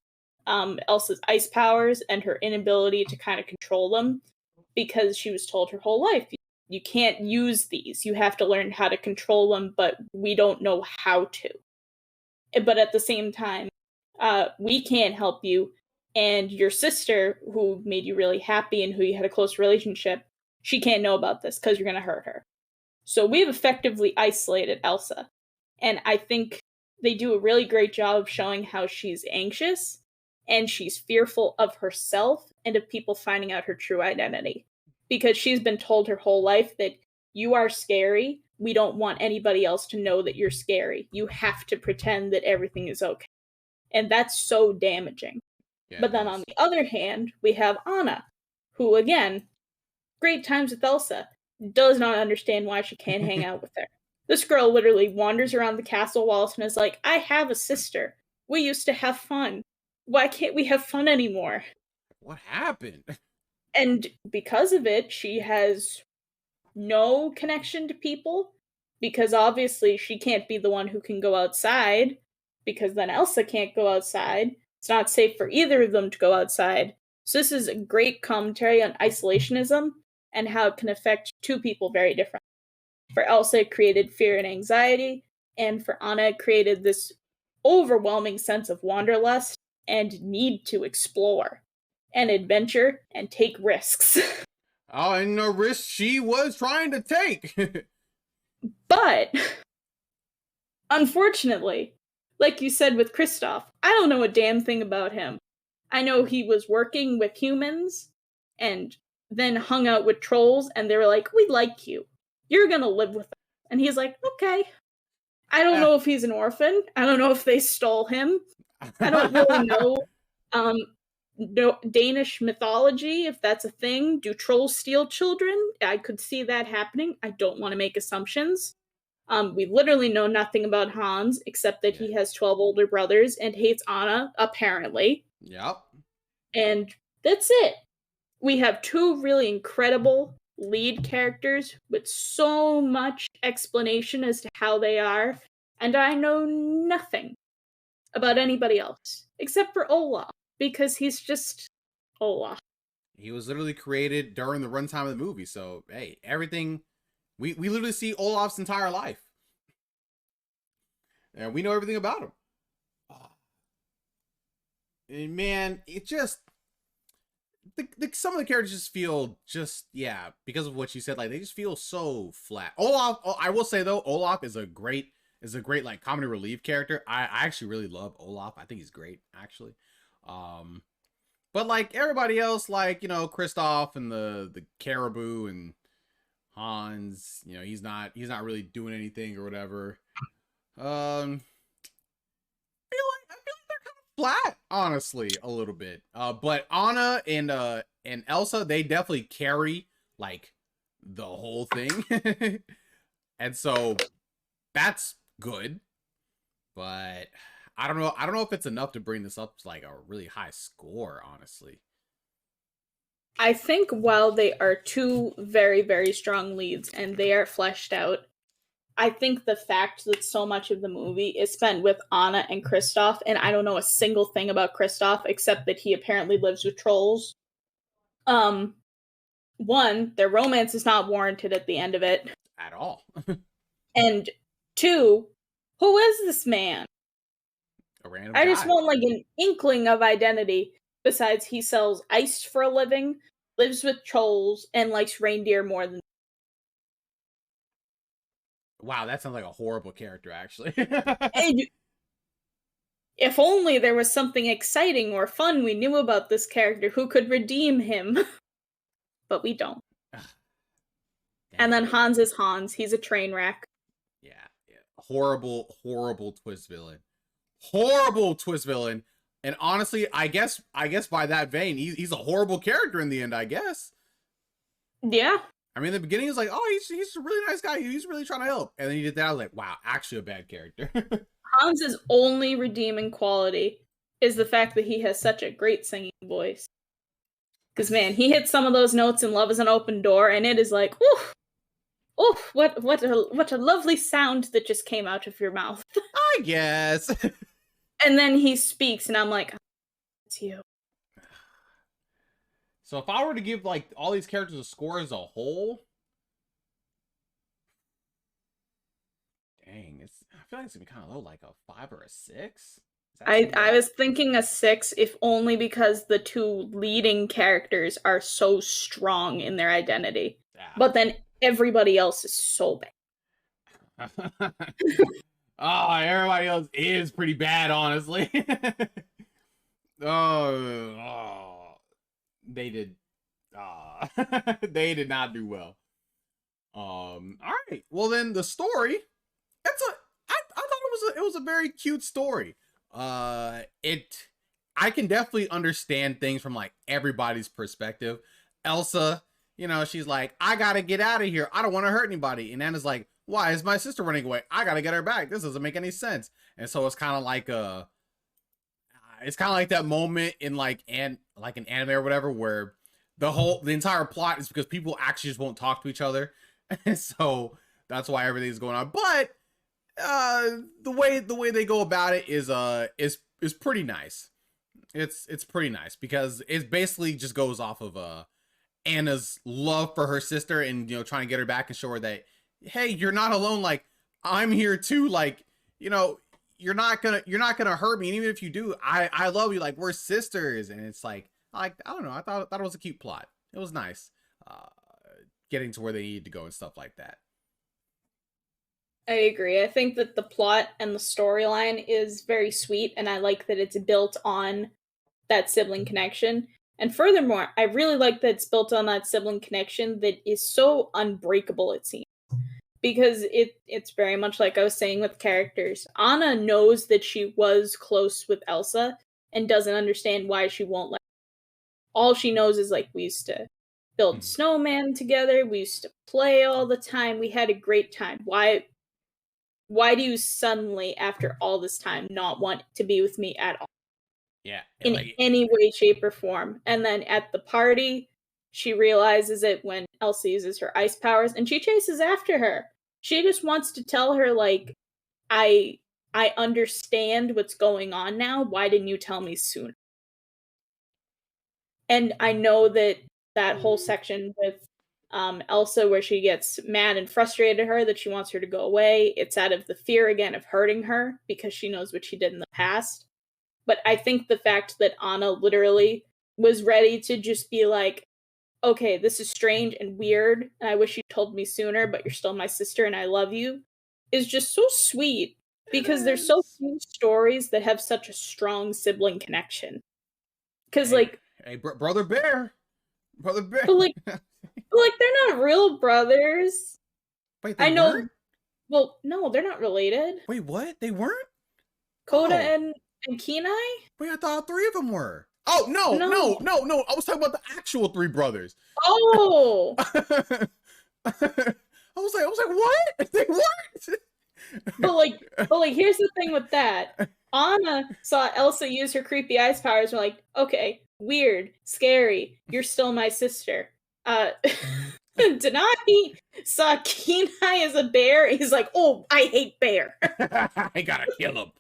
Elsa's ice powers and her inability to kind of control them, because she was told her whole life, you can't use these. You have to learn how to control them, but we don't know how to. But at the same time, we can't help you. And your sister, who made you really happy and who you had a close relationship, she can't know about this because you're going to hurt her. So we've effectively isolated Elsa. And I think they do a really great job of showing how she's anxious and she's fearful of herself and of people finding out her true identity. Because she's been told her whole life that you are scary. We don't want anybody else to know that you're scary. You have to pretend that everything is okay. And that's so damaging. Yeah, but then on the other hand, we have Anna, who, again, great times with Elsa, does not understand why she can't hang out with her. This girl literally wanders around the castle walls and is like, I have a sister. We used to have fun. Why can't we have fun anymore? What happened? And because of it, she has no connection to people, because obviously she can't be the one who can go outside, because then Elsa can't go outside. It's not safe for either of them to go outside. So this is a great commentary on isolationism and how it can affect two people very differently. For Elsa, it created fear and anxiety, and for Anna, it created this overwhelming sense of wanderlust and need to explore and adventure and take risks. Oh, and the risk she was trying to take. But, unfortunately, like you said with Kristoff, I don't know a damn thing about him. I know he was working with humans and then hung out with trolls, and they were like, we like you. You're gonna live with us. And he's like, okay. I don't know if he's an orphan. I don't know if they stole him. I don't really know Danish mythology, if that's a thing. Do trolls steal children? I could see that happening. I don't want to make assumptions. We literally know nothing about Hans, except that he has 12 older brothers and hates Anna, apparently. Yep. And that's it. We have two really incredible lead characters with so much explanation as to how they are, and I know nothing about anybody else, except for Olaf, because he's just Olaf. He was literally created during the runtime of the movie, so hey, everything we literally see Olaf's entire life. And we know everything about him. And man, it just some of the characters just feel because of what you said, like they just feel so flat. Olaf, I will say though, Olaf is a great like comedy relief character. I actually really love Olaf. I think he's great, actually. But like everybody else, like, you know, Kristoff and the Caribou and Hans, you know, he's not really doing anything or whatever. I feel like they're kind of flat, honestly, a little bit. But Anna and Elsa, they definitely carry like the whole thing. And so that's good. But I don't know if it's enough to bring this up to like a really high score, honestly. I think while they are two very, very strong leads and they are fleshed out, I think the fact that so much of the movie is spent with Anna and Kristoff, and I don't know a single thing about Kristoff except that he apparently lives with trolls. One, their romance is not warranted at the end of it. At all. And two, who is this man? A random I guy. just want like an inkling of identity, besides he sells ice for a living, lives with trolls, and likes reindeer more than... Wow, that sounds like a horrible character, actually. And if only there was something exciting or fun we knew about this character who could redeem him. But we don't. And then Hans is Hans. He's a train wreck. Yeah. Horrible twist villain. Horrible twist villain. And honestly, I guess by that vein, he's a horrible character in the end, I guess. Yeah. I mean, in the beginning, he was like, oh, he's a really nice guy. He's really trying to help. And then he did that. I was like, wow, actually a bad character. Hans's only redeeming quality is the fact that he has such a great singing voice. Because, man, he hits some of those notes in Love is an Open Door, and it is like, oof, oof, what a lovely sound that just came out of your mouth. I guess. And then he speaks, and I'm like, oh, it's you. So if I were to give like all these characters a score as a whole, dang, I feel like it's gonna be kind of low, like a 5 or a 6. I was thinking a 6, if only because the two leading characters are so strong in their identity. Yeah. But then everybody else is so bad. Oh, everybody else is pretty bad, honestly. They did. They did not do well. All right. Well, then the story. I thought it was a very cute story. I can definitely understand things from like everybody's perspective. Elsa, she's like, I gotta get out of here. I don't want to hurt anybody. And Anna's like, why is my sister running away? I gotta get her back. This doesn't make any sense. And so it's kind of like that moment in like an anime or whatever where the entire plot is because people actually just won't talk to each other. And so that's why everything's going on. But the way they go about it is pretty nice. It's pretty nice because it basically just goes off of Anna's love for her sister and trying to get her back and show her that, hey, you're not alone. Like, I'm here too. Like, you're not gonna hurt me. And even if you do, I love you. Like, we're sisters. And it's like I don't know. I thought it was a cute plot. It was nice. Getting to where they needed to go and stuff like that. I agree. I think that the plot and the storyline is very sweet, and I like that it's built on that sibling connection. And furthermore, I really like that it's built on that sibling connection that is so unbreakable, it seems. Because it's very much like I was saying with characters. Anna knows that she was close with Elsa and doesn't understand why she won't let her. All she knows is, like, we used to build snowman together, we used to play all the time, we had a great time. Why do you suddenly, after all this time, not want to be with me at all? Yeah. In any way, shape, or form. And then at the party, she realizes it when Elsa uses her ice powers, and she chases after her. She just wants to tell her, like, I understand what's going on now. Why didn't you tell me sooner? And I know that whole section with Elsa where she gets mad and frustrated at her that she wants her to go away, it's out of the fear again of hurting her because she knows what she did in the past. But I think the fact that Anna literally was ready to just be like, okay, this is strange and weird, and I wish you told me sooner, but you're still my sister and I love you, is just so sweet because there's so few stories that have such a strong sibling connection. Because, Brother Bear. But like, they're not real brothers. Wait, they weren't? Well, no, they're not related. Wait, what? They weren't? Coda and Kenai? Wait, I thought all 3 of them were. Oh, no. I was talking about the actual 3 brothers. Oh. I was like, what? They weren't. But here's the thing with that. Anna saw Elsa use her creepy ice powers and like, okay, weird, scary, you're still my sister. Denai saw Kenai as a bear, he's like, oh, I hate bear. I gotta kill him.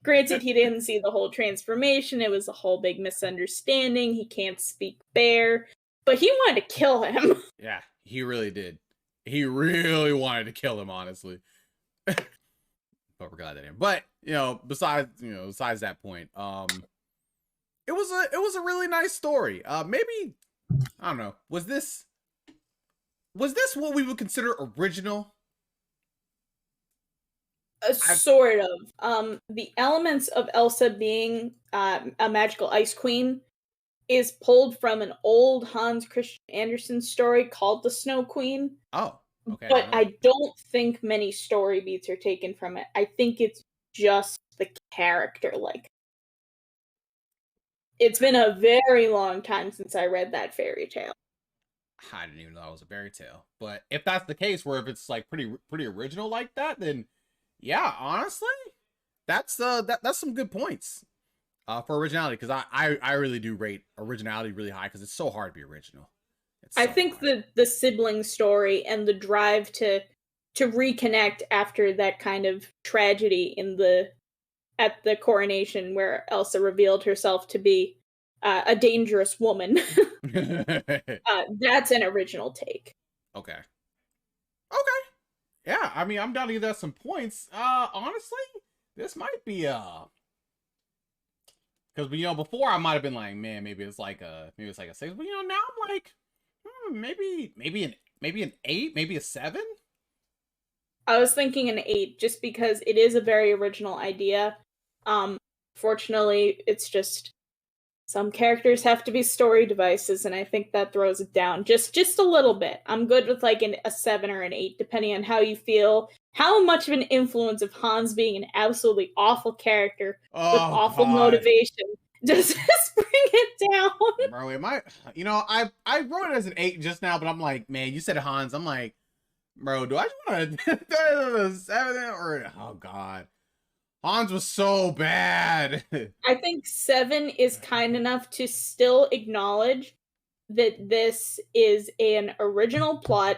Granted, he didn't see the whole transformation, it was a whole big misunderstanding, he can't speak bear, but he wanted to kill him. Yeah, he really did. He really wanted to kill him, honestly. But we're glad that didn't. But, besides that point, it was a really nice story. Maybe, I don't know, was this what we would consider original? Sort of. The elements of Elsa being a magical ice queen is pulled from an old Hans Christian Andersen story called The Snow Queen. Oh, okay. But I don't think many story beats are taken from it. I think it's just the character. Like, it's been a very long time since I read that fairy tale. I didn't even know it was a fairy tale. But if that's the case, where if it's like pretty original like that, then yeah, honestly, that's some good points for originality, because I really do rate originality really high, because it's so hard to be original. I think the sibling story and the drive to reconnect after that kind of tragedy at the coronation, where Elsa revealed herself to be a dangerous woman. That's an original take. Okay. Yeah, I mean, I'm down to give that some points. Honestly, this might be because before I might have been like, man, maybe it's like a 6, but now I'm like, maybe an 8, maybe a 7. I was thinking an 8, just because it is a very original idea. Fortunately, it's just some characters have to be story devices, and I think that throws it down just a little bit. I'm good with like a 7 or an 8, depending on how you feel, how much of an influence of Hans being an absolutely awful character with awful motivation does this bring it down. Bro, it might, I wrote it as an 8 just now, but I'm like, man, you said Hans. I'm like, bro, do I just want to throw it as a 7 or, oh god. Hans was so bad. I think 7 is kind enough to still acknowledge that this is an original plot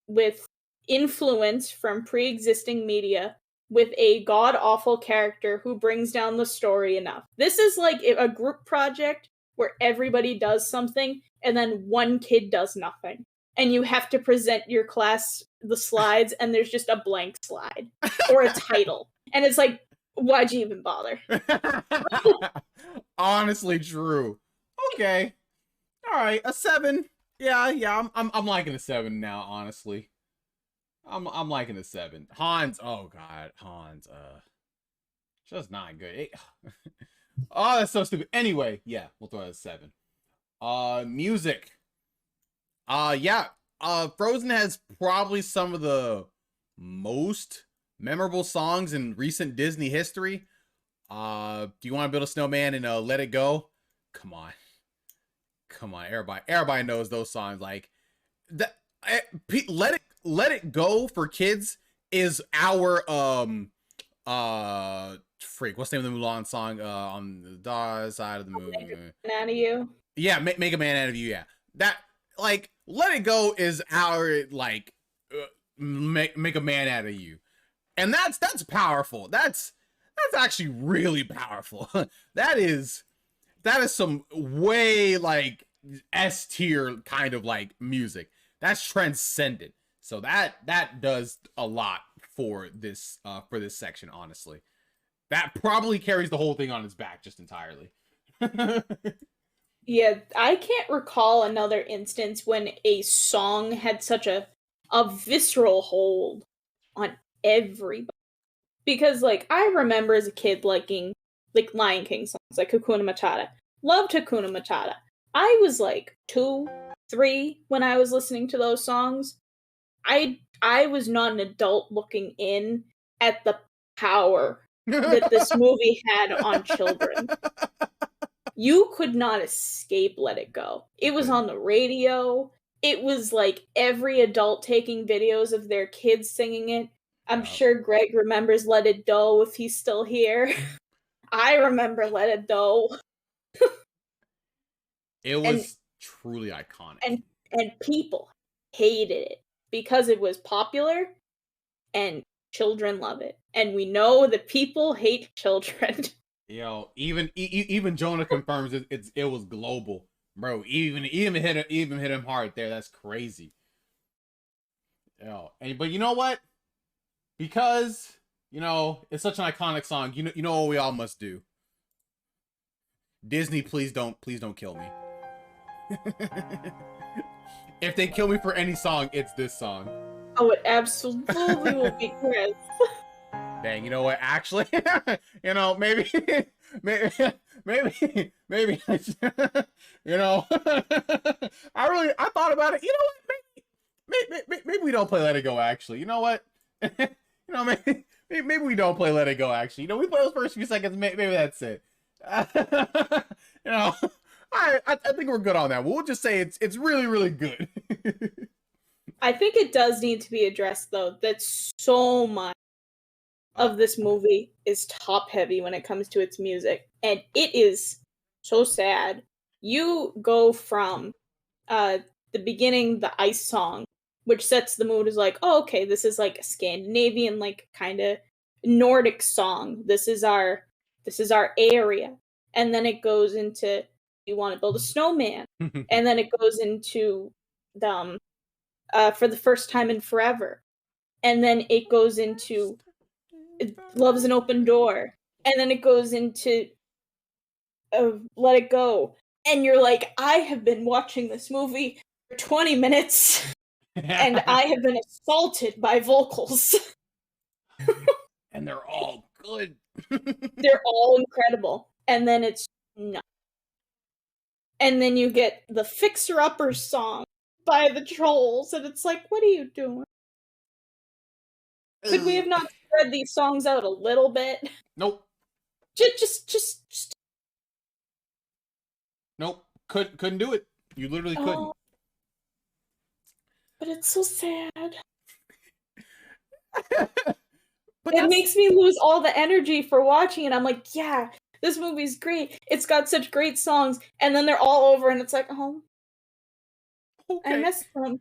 with influence from pre-existing media, with a god-awful character who brings down the story enough. This is like a group project where everybody does something and then one kid does nothing. And you have to present your class the slides, and there's just a blank slide or a title. And it's like, why'd you even bother? Honestly, true. Okay. All right, a 7. Yeah. I'm liking a 7 now. Honestly, I'm liking a 7. Hans. Oh god, Hans. Just not good. Oh, that's so stupid. Anyway, yeah, we'll throw it as a 7. Music. Yeah. Frozen has probably some of the most memorable songs in recent Disney history. Do you want to build a snowman and Let It Go? Come on, everybody knows those songs. Like that. Let It Go for kids is our freak. What's the name of the Mulan song? On the dark side of the moon. Make a man out of you. Yeah, make a man out of you. Yeah, that, like, Let It Go is our like make a man out of you. And that's powerful. That's actually really powerful. that is some way like S tier kind of like music. That's transcendent. So that does a lot for this section, honestly. That probably carries the whole thing on its back just entirely. Yeah, I can't recall another instance when a song had such a visceral hold on everybody. Because, like, I remember as a kid liking, like, Lion King songs, like Hakuna Matata. Loved Hakuna Matata. I was, like, 2, 3 when I was listening to those songs. I was not an adult looking in at the power that this movie had on children. You could not escape Let It Go. It was on the radio. It was, like, every adult taking videos of their kids singing it. I'm sure Greg remembers Let It Go if he's still here. I remember Let It Go. It was truly iconic. And people hated it because it was popular and children love it. And we know that people hate children. Even Jonah confirms it was global. Bro, even hit him hard there. That's crazy. But you know what? Because, it's such an iconic song, you know what we all must do. Disney, please don't kill me. If they kill me for any song, it's this song. Oh, it absolutely will be Chris. Dang, you know what? Actually, maybe maybe, you know, I thought about it. You know what? Maybe we don't play Let It Go. Actually, you know what? You know, maybe we don't play Let It Go. Actually, you know, we play those first few seconds. Maybe that's it. You know, I think we're good on that. We'll just say it's really really good. I think it does need to be addressed though that so much of this movie is top heavy when it comes to its music, and it is so sad. You go from the beginning, the ice song, which sets the mood as like, oh, okay, this is like a Scandinavian, like kind of Nordic song. This is our area. And then it goes into you want to build a snowman. And then it goes into for the first time in forever. And then it goes into Love's an Open Door. And then it goes into Let It Go. And you're like, I have been watching this movie for 20 minutes and I have been assaulted by vocals. And they're all good. They're all incredible. And then it's no. And then you get the Fixer Upper song by the Trolls, and it's like, what are you doing? Could we have not spread these songs out a little bit? Nope. Just. Nope. Couldn't do it. You literally couldn't. But it's so sad. But it makes me lose all the energy for watching it. I'm like, yeah, this movie's great. It's got such great songs, and then they're all over, and it's like, oh, okay. I missed them.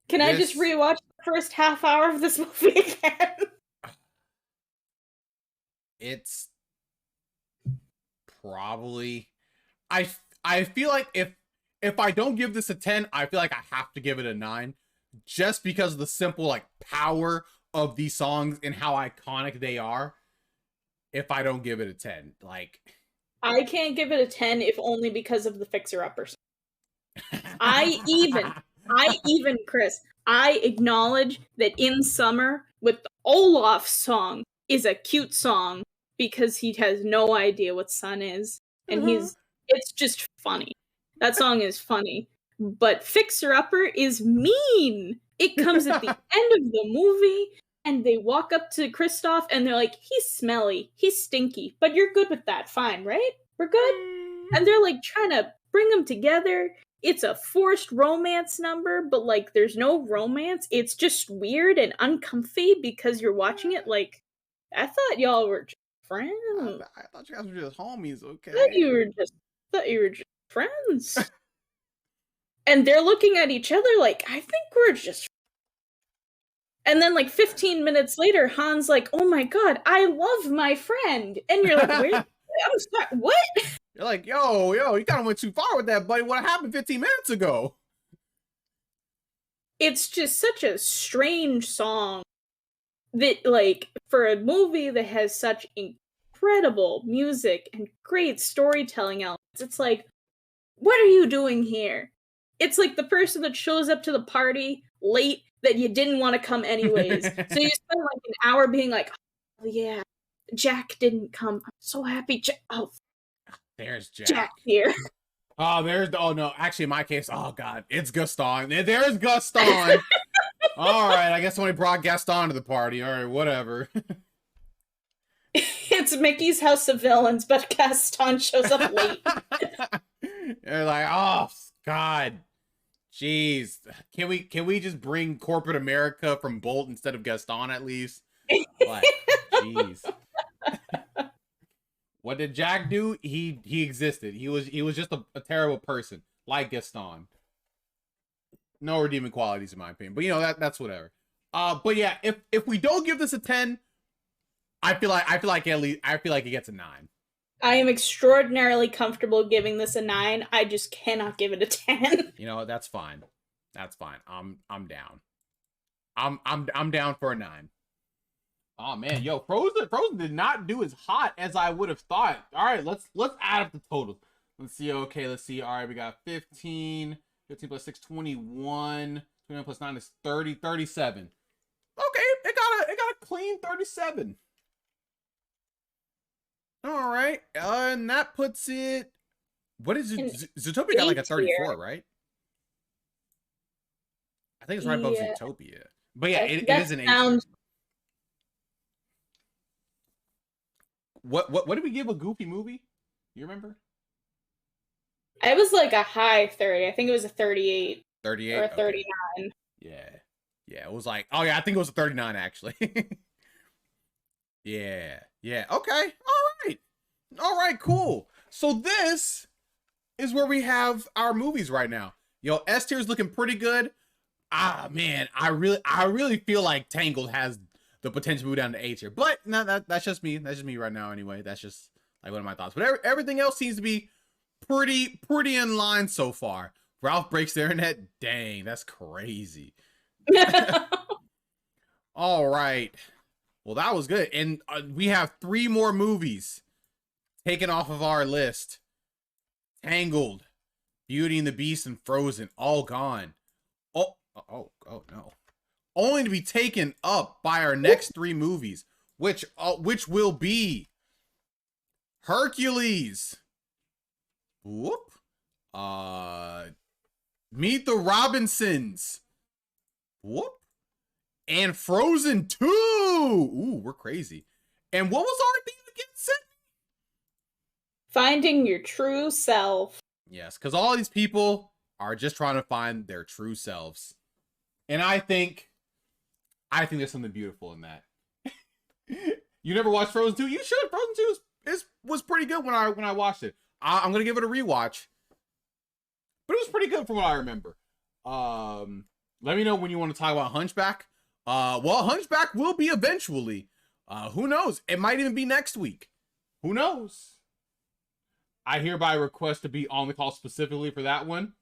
Can I just rewatch the first half hour of this movie again? It's probably I feel like if I don't give this a 10, I feel like I have to give it a 9, just because of the simple like power of these songs and how iconic they are. If I don't give it a 10, like I can't give it a 10 if only because of the Fixer Uppers. I even, Chris, I acknowledge that In Summer with the Olaf song is a cute song because he has no idea what sun is. And it's just funny. That song is funny. But Fixer Upper is mean. It comes at the end of the movie, and they walk up to Kristoff, and they're like, he's smelly, he's stinky, but you're good with that, fine, right? We're good? And they're like trying to bring them together. It's a forced romance number, but like there's no romance. It's just weird and uncomfy because you're watching it like, I thought y'all were just friends. I thought you guys were just homies, okay? I thought you were just friends. And they're looking at each other like, I think we're just. And then like 15 minutes later, Han's like, oh my god, I love my friend. And you're like, where? I'm sorry, what? You're like, yo, you kind of went too far with that, buddy. What happened 15 minutes ago? It's just such a strange song that, like, for a movie that has such incredible music and great storytelling elements, it's like, what are you doing here? It's like the person that shows up to the party late that you didn't want to come anyways. So you spend like an hour being like, oh yeah, Jack didn't come. I'm so happy. There's Jack. Jack here. Oh no, actually in my case, oh god, it's Gaston. There's Gaston. All right, I guess somebody brought Gaston to the party. All right, whatever. It's Mickey's House of Villains, but Gaston shows up late. They're like, oh god, jeez, can we just bring corporate America from Bolt instead of Gaston at least? Like, jeez. What did Jack do? He existed. He was just a terrible person, like Gaston. No redeeming qualities in my opinion, but you know that's whatever. But yeah, if we don't give this a 10, I feel like it gets a 9. I am extraordinarily comfortable giving this a 9. I just cannot give it a 10. You know, that's fine. That's fine. I'm down. I'm down for a 9. Oh man, yo, Frozen did not do as hot as I would have thought. All right, let's add up the totals. Let's see. Okay, let's see. All right, we got 15 plus 6, 21. 21 plus 9 is 30, 37. Okay, it got a clean 37. All right. And that puts it. What is it? In Zootopia got like a A 34, tier. right? I think it's right above Yeah, Zootopia. But yeah, it that is an A tier. sounds. What did we give a Goofy movie? You remember? I was like a high 30. I think it was a 38 or 38. a Okay. 39. Yeah. Yeah, it was like, oh yeah, I think it was a 39 actually. Yeah. Yeah. Okay. All right, cool. So this is where we have our movies right now. Yo, S tier is looking pretty good. Ah man, I really feel like Tangled has the potential to move down to A tier. But no, that's just me. That's just me right now anyway. That's just like one of my thoughts. But everything else seems to be pretty in line so far. Ralph breaks the internet. Dang, that's crazy. All right. Well, that was good. And we have 3 more movies taken off of our list. Tangled, Beauty and the Beast, and Frozen, all gone. Oh no. Only to be taken up by our next 3 movies, which will be Hercules. Whoop. Meet the Robinsons. Whoop. And Frozen 2. Ooh, we're crazy. And what was our theme again, Sydney? Finding your true self. Yes, because all these people are just trying to find their true selves. And I think there's something beautiful in that. You never watched Frozen 2? You should. Frozen 2 was pretty good when I watched it. I'm gonna give it a rewatch. But it was pretty good from what I remember. Let me know when you want to talk about Hunchback. Well, Hunchback will be eventually. Who knows? It might even be next week. Who knows? I hereby request to be on the call specifically for that one.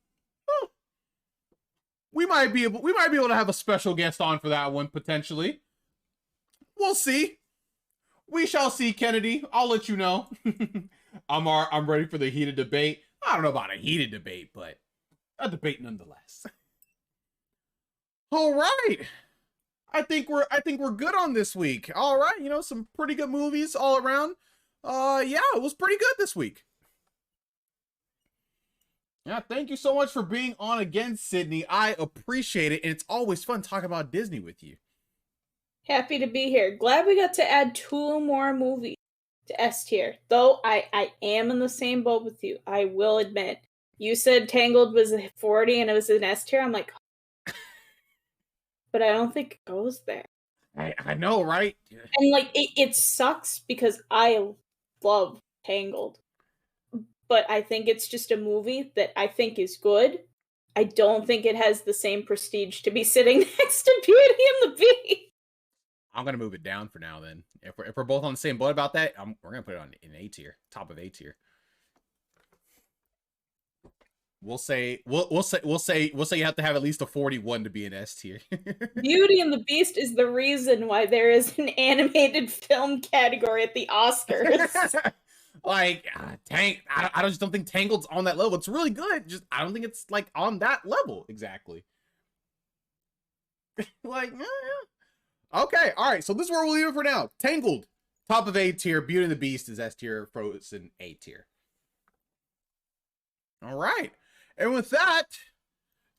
We might be able to have a special guest on for that one potentially. We'll see. We shall see, Kennedy. I'll let you know. I'm ready for the heated debate. I don't know about a heated debate, but a debate nonetheless. All right. I think we're good on this week. All right, some pretty good movies all around. Yeah, it was pretty good this week. Yeah, thank you so much for being on again, Sydney. I appreciate it, and it's always fun talking about Disney with you. Happy to be here. Glad we got to add 2 more movies to S tier. Though I am in the same boat with you. I will admit. You said Tangled was a 40 and it was an S tier. I'm like, but I don't think it goes there. I know, right? And like it sucks because I love Tangled. But I think it's just a movie that I think is good. I don't think it has the same prestige to be sitting next to Beauty and the Beast. I'm gonna move it down for now. Then, if we're both on the same boat about that, we're gonna put it on in A tier, top of A tier. We'll say you have to have at least a 41 to be an S tier. Beauty and the Beast is the reason why there is an animated film category at the Oscars. Like, I just don't think Tangled's on that level. It's really good. Just I don't think it's like on that level exactly. Like, yeah. Okay, all right. So this is where we'll leave it for now. Tangled, top of A tier. Beauty and the Beast is S tier. Frozen A tier. All right. And with that,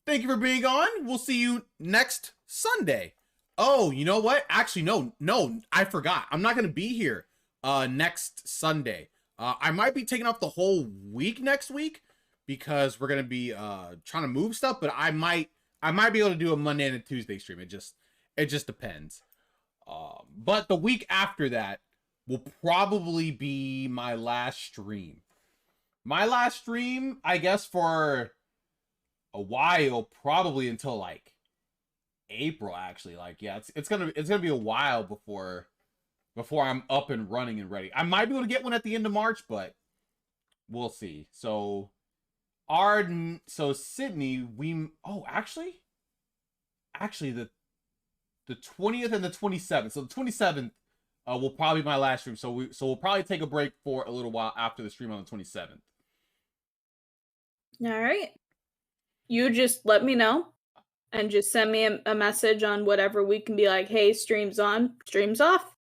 thank you for being on. We'll see you next Sunday. Oh, you know what? Actually, no, I forgot. I'm not gonna be here next Sunday. I might be taking off the whole week next week because we're gonna be trying to move stuff, but I might be able to do a Monday and a Tuesday stream. It just depends. But the week after that will probably be my last stream. My last stream, I guess, for a while, probably until like April. Actually, like, yeah, it's gonna be a while before I'm up and running and ready. I might be able to get one at the end of March, but we'll see. So Sydney, actually the 20th and the 27th. So the 27th will probably be my last stream. So we'll probably take a break for a little while after the stream on the 27th. All right. You just let me know and just send me a message on whatever week and be like, hey, stream's on, stream's off.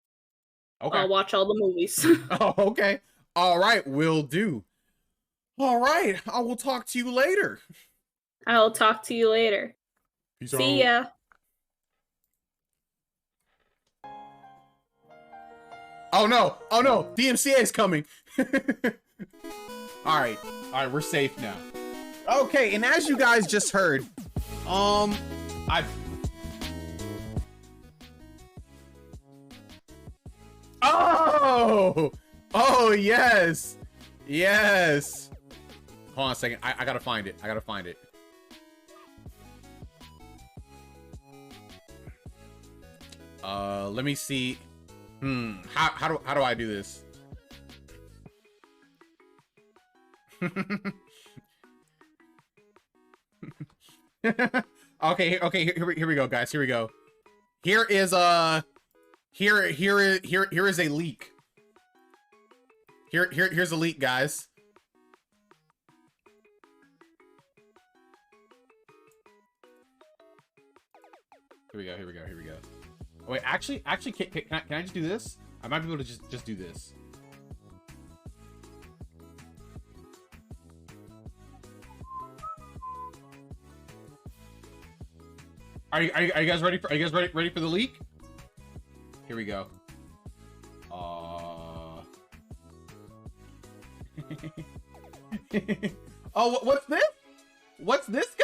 Okay. I'll watch all the movies. Oh, okay. All right, will do. All right, I will talk to you later. I'll talk to you later. Peace See out. ya. Oh no, DMCA is coming. All right, we're safe now. Okay, and as you guys just heard, oh yes. Hold on a second, I gotta find it. Let me see. How do I do this? Okay, here we go, guys. Here we go. Here is a leak. Here's a leak, guys. Here we go. Oh, wait, actually, can I just do this? I might be able to just do this. Are you guys ready for ready for the leak? Here we go. Oh, what's this? What's this guy?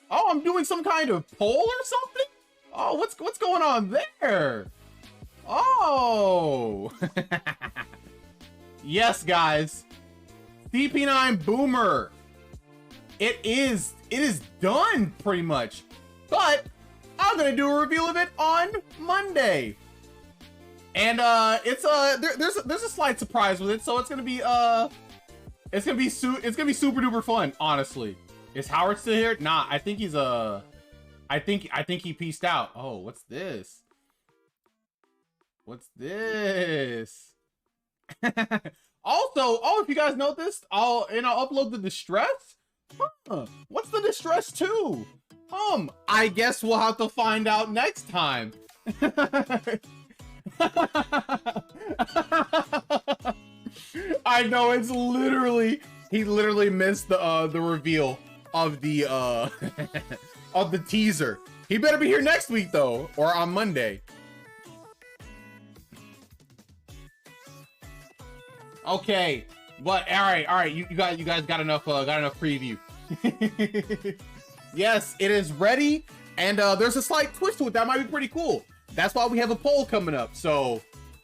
Oh, I'm doing some kind of poll or something? Oh, what's going on there? Oh. Yes, guys. CP9 Boomer. It is done pretty much. But I'm going to do a reveal of it on Monday. And it's there's a slight surprise with it, so it's going to be super duper fun, honestly. Is Howard still here? Nah, I think he's I think he peaced out. Oh, what's this? What's this? Also, if you guys noticed, I'll upload the distress. Huh, what's the distress too? I guess we'll have to find out next time. I know, it's literally, he literally missed the reveal of the of the teaser. He better be here next week though, or on Monday. Okay, but all right, you guys got enough preview. Yes, it is ready, and there's a slight twist to it that might be pretty cool. That's why we have a poll coming up. So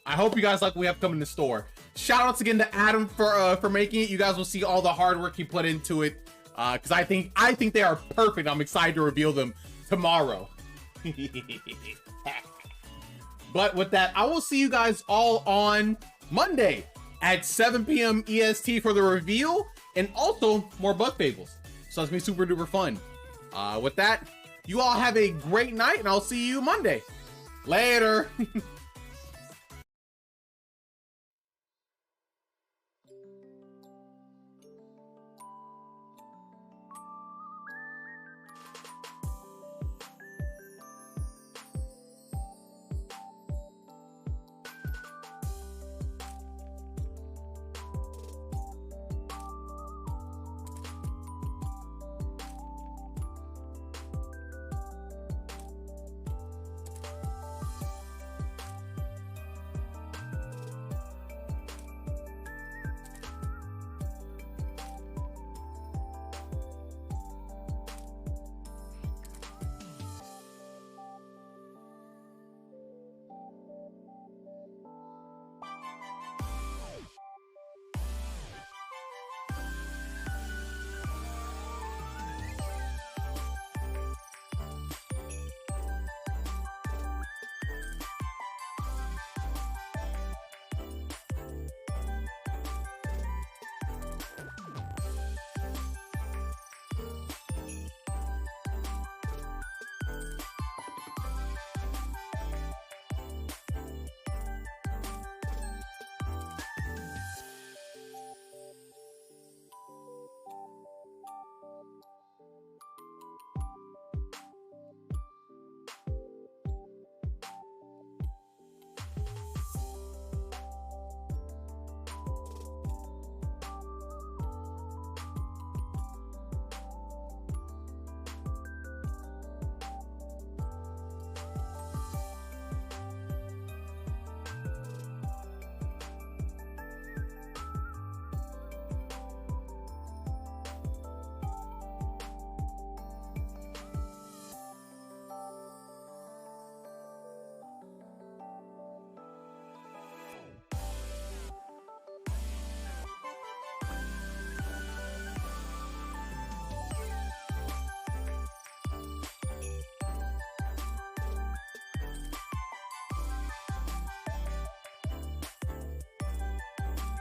I hope you guys like what we have coming in the store. Shout outs again to Adam for making it. You guys will see all the hard work he put into it, because I think they are perfect. I'm excited to reveal them tomorrow. But with that, I will see you guys all on Monday at 7 p.m. EST for the reveal, and also more Bug Fables. So it's gonna be super duper fun. With that, you all have a great night, and I'll see you Monday. Later.